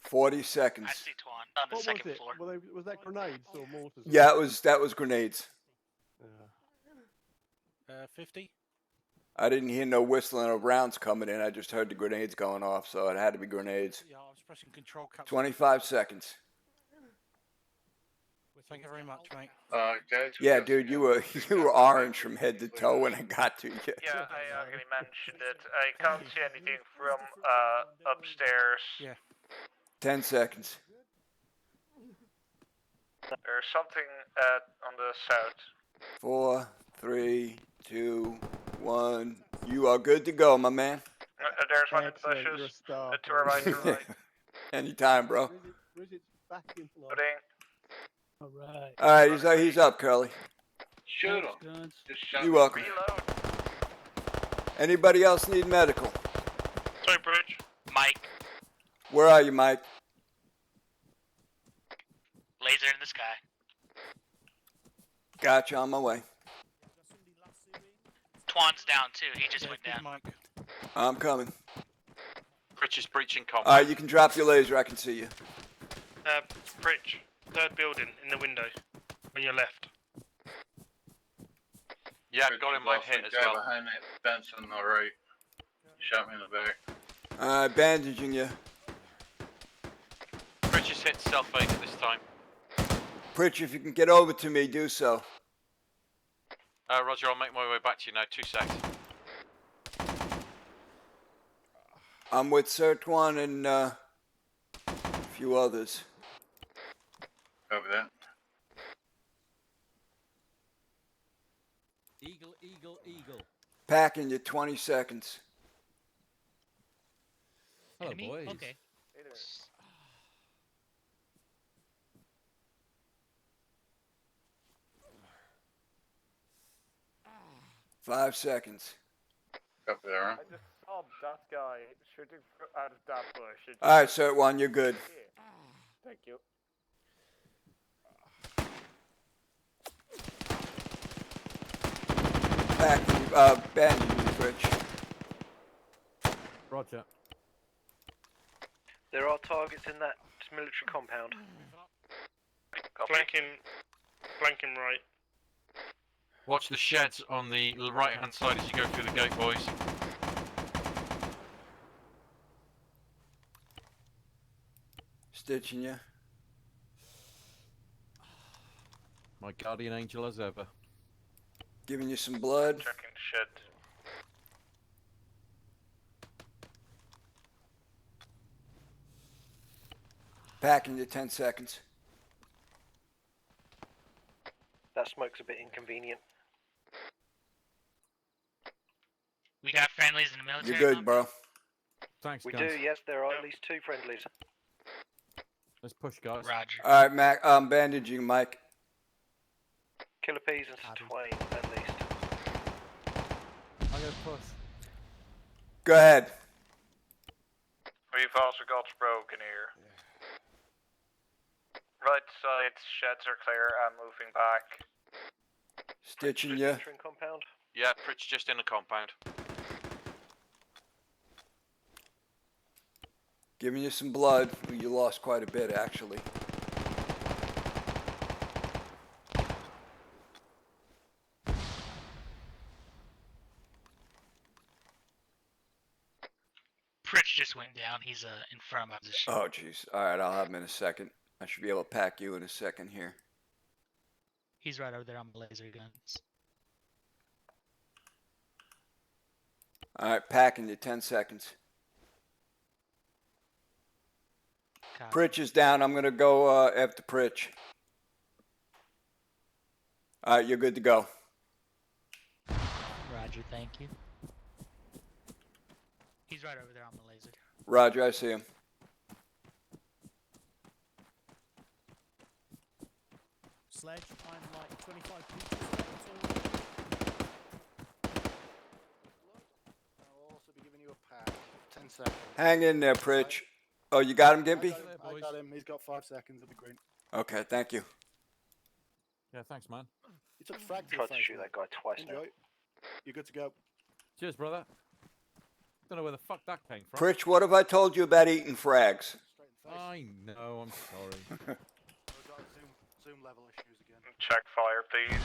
40 seconds. I see Twan on the What was second it? floor. Was that grenades or mortars? Yeah, that was grenades. 50? I didn't hear no whistling of rounds coming in. I just heard the grenades going off, so it had to be grenades. Yeah, I was pressing control cap. 25 seconds. Thank you very much, mate. Guys, Yeah, dude, you were orange from head to toe when I got to you. Yeah, I already mentioned it. I can't see anything from upstairs. Yeah. 10 seconds. There's something on the south. 4, 3, 2, 1. You are good to go, my man. There's one in the Excellent, you're a bushes. star. To our right, to our right. Anytime, bro. Where's it back in floor? Pudding. All right. All right, he's up, Curly. Shoot him. Guns. Just shot You're him. welcome. Anybody else need medical? Sorry, Bridge. Mike, Where are you, Mike? laser in the sky. Gotcha, on my way. Twan's down too. He just went Good, down. Mike. I'm coming. Pritch is breaching combat. All right, you can drop your laser. I can see you. Bridge. Third building in the window. On your left. Yeah, got him my hit as guy well. behind that fence on the right. Shot me in the back. Bandaging you. Pritch has hit self-aid at this time. Pritch, if you can get over to me, do so. Roger, I'll make my way back to you now. 2 seconds. I'm with Sertwan and a few others. Over that. Eagle, eagle, eagle. Packing you 20 seconds. Hello, Enemy? boys. Okay. Hey there. 5 seconds. Up there, huh? I just saw that guy shooting out of that bush. Alright, Sertwan, you're good. Thank you. Packing you, bandaging you, Pritch. Roger. There are targets in that military compound. Flanking right. Watch the sheds on the right-hand side as you go through the gate, boys. Stitching you. My guardian angel as ever. Giving you some blood. Checking shed. Packing you 10 seconds. That smoke's a bit inconvenient. We got friendlies in the military. You're good, bro. Thanks, We guys. do, yes, there are at least 2 friendlies. Let's push, guys. Roger. Alright, Mac, I'm bandaging Mike. Killer Peas and Twain, at least. I'm gonna push. Go ahead. We've also got broken here. Right side sheds are clear. I'm moving back. Stitching you. Entering compound. Yeah, Pritch just in the compound. Giving you some blood. You lost quite a bit, actually. Pritch just went down. He's in front of my position. Oh, jeez. Alright, I'll have him in a second. I should be able to pack you in a second here. He's right over there on the laser guns. Alright, packing you 10 seconds. Copy. Pritch is down. I'm gonna go after Pritch. Alright, you're good to go. Roger, thank you. He's right over there on the laser. Roger, I see him. Sledge, I'm like 25 meters away at all. I'll also be giving you a pack. 10 seconds. Hang in there, Pritch. Oh, you got him, Gimpy? I got him. He's got 5 seconds. It'll be green. Okay, thank you. Yeah, thanks, man. You took a frag to Tried your to face, shoot mate. that guy twice now. Enjoy. You're good to go. Cheers, brother. Don't know where the fuck that came from. Pritch, what have I told you about eating frags? I know, I'm sorry. We've got zoom level issues again. Check fire, please.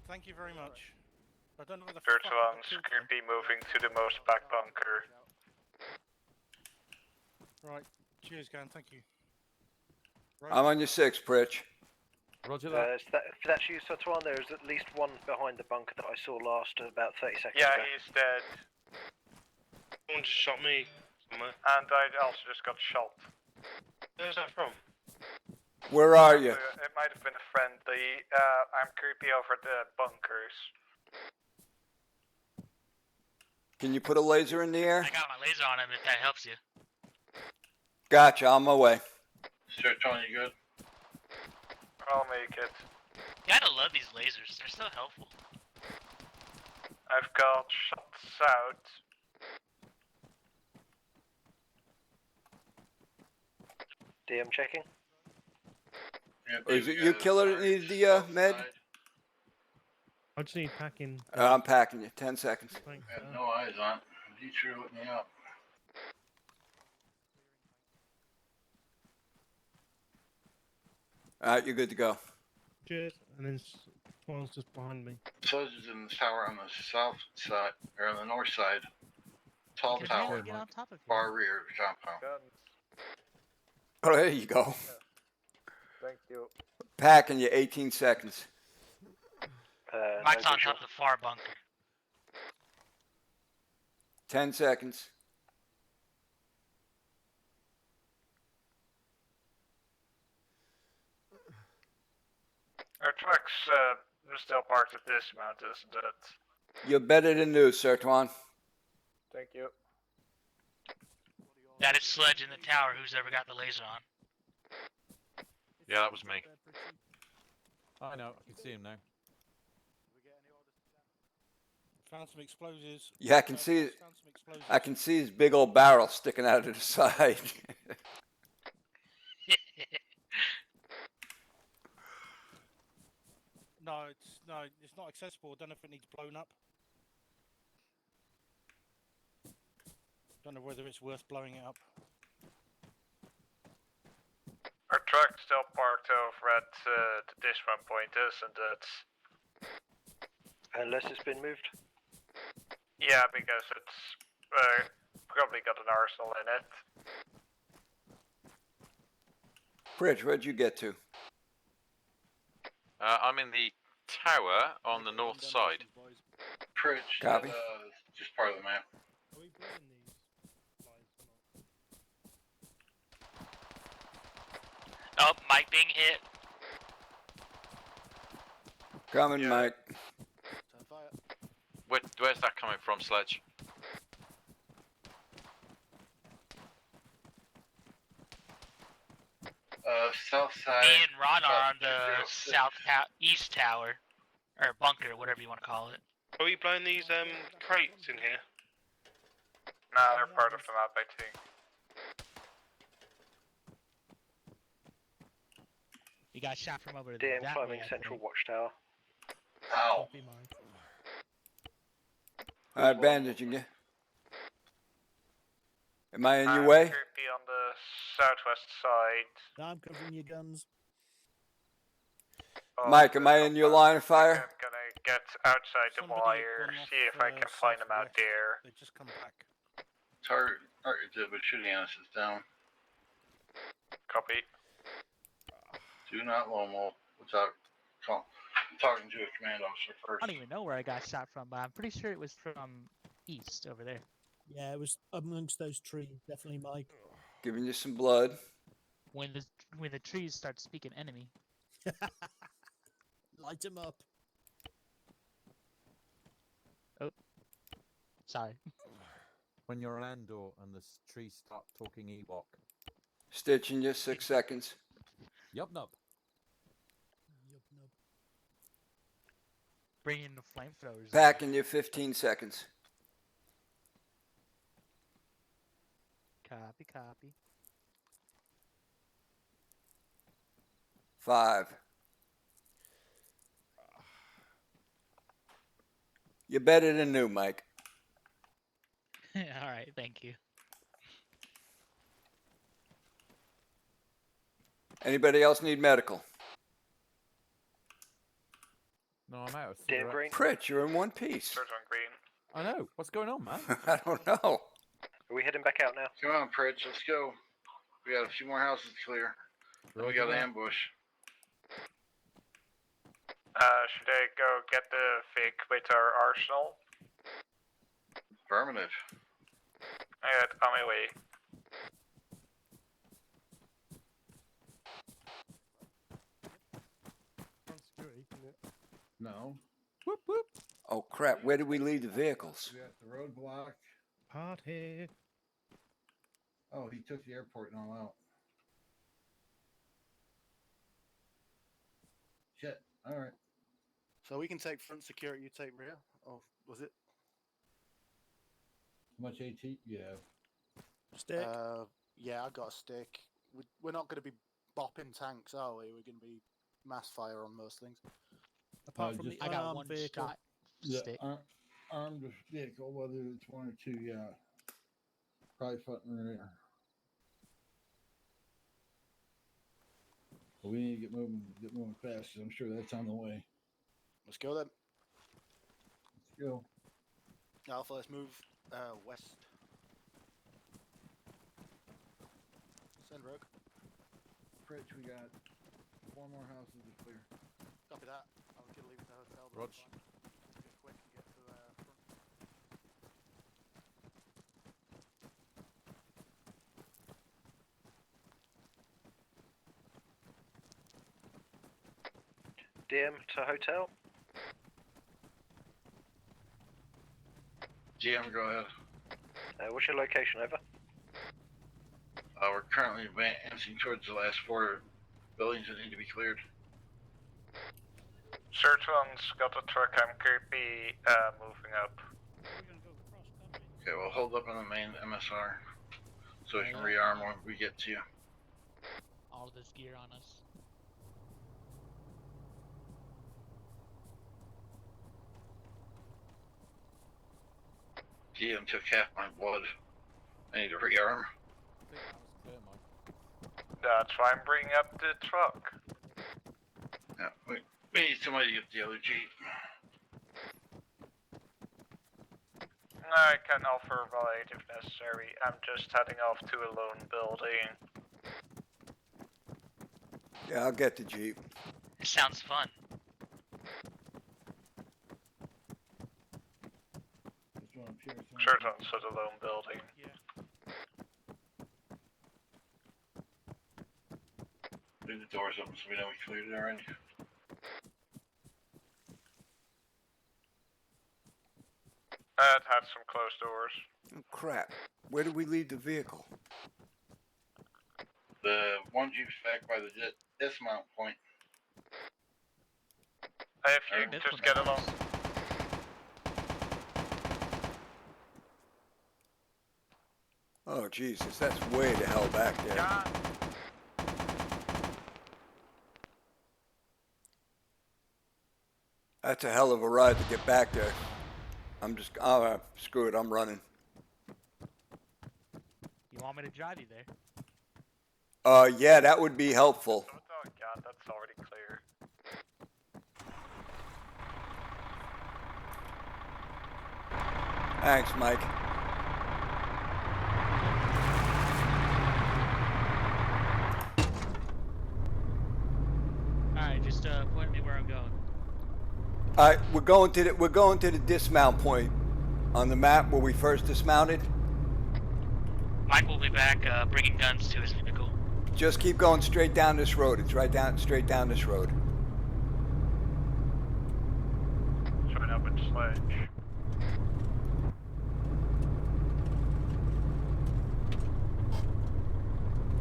Thank you very much. I don't know where the Third fuck I one, got killed could be moving to the most back bunker. from. Right. Cheers, Gan. Thank you. I'm on your 6, Pritch. Roger that. If that's you, Satuan, there is at least one behind the bunker that I saw last about 30 seconds Yeah, ago. he's dead. Someone just shot me. Somewhere. And I also just got shot. Where's that from? Where are you? It might have been a friendly. I'm creepy over the bunkers. Can you put a laser in the air? I got my laser on him if that helps you. Gotcha, on my way. Search on you good? I'll make it. You gotta love these lasers. They're so helpful. I've got shots out. DM checking. Or is it you, Killer, that needed the med? I just need packing. I'm packing you. 10 seconds. Thanks. I had no eyes on it. You sure lit me up. Alright, you're good to go. Cheers. And then One's just behind me. Soldiers in the tower on the south side, or on the north side. Tall Could tower, you get on top of you? far rear of the compound. Oh, there you go. Thank you. Pack in your 18 seconds. Mike's on top of the far bunker. 10 seconds. Our truck's still parked at this amount, isn't it? You're better than new, Sir Tuan. Thank you. That is Sledge in the tower. Who's ever got the laser on? Yeah, that was me. I know. I can see him now. Found some explosives. Yeah, I can see. Found some explosives. I can see his big old barrel sticking out of the side. No, it's not accessible. I don't know if it needs blown up. Don't know whether it's worth blowing it up. Our truck's still parked over at this one point, isn't it? Unless it's been moved. Yeah, because it's probably got an arsenal in it. Bridge, where'd you get to? I'm in the tower on the north side. Pritch, Copy. Just part of the map. Are we blowing these flies or not? Oh, Mike being hit. Coming, Mike. Where's that coming from, Sledge? South side. Me and Ron are on the east tower, or bunker, whatever you want to call it. Are we blowing these crates in here? Nah, they're part of the map, I think. You got shot from over DM that climbing way, I central think. watchtower. Ow. Alright, bandaging you. Am I in your I'm way? currently on the southwest side. I'm covering your guns. of Mike, am I in your line of I'm fire? gonna get outside the wire, see if I can find them out there. They just come back. Target but shooting at us is down. Copy. Do not lone wolf without talking to a command officer first. I don't even know where I got shot from, but I'm pretty sure it was from east over there. Yeah, it was amongst those trees. Definitely Mike. Giving you some blood. When the trees start speaking enemy. Light him up. Oh, sorry. When you're on Andor and the trees start talking Ewok. Stitching you, 6 seconds. Yup, nup. Bring in the flamethrowers. Packing you, 15 seconds. Copy, copy. 5. You're better than new, Mike. All right, thank you. Anybody else need medical? No, I'm out. DM green. Pritch, you're in one piece. Search on green. I know. What's going on, man? I don't know. Are we heading back out now? Come on, Pritch, let's go. We got a few more houses to clear. Then we got an ambush. Should I go get the Vic with our arsenal? Affirmative. Alright, on my way. No. Whoop whoop. Oh crap! Where did we leave the vehicles? We got the roadblock. Party. Oh, he took the airport and all out. Shit. All right. So we can take front security, you take rear? Or was it? How much AT you have? Stick. Yeah, I got a stick. We're not going to be bopping tanks, are we? We're going to be mass fire on most things. Apart from just- the I got unarmed one vehicle. shot Yeah, stick. armed vehicle, whether it's one or two, yeah. Probably front and rear. But we need to get moving fast. 'Cause I'm sure that's on the way. Let's go then. Let's go. Alpha, let's move west. Send Rogue. Pritch, we got 4 more houses to clear. Copy that. I'm gonna leave the hotel. Rog. Get quick and get to front. DM to hotel. GM, go ahead. What's your location, over? We're currently advancing towards the last 4 buildings that need to be cleared. Search one's got a truck. I'm creepy moving up. Okay, we'll hold up on the main MSR so we can rearm when we get to you. All this gear on us. GM took half my blood. I need to rearm. That's why I'm bringing up the truck. Yeah, we need somebody to get the other Jeep. I can offer a ride if necessary. I'm just heading off to a lone building. Yeah, I'll get the Jeep. It sounds fun. Search one's to the lone building. Leave the doors open so we know we cleared it already. It had some closed doors. Oh, crap. Where did we leave the vehicle? The one Jeep's back by the dismount point. If you just get along. Oh, Jesus, that's way the hell back there. That's a hell of a ride to get back there. Screw it, I'm running. You want me to drive you there? Yeah, that would be helpful. Oh god, that's already clear. Thanks, Mike. Alright, just point me where I'm going. All right, we're going to the dismount point on the map where we first dismounted. Mike will be back bringing guns to his vehicle. Just keep going straight down this road. It's straight down this road. Showing up in sledge.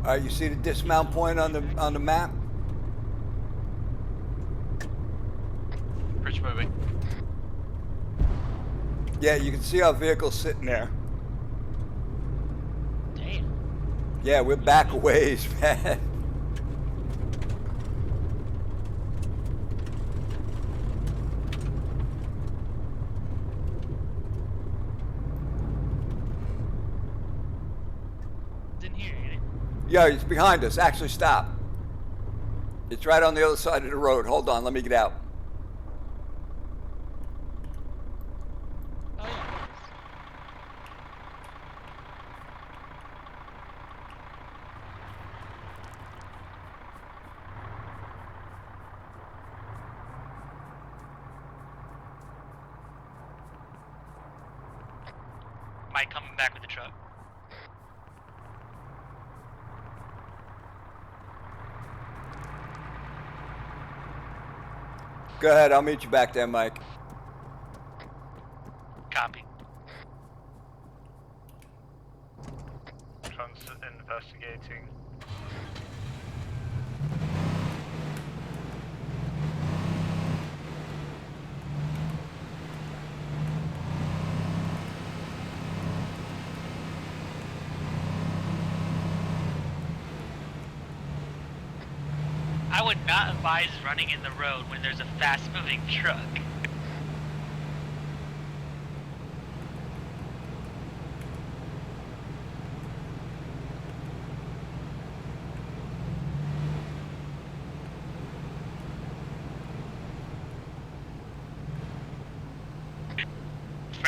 All right, you see the dismount point on the map? Bridge moving. Yeah, you can see our vehicle sitting there. Damn. Yeah, we're back a ways, man. Didn't hear you. Yeah, it's behind us. Actually, stop. It's right on the other side of the road. Hold on, let me get out. Oh yeah. Mike coming back with the truck. Go ahead, I'll meet you back there, Mike. Copy. Trans investigating. I would not advise running in the road when there's a fast-moving truck.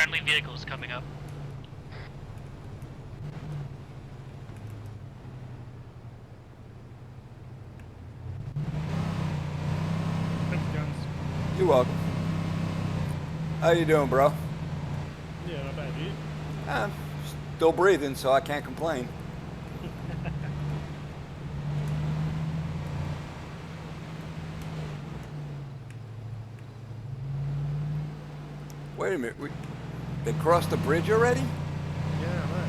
Friendly vehicles coming up. Thanks, guns. You're welcome. How you doing, bro? Yeah, not bad, you? I'm still breathing, so I can't complain. Wait a minute. They crossed the bridge already? Yeah, I know.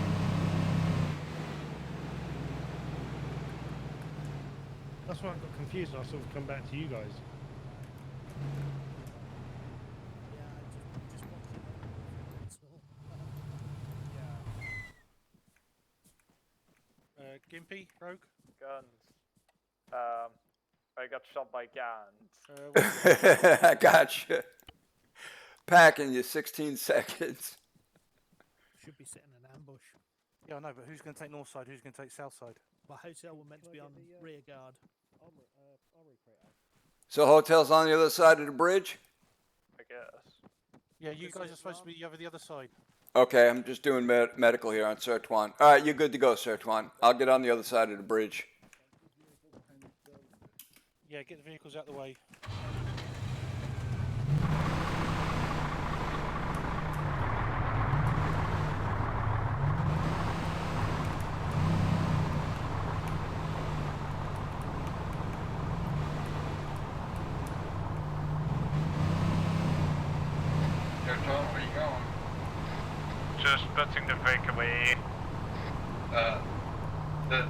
That's why I got confused and I sort of come back to you guys. Gimpy, Rogue? Guns. I got shot by guns. I gotcha. Packing you 16 seconds. Should be sitting in ambush. Yeah, I know, but who's going to take north side? Who's going to take south side? My hotel were meant to be on rear guard. So hotel's on the other side of the bridge? I guess. Yeah, you guys are supposed to be over the other side. Okay, I'm just doing medical here on Sir Tuan. All right, you're good to go, Sir Tuan. I'll get on the other side of the bridge. Yeah, get the vehicles out the way. Sir Tom, where you going? Just putting the vehicle away. The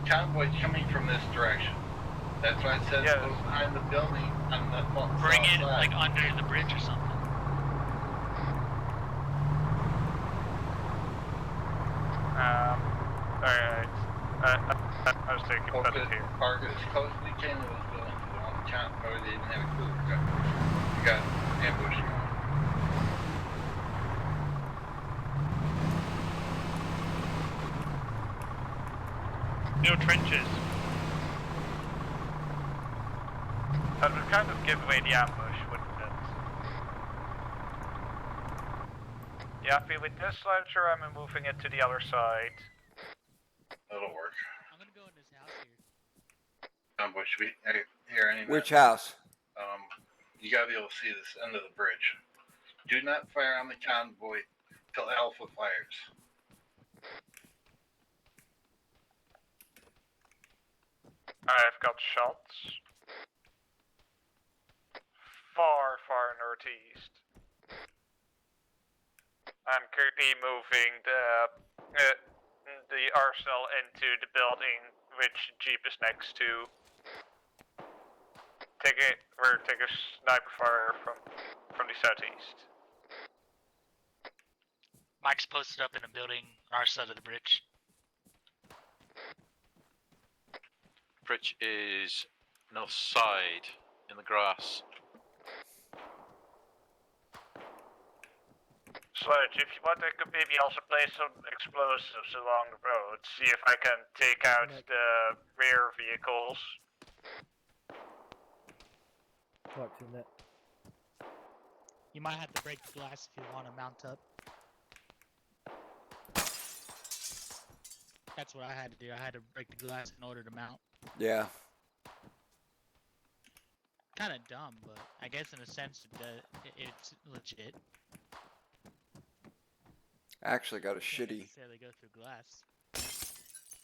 convoy's coming from this direction. That's why it says go behind the building on the Bring south it side. like under the bridge or something. Alright. I was taking put it here. Park it as close as we can to those buildings. We don't want the convoy, they didn't have a clue we're coming. We got ambush going. No trenches. That would kind of give away the ambush, wouldn't it? You happy with this, Ledger? I'm moving it to the other side. That'll work. I'm gonna go in this house here. Ambush, we here any Which house? You gotta be able to see this end of the bridge. Do not fire on the convoy till Alpha fires. I've got shots. Far northeast. I'm currently moving the arsenal into the building which Jeep is next to. Take a sniper fire from the southeast. Mike's posted up in a building our side of the bridge. Bridge is north side in the grass. Sledge, if you want, I could maybe also place some explosives along the road. See if I can take out the rear vehicles. Right to net. You might have to break the glass if you want to mount up. That's what I had to do. I had to break the glass in order to mount. Yeah. Kind of dumb, but I guess in a sense it's legit. Actually got a Can't shitty. necessarily go through glass.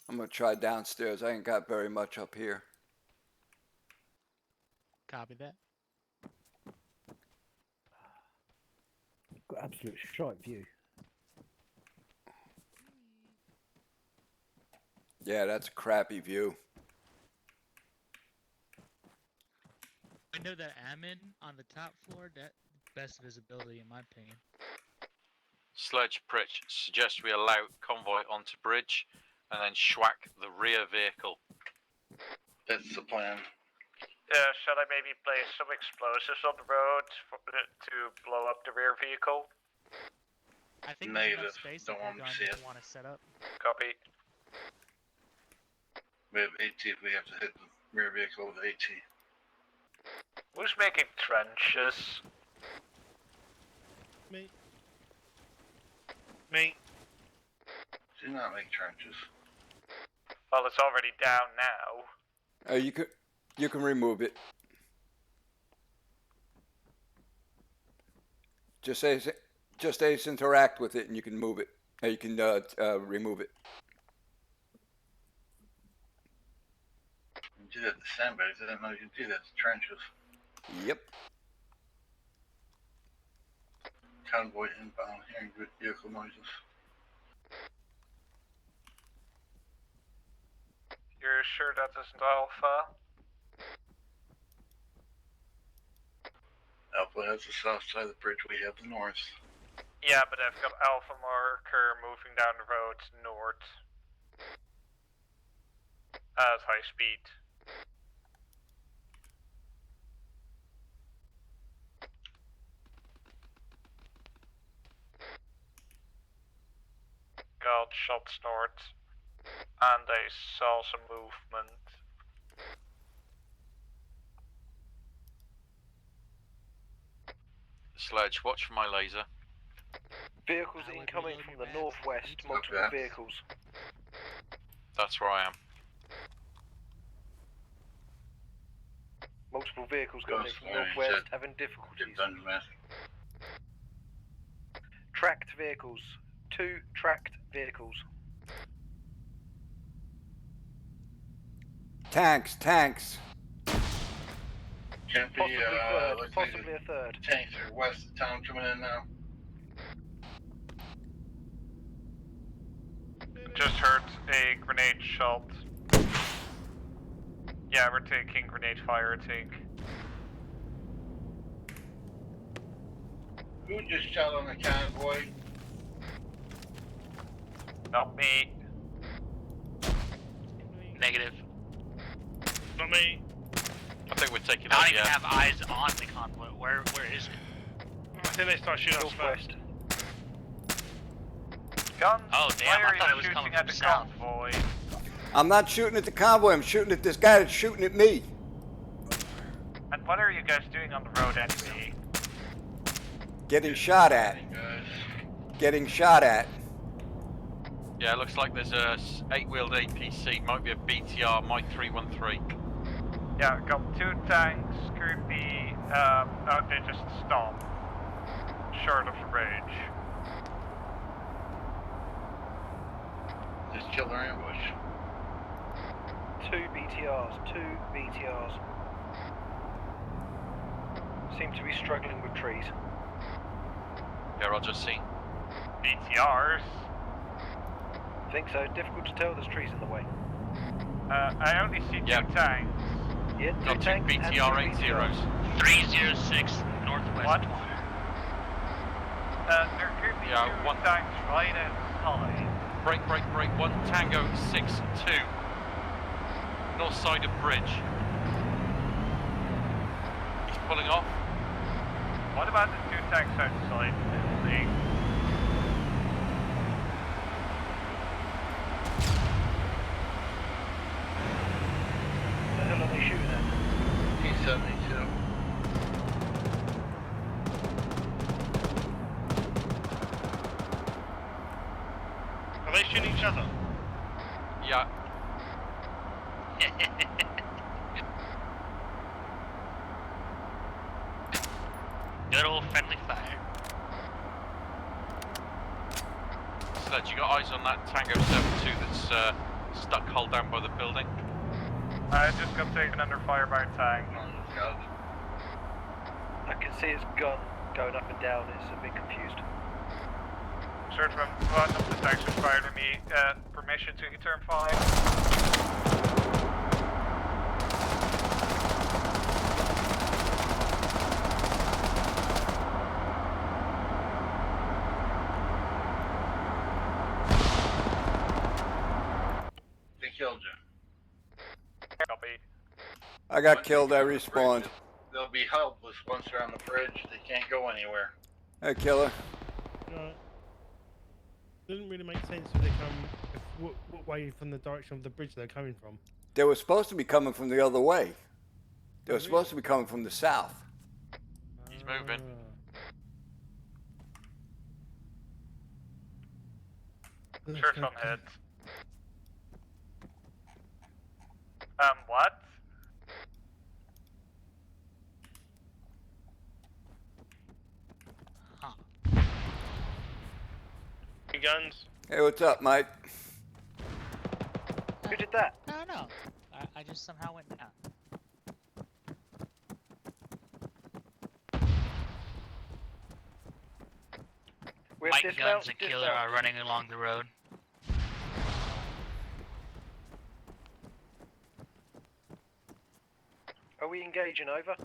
I'm gonna try downstairs. I ain't got very much up here. Copy that. Got absolute shite view. Yeah, that's a crappy view. I know that Ammon on the top floor, that best visibility in my opinion. Sledge Pritch suggests we allow convoy onto bridge and then schwack the rear vehicle. That's the plan. Shall I maybe place some explosives on the road to blow up the rear vehicle? I think Negative. there's enough space Don't if want you're to going see to it. want to set up. Copy. We have AT if we have to hit the rear vehicle with AT. Who's making trenches? Me. Me. Do not make trenches. Well, it's already down now. You can remove it. Just say interact with it, and you can move it. You can remove it. You do that to sandbags. I didn't know you could do that to trenches. Yep. Convoy inbound, hearing good vehicle noises. You're sure that isn't Alpha? Alpha has the south side of the bridge, we have the north. Yeah, but I've got Alpha marker moving down the road north. At high speed. Got shots north. And I saw some movement. Sledge, watch for my laser. Vehicles incoming from the northwest, multiple vehicles. That's where I am. Multiple vehicles coming in from northwest, having difficulties. Tracked vehicles. 2 tracked vehicles. Tanks. Can't be, Possibly a third. Tanks are west of town coming in now. Just heard a grenade shot. Yeah, we're taking grenade fire, I think. Who just shot on the convoy? Not me. Negative. Not me. I think we're taking I out, don't even have eyes on the convoy. Where is it? I think they start shooting us first. Guns, Oh damn! why I thought are it was you coming shooting from at the south. convoy? I'm not shooting at the convoy. I'm shooting at this guy that's shooting at me. And what are you guys doing on the road anyway? Getting shot at. Yeah, it looks like there's a 8-wheeled APC, might be a BTR, Mike 313. Yeah, got 2 tanks currently, they just stopped. Short of the bridge. Just killed our ambush. 2 BTRs. Seem to be struggling with trees. Yeah, Roger, seen. BTRs? Think so. Difficult to tell. There's trees in the way. I only see 2 tanks. Yeah, Got 2 BTR 80s. 306 northwest. What? There could be 2 tanks right outside. Break, 1 Tango 6-2. North side of bridge. He's pulling off. What about the 2 tanks outside? What the hell are they shooting at? T-72. Are they shooting each other? Yeah. Good old friendly fire. Sledge, you got eyes on that Tango 7-2 that's stuck hull down by the building? I just got taken under fire by a tank. I can see his gun going up and down. It's a bit confused. Search from one of the tanks which fired at me. Permission to return fire. They killed you. Copy. I got killed. I respawned. They'll be helpless once they're on the bridge. They can't go anywhere. Hey, killer. No. Doesn't really make sense if they come. What way from the direction of the bridge they're coming from? They were supposed to be coming from the other way. They were supposed to be coming from the south. He's moving. Sheriff's on head. What? Guns. Hey, what's up, Mike? Who did that? No. I just somehow went down. We have Mike dismount, Guns and Killer dismount. are running along the road. Are we engaging over?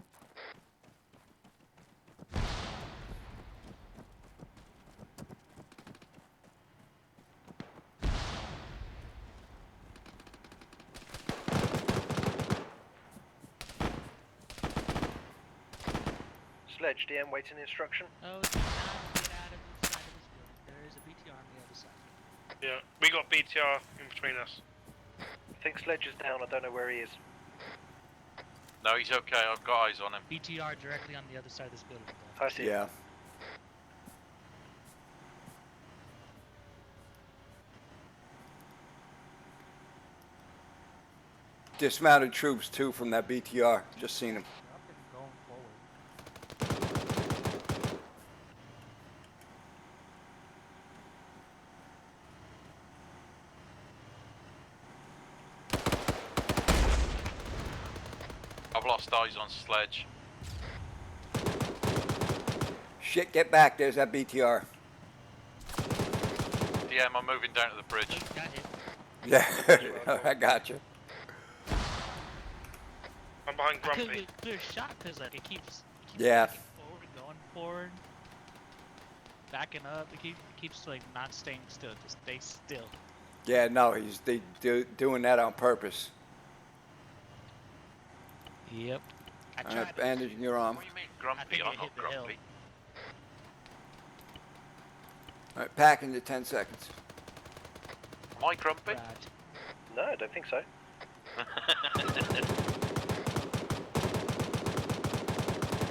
Sledge, DM, waiting instruction. Oh, do not get out of the side of this building. There is a BTR on the other side. Yeah, we got BTR in between us. I think Sledge is down, I don't know where he is. No, he's okay. I've got eyes on him. BTR directly on the other side of this building. I see. Yeah. Dismounted troops too from that BTR. Just seen him. Going forward. I've lost eyes on Sledge. Shit, get back. There's that BTR. DM, I'm moving down to the bridge. Yeah, I got you. I'm behind I couldn't Grumpy. get a clear shot because like it keeps Yeah. going forward, backing up. It keeps like not staying still. Just stay still. Yeah, no, they doing that on purpose. Yep. I All tried. right, bandaging your arm. What do you mean, I grumpy? think I'm it not hit the hill. grumpy. All right, pack into 10 seconds. Am I grumpy? No, I don't think so.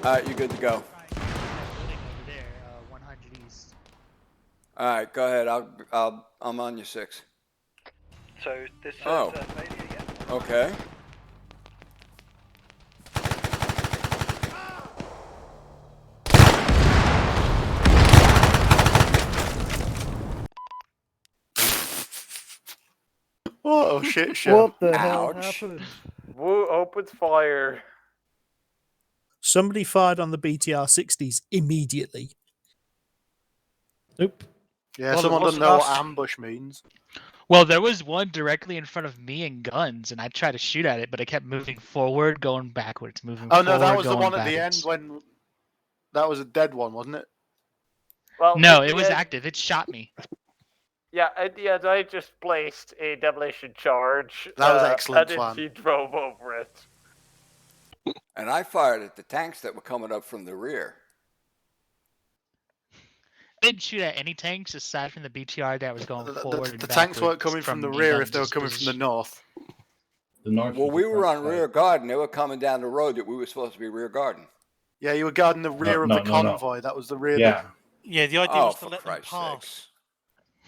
All right, you're good to go. Building over there, 100 east. All right, go ahead. I'm on your 6. So this is Oh. failure, yeah. Okay. Oh shit! What the hell Ouch. happened? Wu opens fire. Somebody fired on the BTR 60s immediately. Yeah, Well, someone it doesn't know what wasn't us. ambush means. Well, there was one directly in front of me and guns, and I tried to shoot at it, but it kept moving forward, going backwards, moving Oh forward, no, that was the going one at the end backwards. when that was a dead one, wasn't it? Well, No, at it the was end- active. It shot me. Yeah, at the end, I just placed a demolition charge. That was excellent, and Swan. then she drove over it. And I fired at the tanks that were coming up from the rear. I didn't shoot at any tanks aside from the BTR that was going forward. and The tanks weren't backwards coming from the me rear guns if they were coming from the position. north. Well, we were on rear guard, and they were coming down the road that we were supposed to be rear guarding. Yeah, you were guarding the rear of the convoy. That was the rear. Yeah, the idea Oh, was to for let them Christ's pass.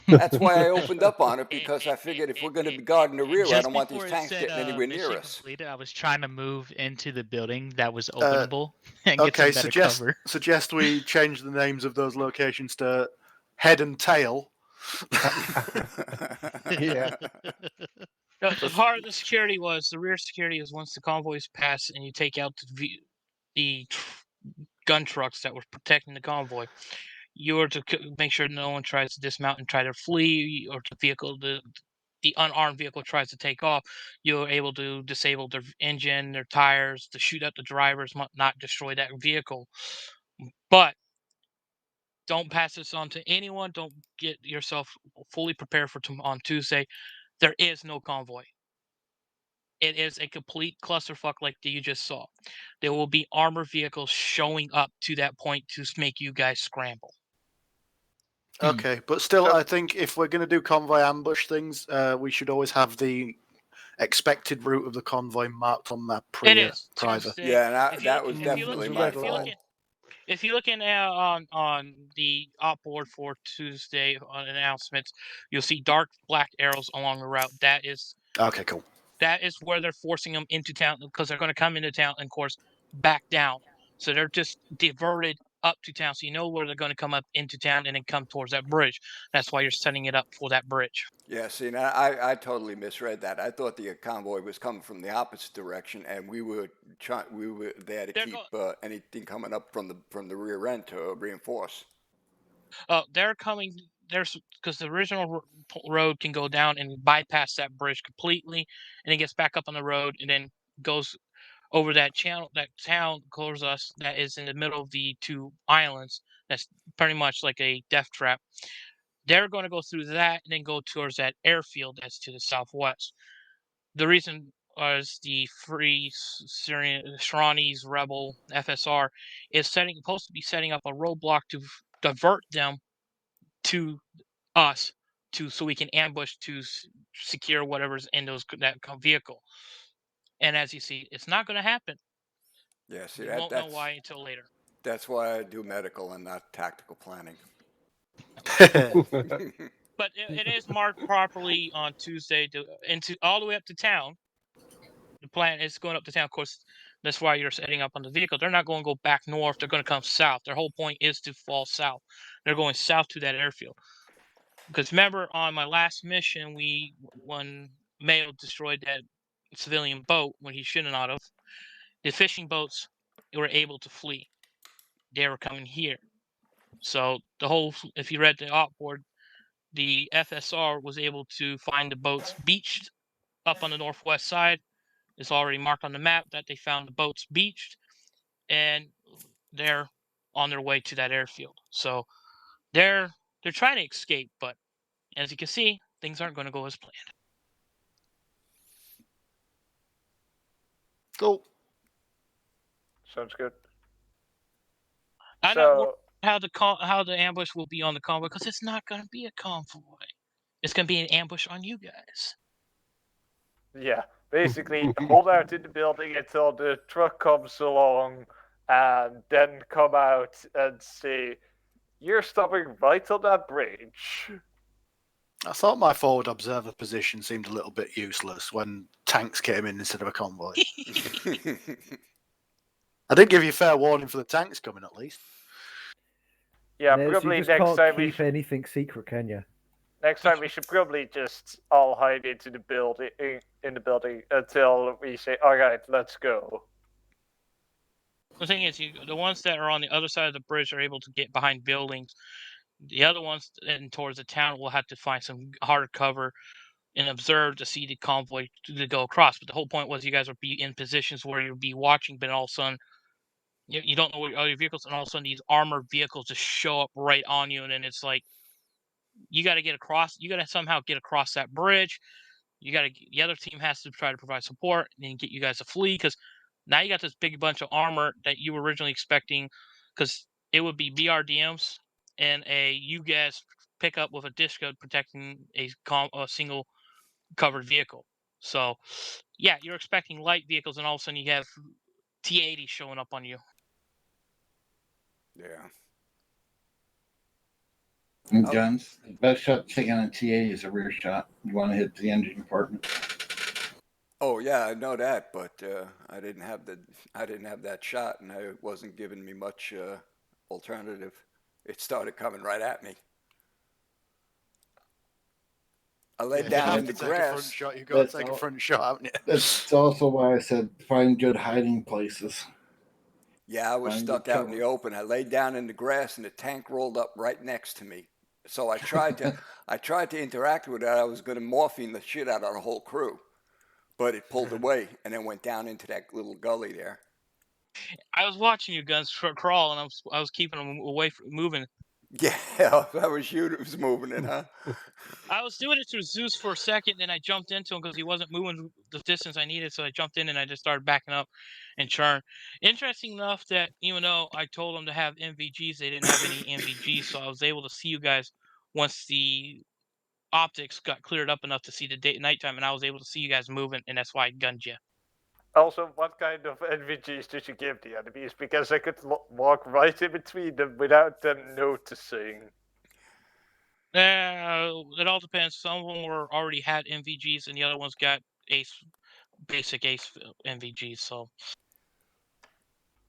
That's why I opened up on it, because I figured if we're going to be guarding the rear, I Just don't want these before it tanks said, getting anywhere mission near us. completed, I was trying to move into the building that was openable and get Okay, some better cover. suggest we change the names of those locations to Head and Tail. Yeah. No, the part of the security was the rear security is once the convoys pass and you take out the gun trucks that were protecting the convoy. You were to make sure no one tries to dismount and try to flee, or the unarmed vehicle tries to take off. You're able to disable their engine, their tires, to shoot at the drivers, not destroy that vehicle. But don't pass this on to anyone. Don't get yourself fully prepared for on Tuesday. There is no convoy. It is a complete clusterfuck like you just saw. There will be armored vehicles showing up to that point to make you guys scramble. Okay, but still, I think if we're going to do convoy ambush things, we should always have the expected route of the convoy marked on that It is private. Tuesday. Yeah, and If that you was look- if you look definitely at- my if you look fault. at- If you're looking at on the op board for Tuesday on announcements, you'll see dark black arrows along the route. That is Cool. That is where they're forcing them into town because they're going to come into town and, of course, back down. So they're just diverted up to town, so you know where they're going to come up into town and then come towards that bridge. That's why you're setting it up for that bridge. Yeah, see, now I totally misread that. I thought the convoy was coming from the opposite direction, and we were there to keep anything coming up from the rear end to reinforce. They're coming. There's because the original road can go down and bypass that bridge completely, and it gets back up on the road and then goes over that channel, that town close us that is in the middle of the two islands. That's pretty much like a death trap. They're going to go through that and then go towards that airfield that's to the southwest. The reason was the Free Syrian Shirani's rebel FSR is supposed to be setting up a roadblock to divert them to us so we can ambush to secure whatever's in that vehicle. And as you see, it's not going to happen. Yeah, see, We won't know why until later. That's why I do medical and not tactical planning. But it is marked properly on Tuesday into all the way up to town. The plan is going up to town. Of course, that's why you're setting up on the vehicle. They're not going to go back north. They're going to come south. Their whole point is to fall south. They're going south to that airfield. Because remember, on my last mission, when Mayo destroyed that civilian boat when he shouldn't have, the fishing boats were able to flee. They were coming here. So if you read the op board, the FSR was able to find the boats beached up on the northwest side. It's already marked on the map that they found the boats beached, and they're on their way to that airfield. So they're trying to escape, but as you can see, things aren't going to go as planned. Cool. Sounds good. I don't know how the ambush will be on the convoy because it's not going to be a convoy. It's going to be an ambush on you guys. Yeah, basically hold out in the building until the truck comes along, and then come out and say, "You're stopping right on that bridge." I thought my forward observer position seemed a little bit useless when tanks came in instead of a convoy. I did give you fair warning for the tanks coming, at least. Yeah, No, so probably you just next can't time keep anything secret, can you? Next time we should probably just all hide into the building until we say, "All right, let's go." The thing is, the ones that are on the other side of the bridge are able to get behind buildings. The other ones and towards the town will have to find some harder cover and observe to see the convoy to go across. But the whole point was you guys would be in positions where you'd be watching, but all of a sudden you don't know where all your vehicles, and all of a sudden these armored vehicles just show up right on you, and then it's like you got to get across. You got to somehow get across that bridge. The other team has to try to provide support and get you guys to flee because now you got this big bunch of armor that you were originally expecting, because it would be BRDMs and a UGAS pickup with a disc code protecting a single covered vehicle. So, yeah, you're expecting light vehicles, and all of a sudden you have T-80 showing up on you. Yeah. And guns. The best shot taking on a TA is a rear shot. You want to hit the engine compartment. Oh yeah, I know that, but I didn't have that shot, and it wasn't giving me much alternative. It started coming right at me. I laid down in the grass. You've got to take a front shot, haven't you? That's also why I said find good hiding places. Yeah, I was stuck out in the open. I laid down in the grass, and the tank rolled up right next to me. So I tried to interact with it. I was going to morphine the shit out of the whole crew, but it pulled away and then went down into that little gully there. I was watching you guns crawl, and I was keeping them away from moving. Yeah, that was you that was moving it, huh? I was doing it through Zeus for a second, then I jumped into him because he wasn't moving the distance I needed, so I jumped in and I just started backing up and churn. Interesting enough that even though I told them to have MVGs, they didn't have any MVGs, so I was able to see you guys once the optics got cleared up enough to see the nighttime, and I was able to see you guys moving, and that's why I gunned you. Also, what kind of NVGs did you give the enemies? Because I could walk right in between them without them noticing. It all depends. Some of them were already had MVGs, and the other ones got basic ace MVGs. So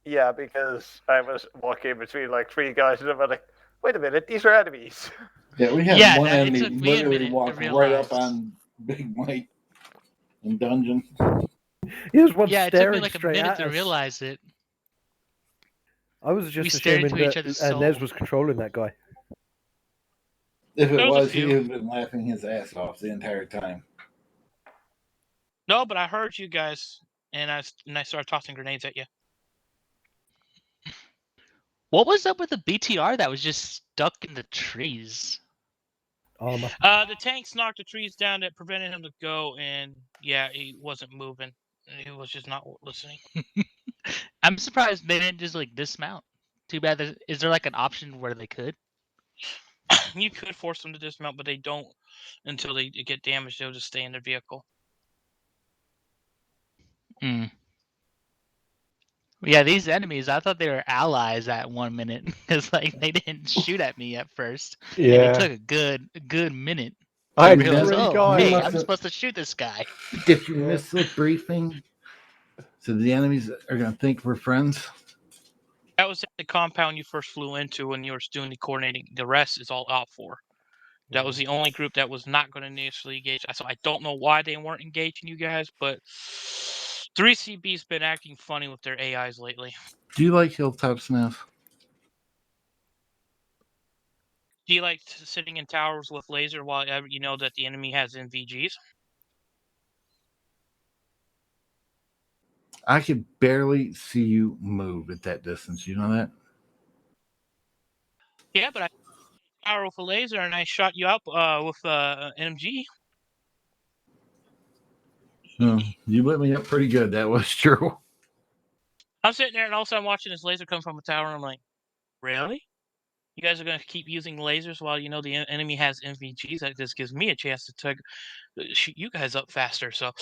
Yeah, because I was walking between like 3 guys, and I'm like, wait a minute, these are enemies. Yeah, we had Yeah, one it enemy took me a literally minute to walk right realize. up on Big Mike in dungeon. He was one Yeah, it took me staring like a straight minute at to us. realize it. I was We just stared assuming into each that other's Nez soul. was controlling that guy. If it There was a was, he few. would have been laughing his ass off the entire time. no, but I heard you guys, and I started tossing grenades at you. What was up with the BTR that was just stuck in the trees? Armor. The tanks knocked the trees down that prevented him to go, and yeah, he wasn't moving. He was just not listening. I'm surprised they didn't just like dismount. Too bad. Is there like an option where they could? You could force them to dismount, but they don't until they get damaged. They'll just stay in their vehicle. Mm. Yeah, these enemies, I thought they were allies at 1 minute because like they didn't shoot at me at first. And Yeah. it took a good minute I to had realize, 3 oh, guys. hey, You I'm must've- supposed to shoot this guy. Did you miss the briefing? So the enemies are going to think we're friends? That was at the compound you first flew into when you were doing the coordinating. The rest is all out for. That was the only group that was not going to initially engage. So I don't know why they weren't engaging you guys, but 3CB's been acting funny with their AIs lately. Do you like Hilltop Sniff? Do you like sitting in towers with laser while you know that the enemy has NVGs? I could barely see you move at that distance. You know that? Yeah, but I tower with a laser and I shot you up with an MG. You lit me up pretty good. That was true. I'm sitting there and all of a sudden watching this laser come from a tower and I'm like, really? You guys are going to keep using lasers while you know the enemy has MVGs? That just gives me a chance to shoot you guys up faster. So,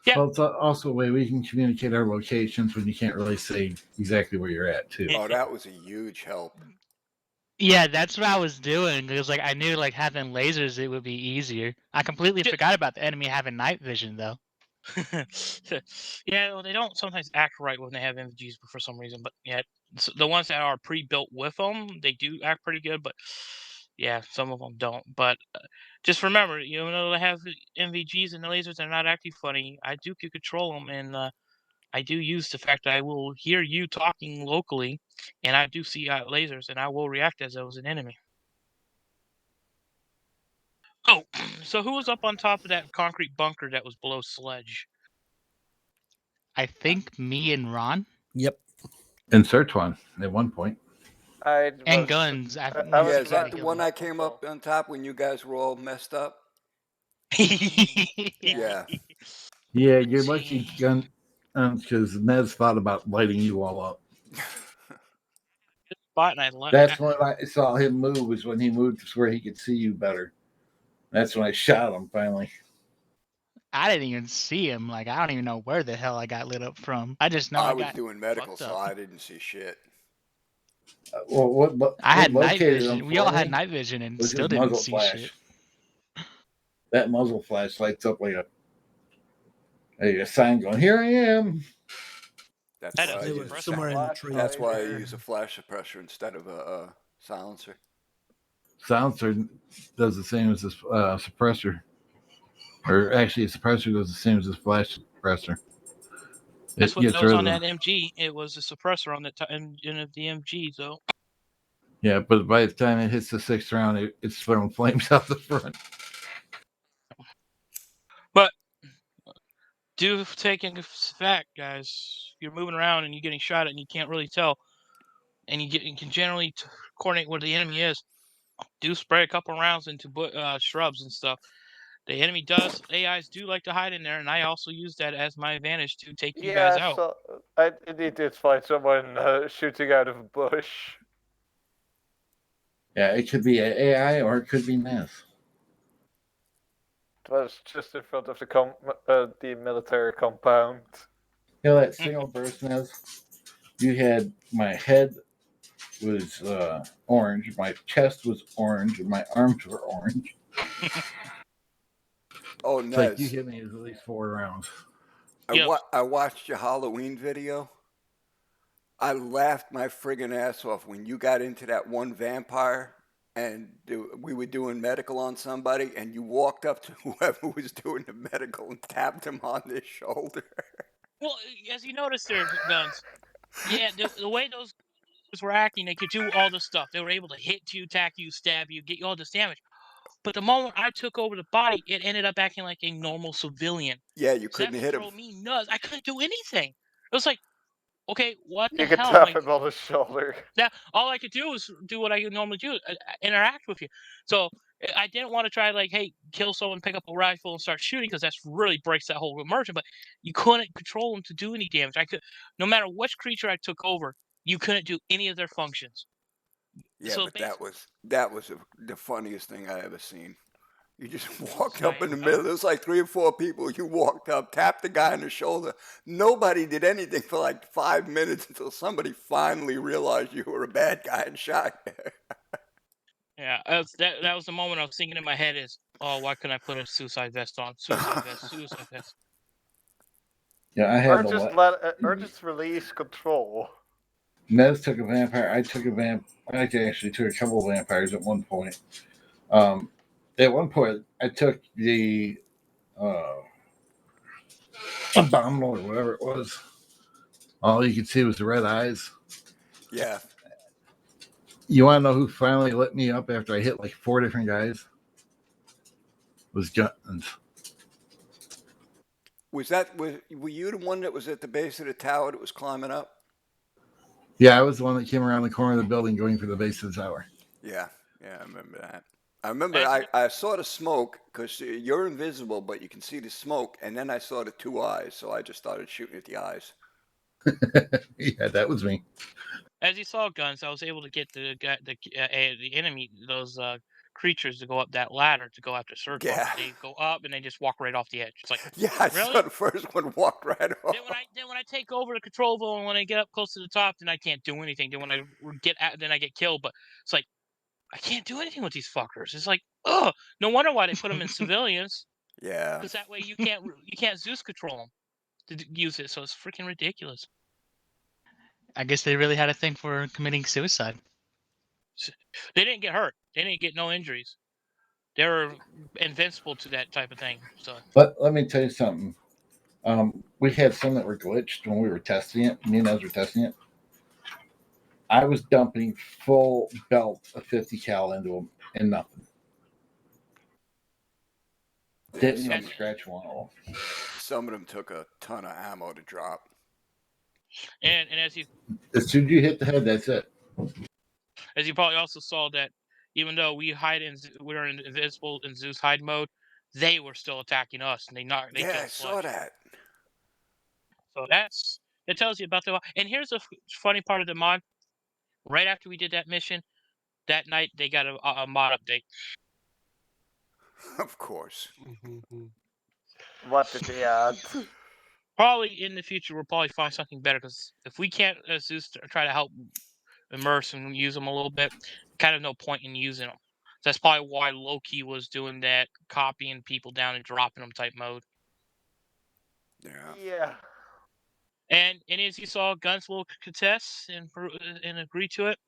yeah. Well, it's also a way we can communicate our locations when you can't really say exactly where you're at, too. Oh, that was a huge help. Yeah, that's what I was doing. Because like I knew like having lasers it would be easier. I completely forgot about the enemy having night vision though. Yeah, well, they don't sometimes act right when they have MVGs for some reason. But yeah, the ones that are pre-built with them, they do act pretty good. But yeah, some of them don't. But just remember, you know, they have MVGs and the lasers. They're not acting funny. I do can control them, and I do use the fact that I will hear you talking locally, and I do see lasers, and I will react as though it was an enemy. Oh, so who was up on top of that concrete bunker that was below Sledge? I think me and Ron. Yep. And Search One at one point. And guns. Yeah, is that the one I came up on top when you guys were all messed up? Yeah. Yeah, you're lucky, gun, because Nez thought about lighting you all up. Spot and I That's when I saw him move. Was when he moved to where he could see you better. That's when I shot him finally. I didn't even see him. Like I don't even know where the hell I got lit up from. I just know I I was got doing medical, fucked so up. I didn't see shit. Well, what I had what night located vision. him We for all me had night vision and was still his didn't muzzle see flash. shit. That muzzle flash lights up like a sign going, "Here I am." That's That why I is use somewhere in the tree. That's why I use a flash suppressor instead of a silencer. Silencer does the same as this suppressor, or actually, a suppressor does the same as this flash suppressor. That's It what gets that was rid on of that MG. It was a suppressor on the engine of the MG, though. Yeah, but by the time it hits the 6th round, it's throwing flames out the front. But do take into fact, guys, you're moving around and you're getting shot at and you can't really tell, and you can generally coordinate where the enemy is. Do spray a couple rounds into shrubs and stuff. The enemy AIs do like to hide in there, and I also use that as my advantage to take you guys out. So I did find someone shooting out of a bush. Yeah, it could be an AI or it could be Nez. It was just in front of the military compound. You know that single burst nest? You had my head was orange, my chest was orange, and my arms were orange. Oh, It's like you Nez, hit me with at least 4 rounds. I watched your Halloween video. I laughed my friggin' ass off when you got into that one vampire and we were doing medical on somebody, and you walked up to whoever was doing the medical and tapped him on the shoulder. Well, as you noticed there, Guns. Yeah, the way those were acting, they could do all this stuff. They were able to hit you, attack you, stab you, get you all this damage. But the moment I took over the body, it ended up acting like a normal civilian. Yeah, you So that couldn't hit him. drove me nuts. I couldn't do anything. It was like, okay, what the You could hell? tap Like, him on the shoulder. yeah, all I could do was do what I normally do, interact with you. So I didn't want to try like, hey, kill someone, pick up a rifle, and start shooting because that's really breaks that whole immersion. But you couldn't control them to do any damage. I could, no matter which creature I took over, you couldn't do any of their functions. Yeah, So but that was the funniest thing I ever seen. You just walked up in the middle. There was like 3 or 4 people. You walked up, tapped the guy on the shoulder. Nobody did anything for like 5 minutes until somebody finally realized you were a bad guy and shot you. Yeah, that was the moment I was thinking in my head is, oh, why couldn't I put a suicide vest on? Suicide vest, suicide vest. Yeah, I Or had or just release control. Nez took a vampire. I actually took a couple of vampires at one point. At one point, I took the abominable or whatever it was. All you could see was the red eyes. Yeah. You want to know who finally lit me up after I hit like 4 different guys? It was Guns. Were you the one that was at the base of the tower that was climbing up? Yeah, I was the one that came around the corner of the building going for the base of the tower. Yeah, I remember that. I remember I saw the smoke because you're invisible, but you can see the smoke, and then I saw the 2 eyes, so I just started shooting at the eyes. Yeah, that was me. As you saw, Guns, I was able to get the enemy, those creatures, to go up that ladder to go after Surge. Yeah. They go up and they just walk right off the edge. It's like, Yeah, I really? saw the first one walk right off. Then when I take over the control zone, when I get up close to the top, then I can't do anything. Then when I then I get killed. But it's like, I can't do anything with these fuckers. It's like, ugh. No wonder why they put them in civilians. Yeah. Because that way you can't Zeus control them to use it. So it's freaking ridiculous. I guess they really had a thing for committing suicide. They didn't get hurt. They didn't get no injuries. They were invincible to that type of thing. So Let me tell you something. We had some that were glitched when we were testing it. Me and Nez were testing it. I was dumping full belt of 50 cal into them and nothing. Didn't even scratch one of them. Some of them took a ton of ammo to drop. and as soon as you hit the head, that's it. As you probably also saw that even though we were invisible in Zeus hide mode, they were still attacking us, and they Yeah, killed I saw that. So it tells you about the. And here's the funny part of the mod. Right after we did that mission, that night they got a mod update. Of course. What did they add? Probably in the future we'll probably find something better, because if we can't Zeus try to help immerse and use them a little bit, kind of no point in using them. So that's probably why Loki was doing that, copying people down and dropping them type mode. Yeah. And as you saw, Guns will contest and agree to it.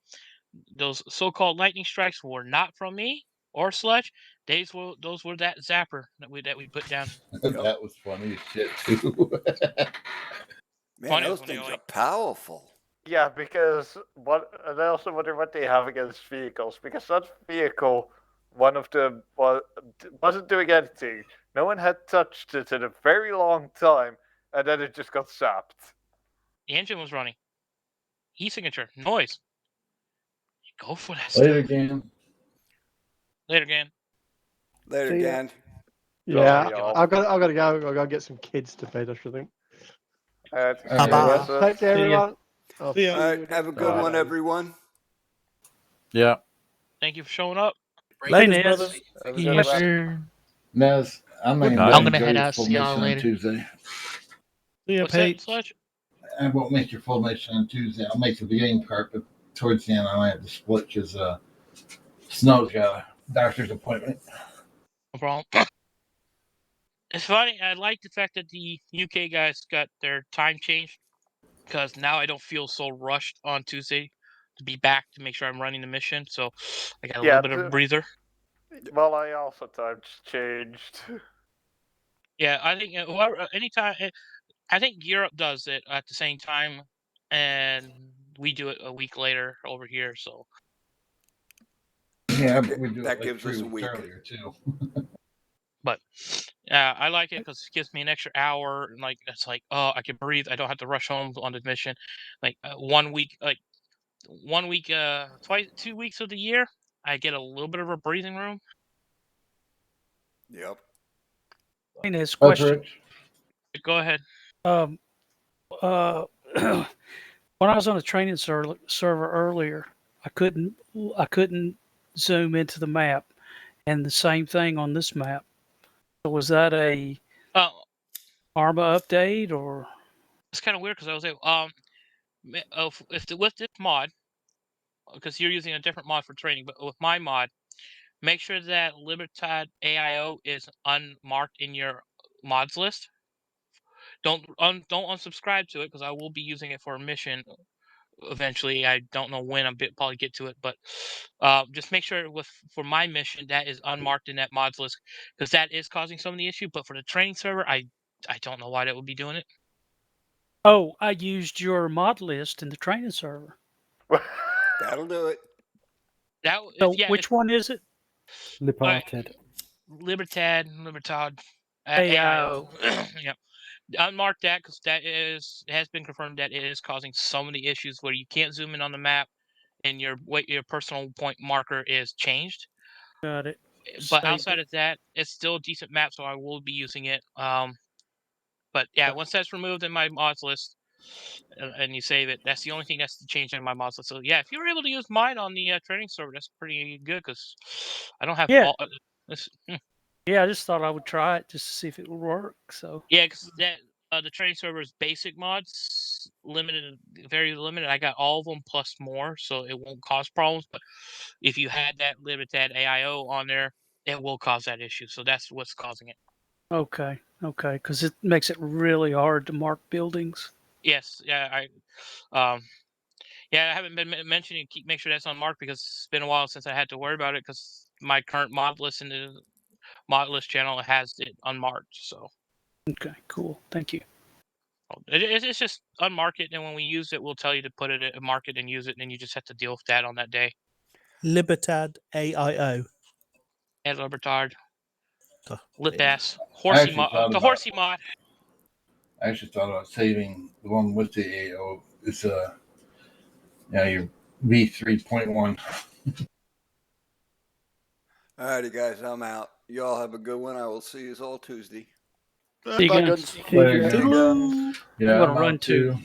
Those so-called lightning strikes were not from me or Sludge. Those were that zapper that we put down. That was funny as shit too. Man, those things are powerful. Yeah, because and I also wonder what they have against vehicles, because that vehicle, one of them wasn't doing anything. No one had touched it in a very long time, and then it just got zapped. The engine was running. E-signature noise. You go for that. Later, Dan. Later, Dan. Later, See ya. Dan. Yeah, Oh, I've got to go. I've got to get some kids to feed, I should think. Bye-bye. Take care, See ya. everyone. I'll See ya. see All you right, have a next good time. one, everyone. Yeah. Thank you for showing up. Laters, brothers. Yes, sir. Nez, I'm Good going night. I'm gonna to head enjoy out. full See y'all mission on later. Tuesday. See ya, What's that, Pete. Sludge? I won't make your full mission on Tuesday. I'll make the beginning part, but towards the end I might have to split because Snow's got a doctor's appointment. No problem. It's funny. I like the fact that the UK guys got their time changed because now I don't feel so rushed on Tuesday to be back to make sure I'm running the mission. So I got a Yeah, little bit of a breather. Well, I also times changed. Yeah, I think anytime. I think Europe does it at the same time, and we do it a week later over here. So Yeah, but we do That it like gives us 3 a weeks week. earlier too. But I like it because it gives me an extra hour. And like it's like, oh, I can breathe. I don't have to rush home on the mission. Like 1 week, 2 weeks of the year, I get a little bit of a breathing room. Yep. This question. Go ahead. When I was on a training server earlier, I couldn't zoom into the map, and the same thing on this map. So was that a Arma update or? It's kind of weird because I was able, with this mod, because you're using a different mod for training, but with my mod, make sure that Libertad AIO is unmarked in your mods list. Don't unsubscribe to it because I will be using it for a mission eventually. I don't know when. Probably get to it, but just make sure for my mission that is unmarked in that mods list because that is causing some of the issue. But for the training server, I don't know why that would be doing it. Oh, I used your mod list in the training server. That'll do it. So which one is it? Libertad. Libertad, AIO. Yep. Unmark that because it has been confirmed that it is causing so many issues where you can't zoom in on the map and your personal point marker is changed. Got it. But outside of that, it's still a decent map, so I will be using it. But yeah, once that's removed in my mods list and you save it, that's the only thing that's changed in my mods list. So yeah, if you were able to use mine on the training server, that's pretty good because I don't have all this. Yeah, I just thought I would try it just to see if it would work. So Yeah, because the training server's basic mods limited, very limited. I got all of them plus more, so it won't cause problems. But if you had that Libertad AIO on there, it will cause that issue. So that's what's causing it. okay, because it makes it really hard to mark buildings. Yes, yeah, I haven't been mentioning make sure that's unmarked because it's been a while since I had to worry about it because my current mod list in the mod list channel has it unmarked. So okay, cool, thank you. It's just unmark it, and when we use it, we'll tell you to put it, mark it, and use it, and then you just have to deal with that on that day. Libertad AIO. And Libertad. Lip Yeah. ass. Horsey mod. The horsey mod. I actually thought about saving the one with the AO. It's your V3.1. Alrighty, guys, I'm out. Y'all have a good one. I will see you all Tuesday. See you guys. Later, guns. I'm Yeah, gonna I'm run out too. too.